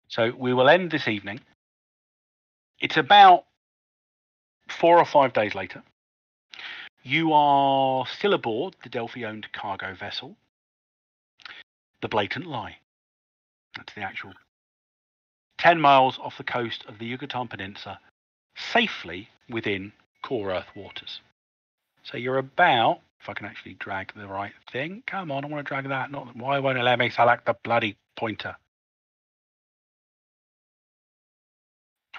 So we will end this evening. It's about 4 or 5 days later. You are still aboard the Delphi-owned cargo vessel, the Blatant Lie. That's the actual 10 miles off the coast of the Yucatan Peninsula, safely within core Earth waters. So you're about, if I can actually drag the right thing. Come on, I want to drag that. Not why won't it let me select the bloody pointer?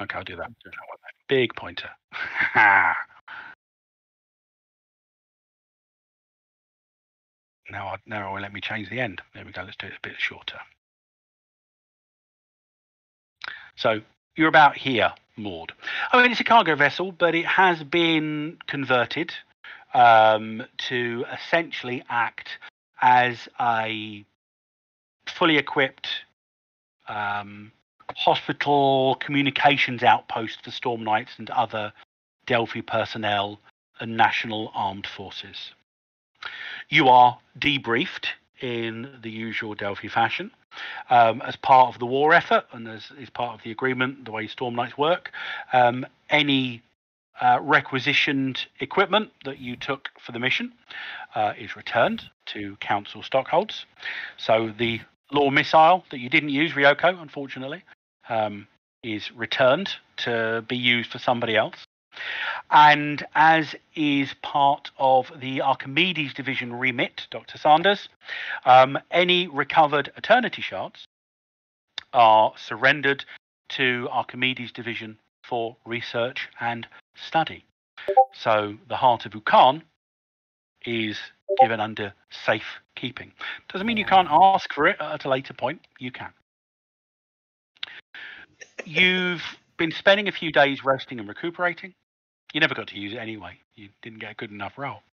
Okay, I'll do that. I want that big pointer. Now it won't let me change the end. There we go. Let's do it a bit shorter. So you're about here, moored. I mean, it's a cargo vessel, but it has been converted to essentially act as a fully equipped hospital communications outpost for Storm Knights and other Delphi personnel and national armed forces. You are debriefed in the usual Delphi fashion as part of the war effort and as part of the agreement, the way Storm Knights work. Any requisitioned equipment that you took for the mission is returned to Council stockholds. So the law missile that you didn't use, Ryoko, unfortunately, is returned to be used for somebody else. And as is part of the Archimedes division remit, Dr. Sanders, any recovered Eternity shards are surrendered to Archimedes division for research and study. So the Heart of Ukan is given under safe keeping. Doesn't mean you can't ask for it at a later point. You can. You've been spending a few days resting and recuperating. You never got to use it anyway. You didn't get a good enough roll.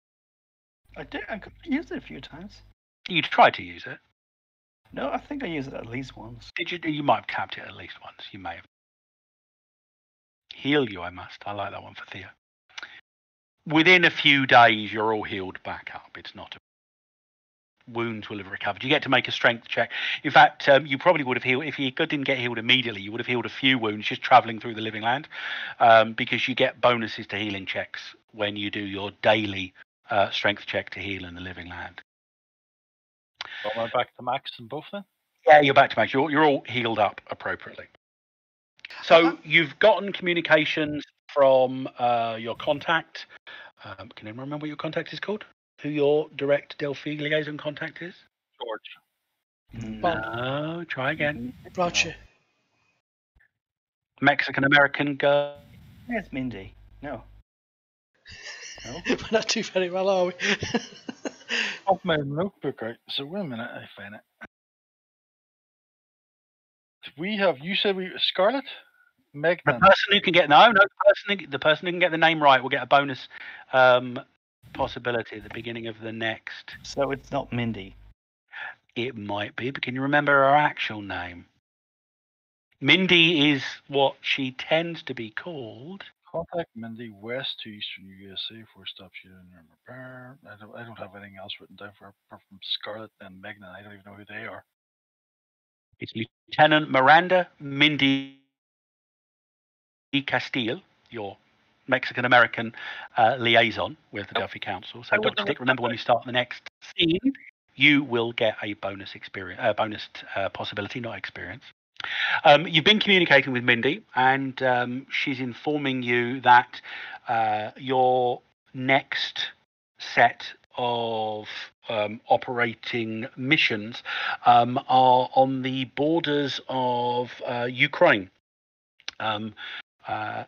I did. I used it a few times. You tried to use it. No, I think I used it at least once. Did you? You might have tapped it at least once. You may have. Heal you, I must. I like that one for Theo. Within a few days, you're all healed back up. It's not. Wounds will have recovered. You get to make a strength check. In fact, you probably would have healed if you didn't get healed immediately. You would have healed a few wounds just traveling through the living land, because you get bonuses to healing checks when you do your daily strength check to heal in the living land. So am I back to max in both then? Yeah, you're back to max. You're all healed up appropriately. So you've gotten communications from your contact. Can anyone remember what your contact is called? Who your direct Delphi liaison contact is? George. No, try again. Roger. Mexican American girl. It's Mindy. No. No. We're not doing very well, are we? Off my notebook out. So wait a minute, I find it. We have. You said we Scarlet, The Megnan. person who can get the person who can get the name right will get a bonus possibility at the beginning of the next. So it's not Mindy. It might be, but can you remember her actual name? Mindy is what she tends to be called. Contact Mindy West to Eastern USA for stops you in your repair. I don't have anything else written down for apart from Scarlet and Megnan. I don't even know who they are. It's Lieutenant Miranda Mindy Castile, your Mexican American liaison with the Delphi Council. So, Dr. Dick, remember when you start the next scene, you will get a bonus experience, bonus possibility, not experience. You've been communicating with Mindy, and she's informing you that your next set of operating missions are on the borders of Ukraine.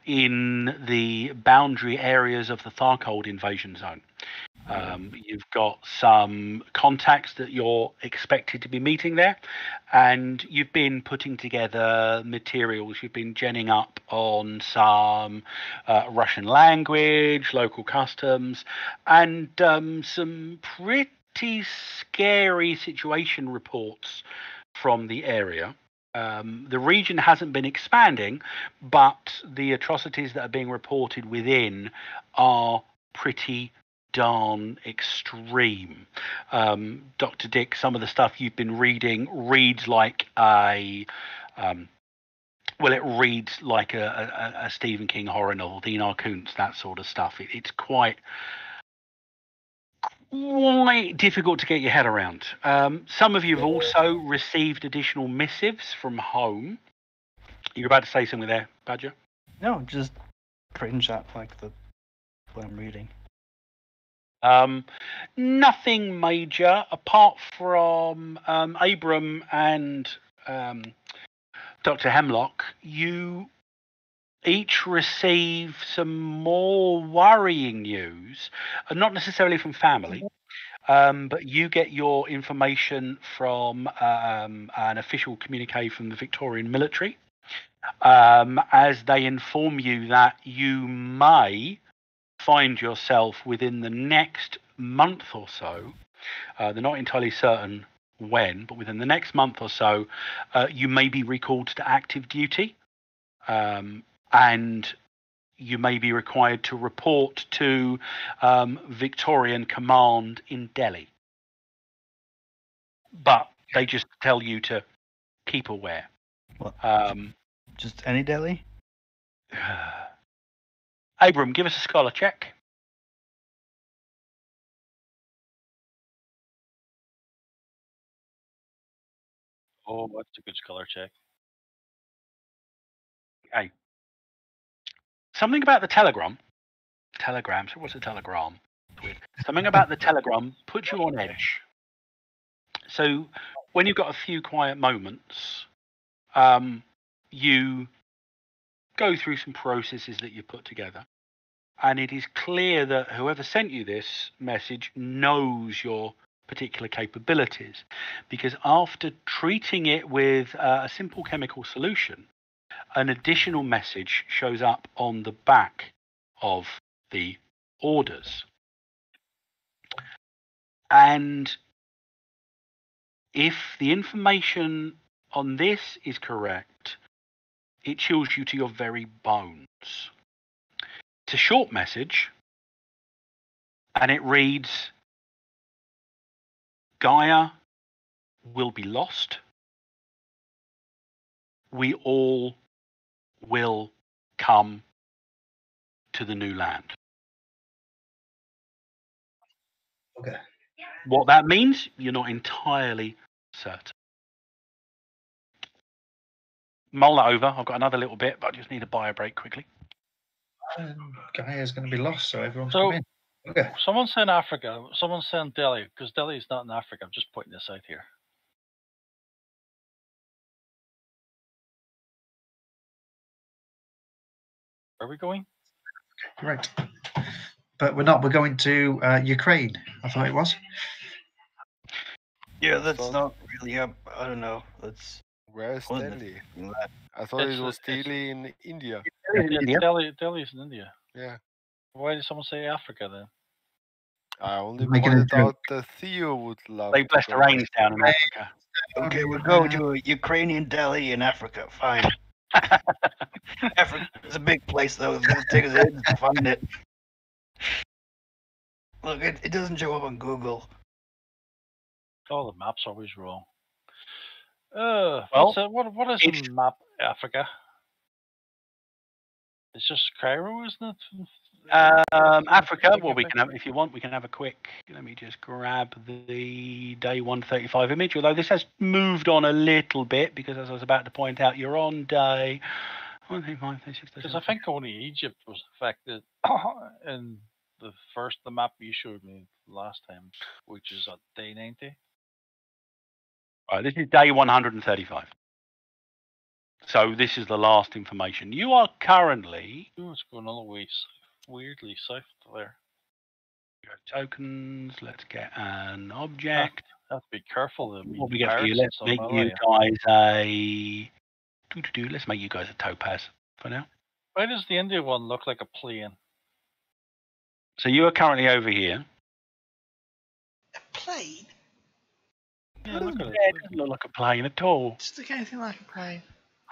In the boundary areas of the Tharkold invasion zone. You've got some contacts that you're expected to be meeting there, and you've been putting together materials. You've been genning up on some Russian language, local customs, and some pretty scary situation reports from the area. The region hasn't been expanding, but the atrocities that are being reported within are pretty darn extreme. Dr. Dick, some of the stuff you've been reading reads like a Stephen King horror novel, Dinar Kuntz, that sort of stuff. It's quite difficult to get your head around. Some of you have also received additional missives from home. You're about to say something there, Badger? No, just cringe at like what I'm reading. Nothing major apart from Abram and Dr. Hemlock. You each receive some more worrying news, not necessarily from family, but you get your information from an official communique from the Victorian military, as they inform you that you may find yourself within the next month or so, they're not entirely certain when, but within the next month or so, you may be recalled to active duty, and you may be required to report to Victorian Command in Delhi. But they just tell you to keep aware. What? Just any Delhi? Abram, give us a scholar check. Oh, that's a good scholar check. Okay. something about the telegram. Telegram. So what's a telegram? It's weird. Something about the telegram puts you on edge. So when you've got a few quiet moments, you go through some processes that you put together, and it is clear that whoever sent you this message knows your particular capabilities, because after treating it with a simple chemical solution, an additional message shows up on the back of the orders. And if the information on this is correct, it chills you to your very bones. It's a short message, and it reads, Gaia will be lost. We all will come to the new land. Okay. What that means, you're not entirely certain. Mull that over. I've got another little bit, but I just need to buy a break quickly. Gaia's going to be lost, so everyone's So- come in. Okay. Someone's saying Africa. Someone's saying Delhi, because Delhi is not in Africa. I'm just pointing this out here. Where are we going? Right. But we're not. We're going to Ukraine. I thought it was. Yeah, that's So- not really up. I don't know. That's Where's wasn't Delhi? it? I thought It's- it was it's- Delhi in India. India. Delhi is in India. Yeah. Why did someone say Africa then? I only Making a pointed joke. out that Theo would love They to blessed the go rains down in Africa. Okay, we're going to a Ukrainian Delhi in Africa. Fine. Africa is a big place, though. It's going to take us ages to find it. Look, it doesn't show up on Google. Oh, the map's always wrong. Well, What is it's- the map Africa? It's just Cairo, isn't it? Africa. Big Well, we Africa? can have, if you want, we can have a quick. Let me just grab the day 135 image. Although this has moved on a little bit, because as I was about to point out, you're on day 135, 36, Because I think only Egypt was affected in the map you showed me last time, which is at day 90. Right, this is day 135. So this is the last information. You are currently Oh, it's going all the way weirdly south there. tokens. Let's get an object. Have to be careful. What we get for you? Let's make you guys let's make you guys a topaz for now. Why does the India one look like a plane? So you are currently over here. A plane? Yeah, look at Yeah, it. it doesn't look like a plane at all. Doesn't look anything like a plane.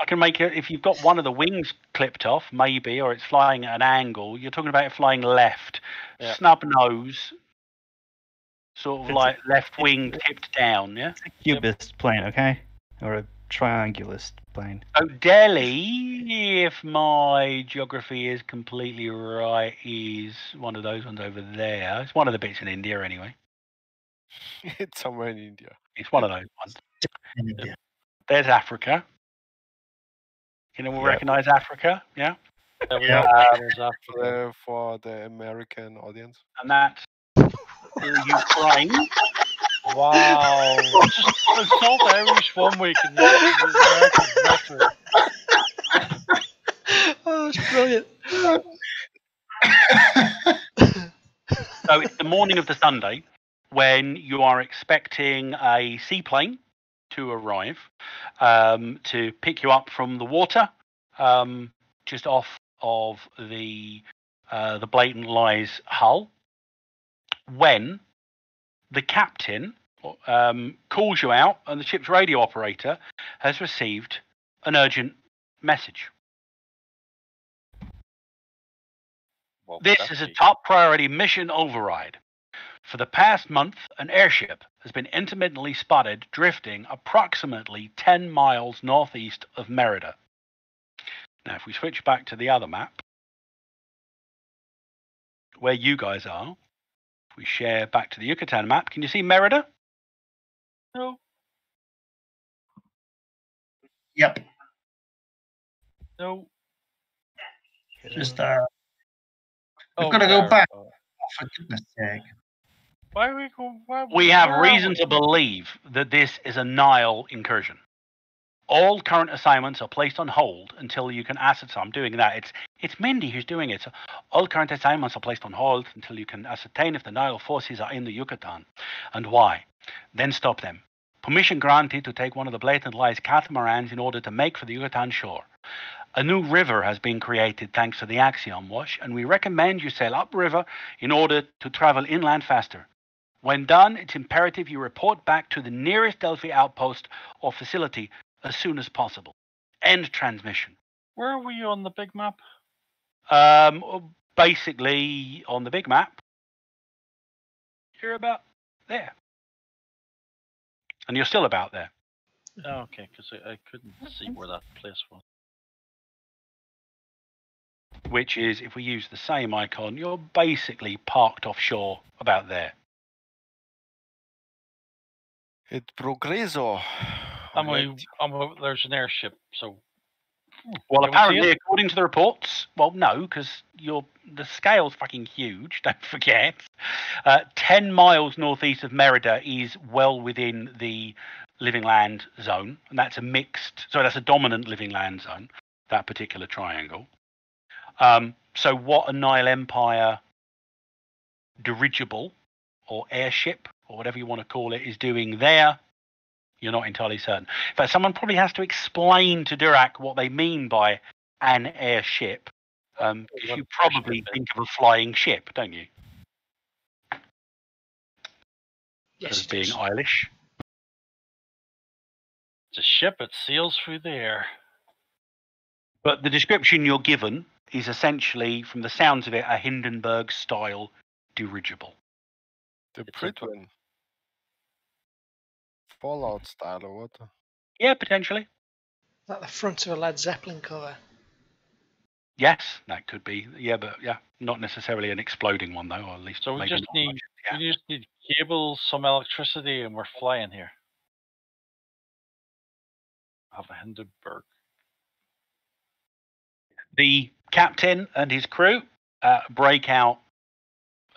I can make it if you've got one of the wings clipped off, maybe, or it's flying at an angle. You're talking about it flying left, Yeah. snub nose, sort of It's like left wing tipped down. Yeah. It's a cubist plane, okay? Or a triangulist plane. So Delhi, if my geography is completely right, is one of those ones over there. It's one of the bits in India anyway. It's somewhere in India. It's one of those ones. In India. There's Africa. You know, we'll Yeah. recognise Africa, yeah? Yeah, we Yeah. all recognize Africa. For the American audience. And that's Ukraine. Wow. Just insult Irish one week and the Americans next week. Oh, it's brilliant. So it's the morning of the Sunday when you are expecting a seaplane to arrive to pick you up from the water just off of the Blatant Lies hull, when the captain calls you out and the ship's radio operator has received an urgent message. What would This that is a be? top priority mission override. For the past month, an airship has been intermittently spotted drifting approximately 10 miles northeast of Merida. Now, if we switch back to the other map, where you guys are, if we share back to the Yucatan map, can you see Merida? No, Yep. no. Just Oh, we've got to go there. back. Oh, for goodness sake. Why are we going? We have reason to believe that this is a Nile incursion. All current assignments are placed on hold until you can ascertain. I'm doing that. It's Mindy who's doing it. So all current assignments are placed on hold until you can ascertain if the Nile forces are in the Yucatan and why. Then stop them. Permission granted to take one of the Blatant Lies catamarans in order to make for the Yucatan shore. A new river has been created thanks to the Axiom Wash, and we recommend you sail upriver in order to travel inland faster. When done, it's imperative you report back to the nearest Delphi outpost or facility as soon as possible. End transmission. Where are we on the big map? Basically, on the big map, you're about there. And you're still about there. Oh, okay, because I couldn't see where that place was. Which is, if we use the same icon, you're basically parked offshore about there. It progreso. There's an airship, so. Well, Can we see apparently, it? according to the reports, well, no, because the scale's fucking huge. Don't forget, 10 miles northeast of Merida is well within the living land zone, and that's that's a dominant living land zone. That particular triangle. So, what a Nile Empire dirigible or airship or whatever you want to call it is doing there, you're not entirely certain. In fact, someone probably has to explain to Dirac what they mean by an airship, because you probably think of a flying ship, don't you? Yes, As it being is. Eilish. It's a ship. It sails through the air. But the description you're given is essentially, from the sounds of it, a Hindenburg-style dirigible. The Pridwin. Fallout style or what? Yeah, potentially. Like the front of a Led Zeppelin cover. Yes, that could be. Yeah, but not necessarily an exploding one though, or at least. So we maybe just not need much. Yeah. we just need cables, some electricity, and we're flying here. Have a Hindenburg. The captain and his crew break out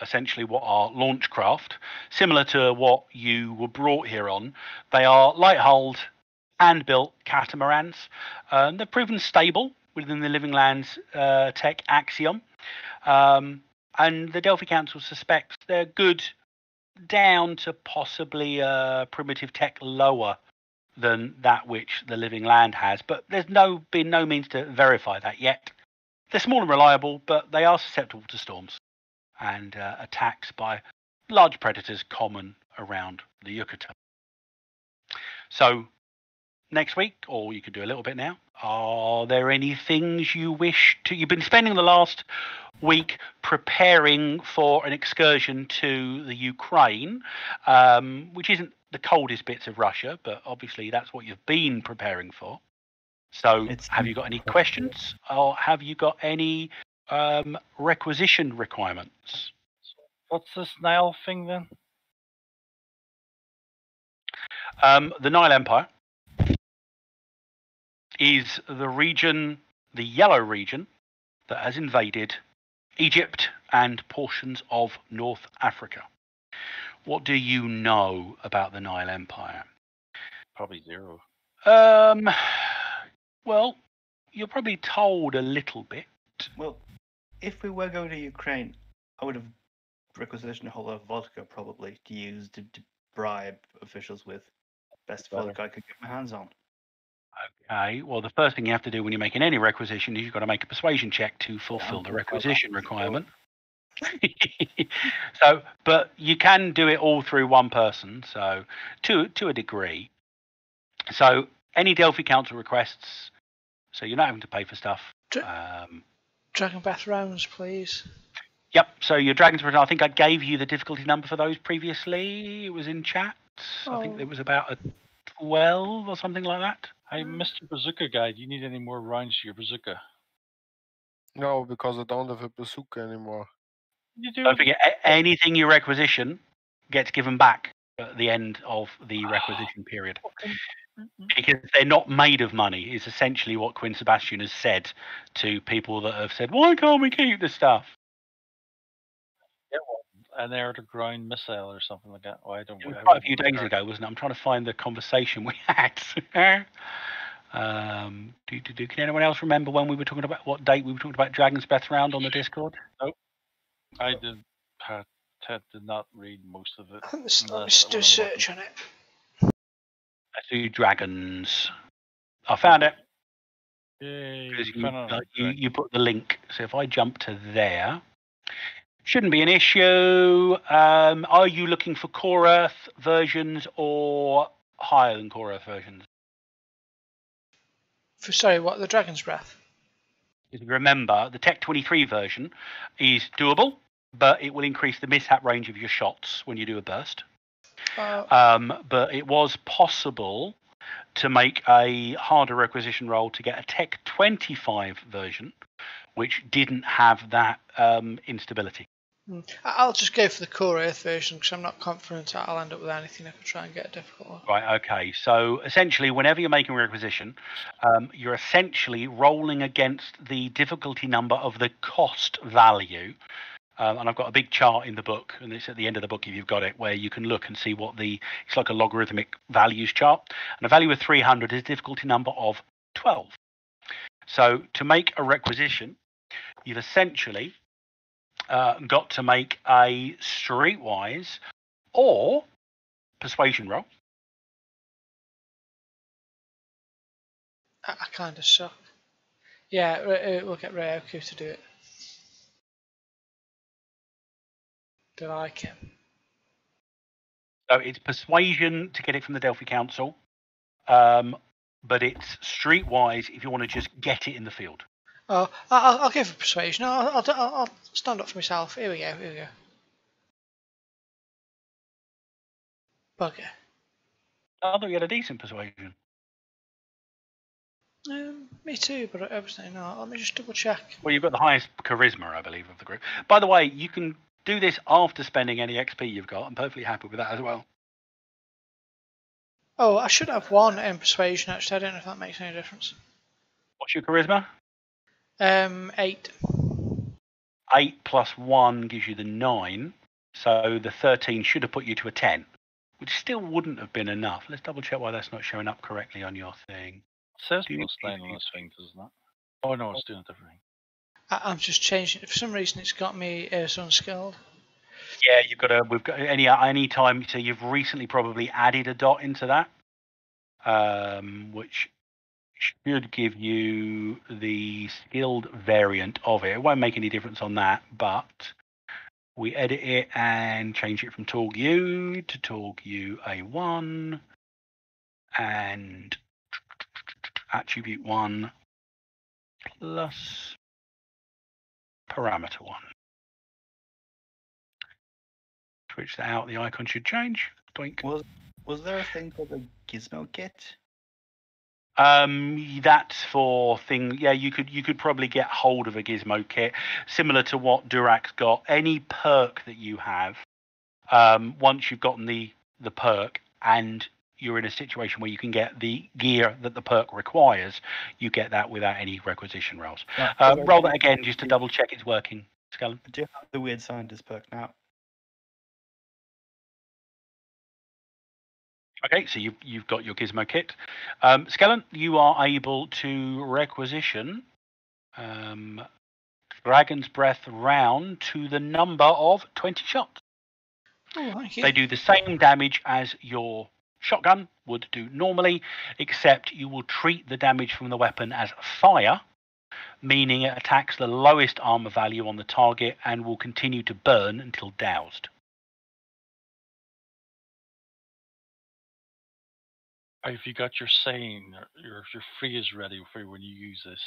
essentially what are launch craft, similar to what you were brought here on. They are light-hulled, hand-built catamarans. They're proven stable within the Living Lands tech axiom. And the Delphi Council suspects they're good down to possibly primitive tech lower than that which the Living Land has. But there's been no means to verify that yet. They're small and reliable, but they are susceptible to storms and attacks by large predators common around the Yucatan. So next week, or you could do a little bit now, are there any things you wish to... You've been spending the last week preparing for an excursion to the Ukraine, which isn't the coldest bits of Russia, but obviously that's what you've been preparing for. So have you got any questions, or have you got any requisition requirements? What's this Nile thing then? The Nile Empire is the region, the yellow region, that has invaded Egypt and portions of North Africa. What do you know about the Nile Empire? Probably zero. Well, you're probably told a little bit. Well, if we were going to Ukraine, I would have requisitioned a whole lot of vodka probably to use to bribe officials with. Best vodka I could get my hands on. Okay, well, the first thing you have to do when you're making any requisition is you've got to make a persuasion check to fulfill the requisition requirement. So, but you can do it all through one person, so to a degree. So, any Delphi Council requests, so you're not having to pay for stuff. Dragon Bath rounds, please. Yep, so your Dragon's Breath, I think I gave you the difficulty number for those previously. It was in chat. I think it was about a 12 or something like that. Hey, Mr. Bazooka Guy, do you need any more rounds to your bazooka? No, because I don't have a bazooka anymore. You do. Don't forget, anything you requisition gets given back at the end of the requisition period. because they're not made of money, is essentially what Quinn Sebastian has said to people that have said, why can't we keep the stuff? Yeah, well, an air-to-ground missile or something like that. Well, I don't It was know. quite a few days ago, wasn't it? I'm trying to find the conversation we had. Can anyone else remember when we were talking about what date we were talking about Dragon's Breath round on the Discord? Nope. I did. Ted did not read most of it. Let me unless just do a when I'm search working. on it. Let's do Dragons. I found it. Yay! Because we found it on the you put the link. So if I jump to there, shouldn't be an issue. Are you looking for Core Earth versions or higher than Core Earth versions? Sorry, what? The Dragon's Breath? If you remember, the Tech 23 version is doable, but it will increase the mishap range of your shots when you do a burst. But it was possible to make a harder requisition roll to get a Tech 25 version, which didn't have that instability. I'll just go for the Core Earth version because I'm not confident I'll end up with anything if I try and get a difficult one. Right, okay. So essentially, whenever you're making a requisition, you're essentially rolling against the difficulty number of the cost value. And I've got a big chart in the book, and it's at the end of the book if you've got it, where you can look and see what it's like a logarithmic values chart. And a value of 300 is a difficulty number of 12. So to make a requisition, you've essentially got to make a streetwise or persuasion roll. I kind of suck. Yeah, we'll get Ryoku to do it. Do I like him? So it's persuasion to get it from the Delphi Council, but it's streetwise if you want to just get it in the field. Oh, I'll go for persuasion. I'll stand up for myself. Here we go. Bugger. I thought you had a decent persuasion. Me too, but obviously not. Let me just double check. Well, you've got the highest charisma, I believe, of the group. By the way, you can do this after spending any XP you've got. I'm perfectly happy with that as well. Oh, I should have one in persuasion actually. I don't know if that makes any difference. What's your charisma? 8. 8 plus 1 gives you the 9. So the 13 should have put you to a 10, which still wouldn't have been enough. Let's double check why that's not showing up correctly on your thing. It says +9 on this thing, doesn't it? Oh no, it's doing a different thing. I'm just changing it. For some reason, it's got me unskilled. Yeah, we've got any time. So you've recently probably added a dot into that, which should give you the skilled variant of it. It won't make any difference on that, but we edit it and change it from TORG U to TORG U A1 and attribute 1 plus parameter 1. Switch that out, the icon should change. Doink. Was there a thing called a gizmo kit? That's for things. Yeah, you could probably get hold of a gizmo kit similar to what Durak's got. Any perk that you have, once you've gotten the perk and you're in a situation where you can get the gear that the perk requires, you get that without any requisition rolls. Roll that again just to double check it's working, Skellen. I do have the weird scientist perk now. Okay, so you've got your gizmo kit. Skellen, you are able to requisition Dragon's Breath round to the number of 20 shots. Oh, thank you. They do the same damage as your shotgun would do normally, except you will treat the damage from the weapon as fire, meaning it attacks the lowest armor value on the target and will continue to burn until doused. If you got your sane, your freeze ready for when you use this.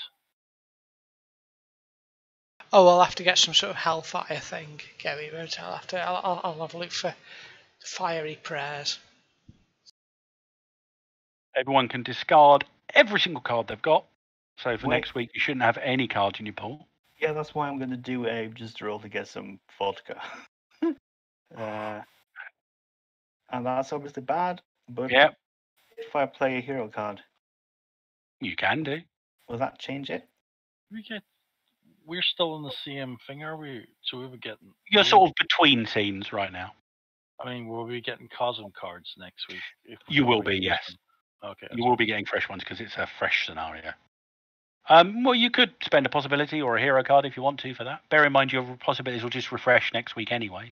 Oh, I'll have to get some sort of hellfire thing, Gary. I'll have a look for fiery prayers. Everyone can discard every single card they've got. So for next week, you shouldn't have any cards in your pool. Yeah, that's why I'm going to do a just roll to get some vodka. And that's obviously bad, but yeah, if I play a hero card? You can do. Will that change it? We're still in the same thing, are we? So we'll be getting. You're sort of between scenes right now. I mean, we'll be getting Cosm cards next week. You will be, yes. Okay. You will be getting fresh ones because it's a fresh scenario. Well, you could spend a possibility or a hero card if you want to for that. Bear in mind your possibilities will just refresh next week anyway.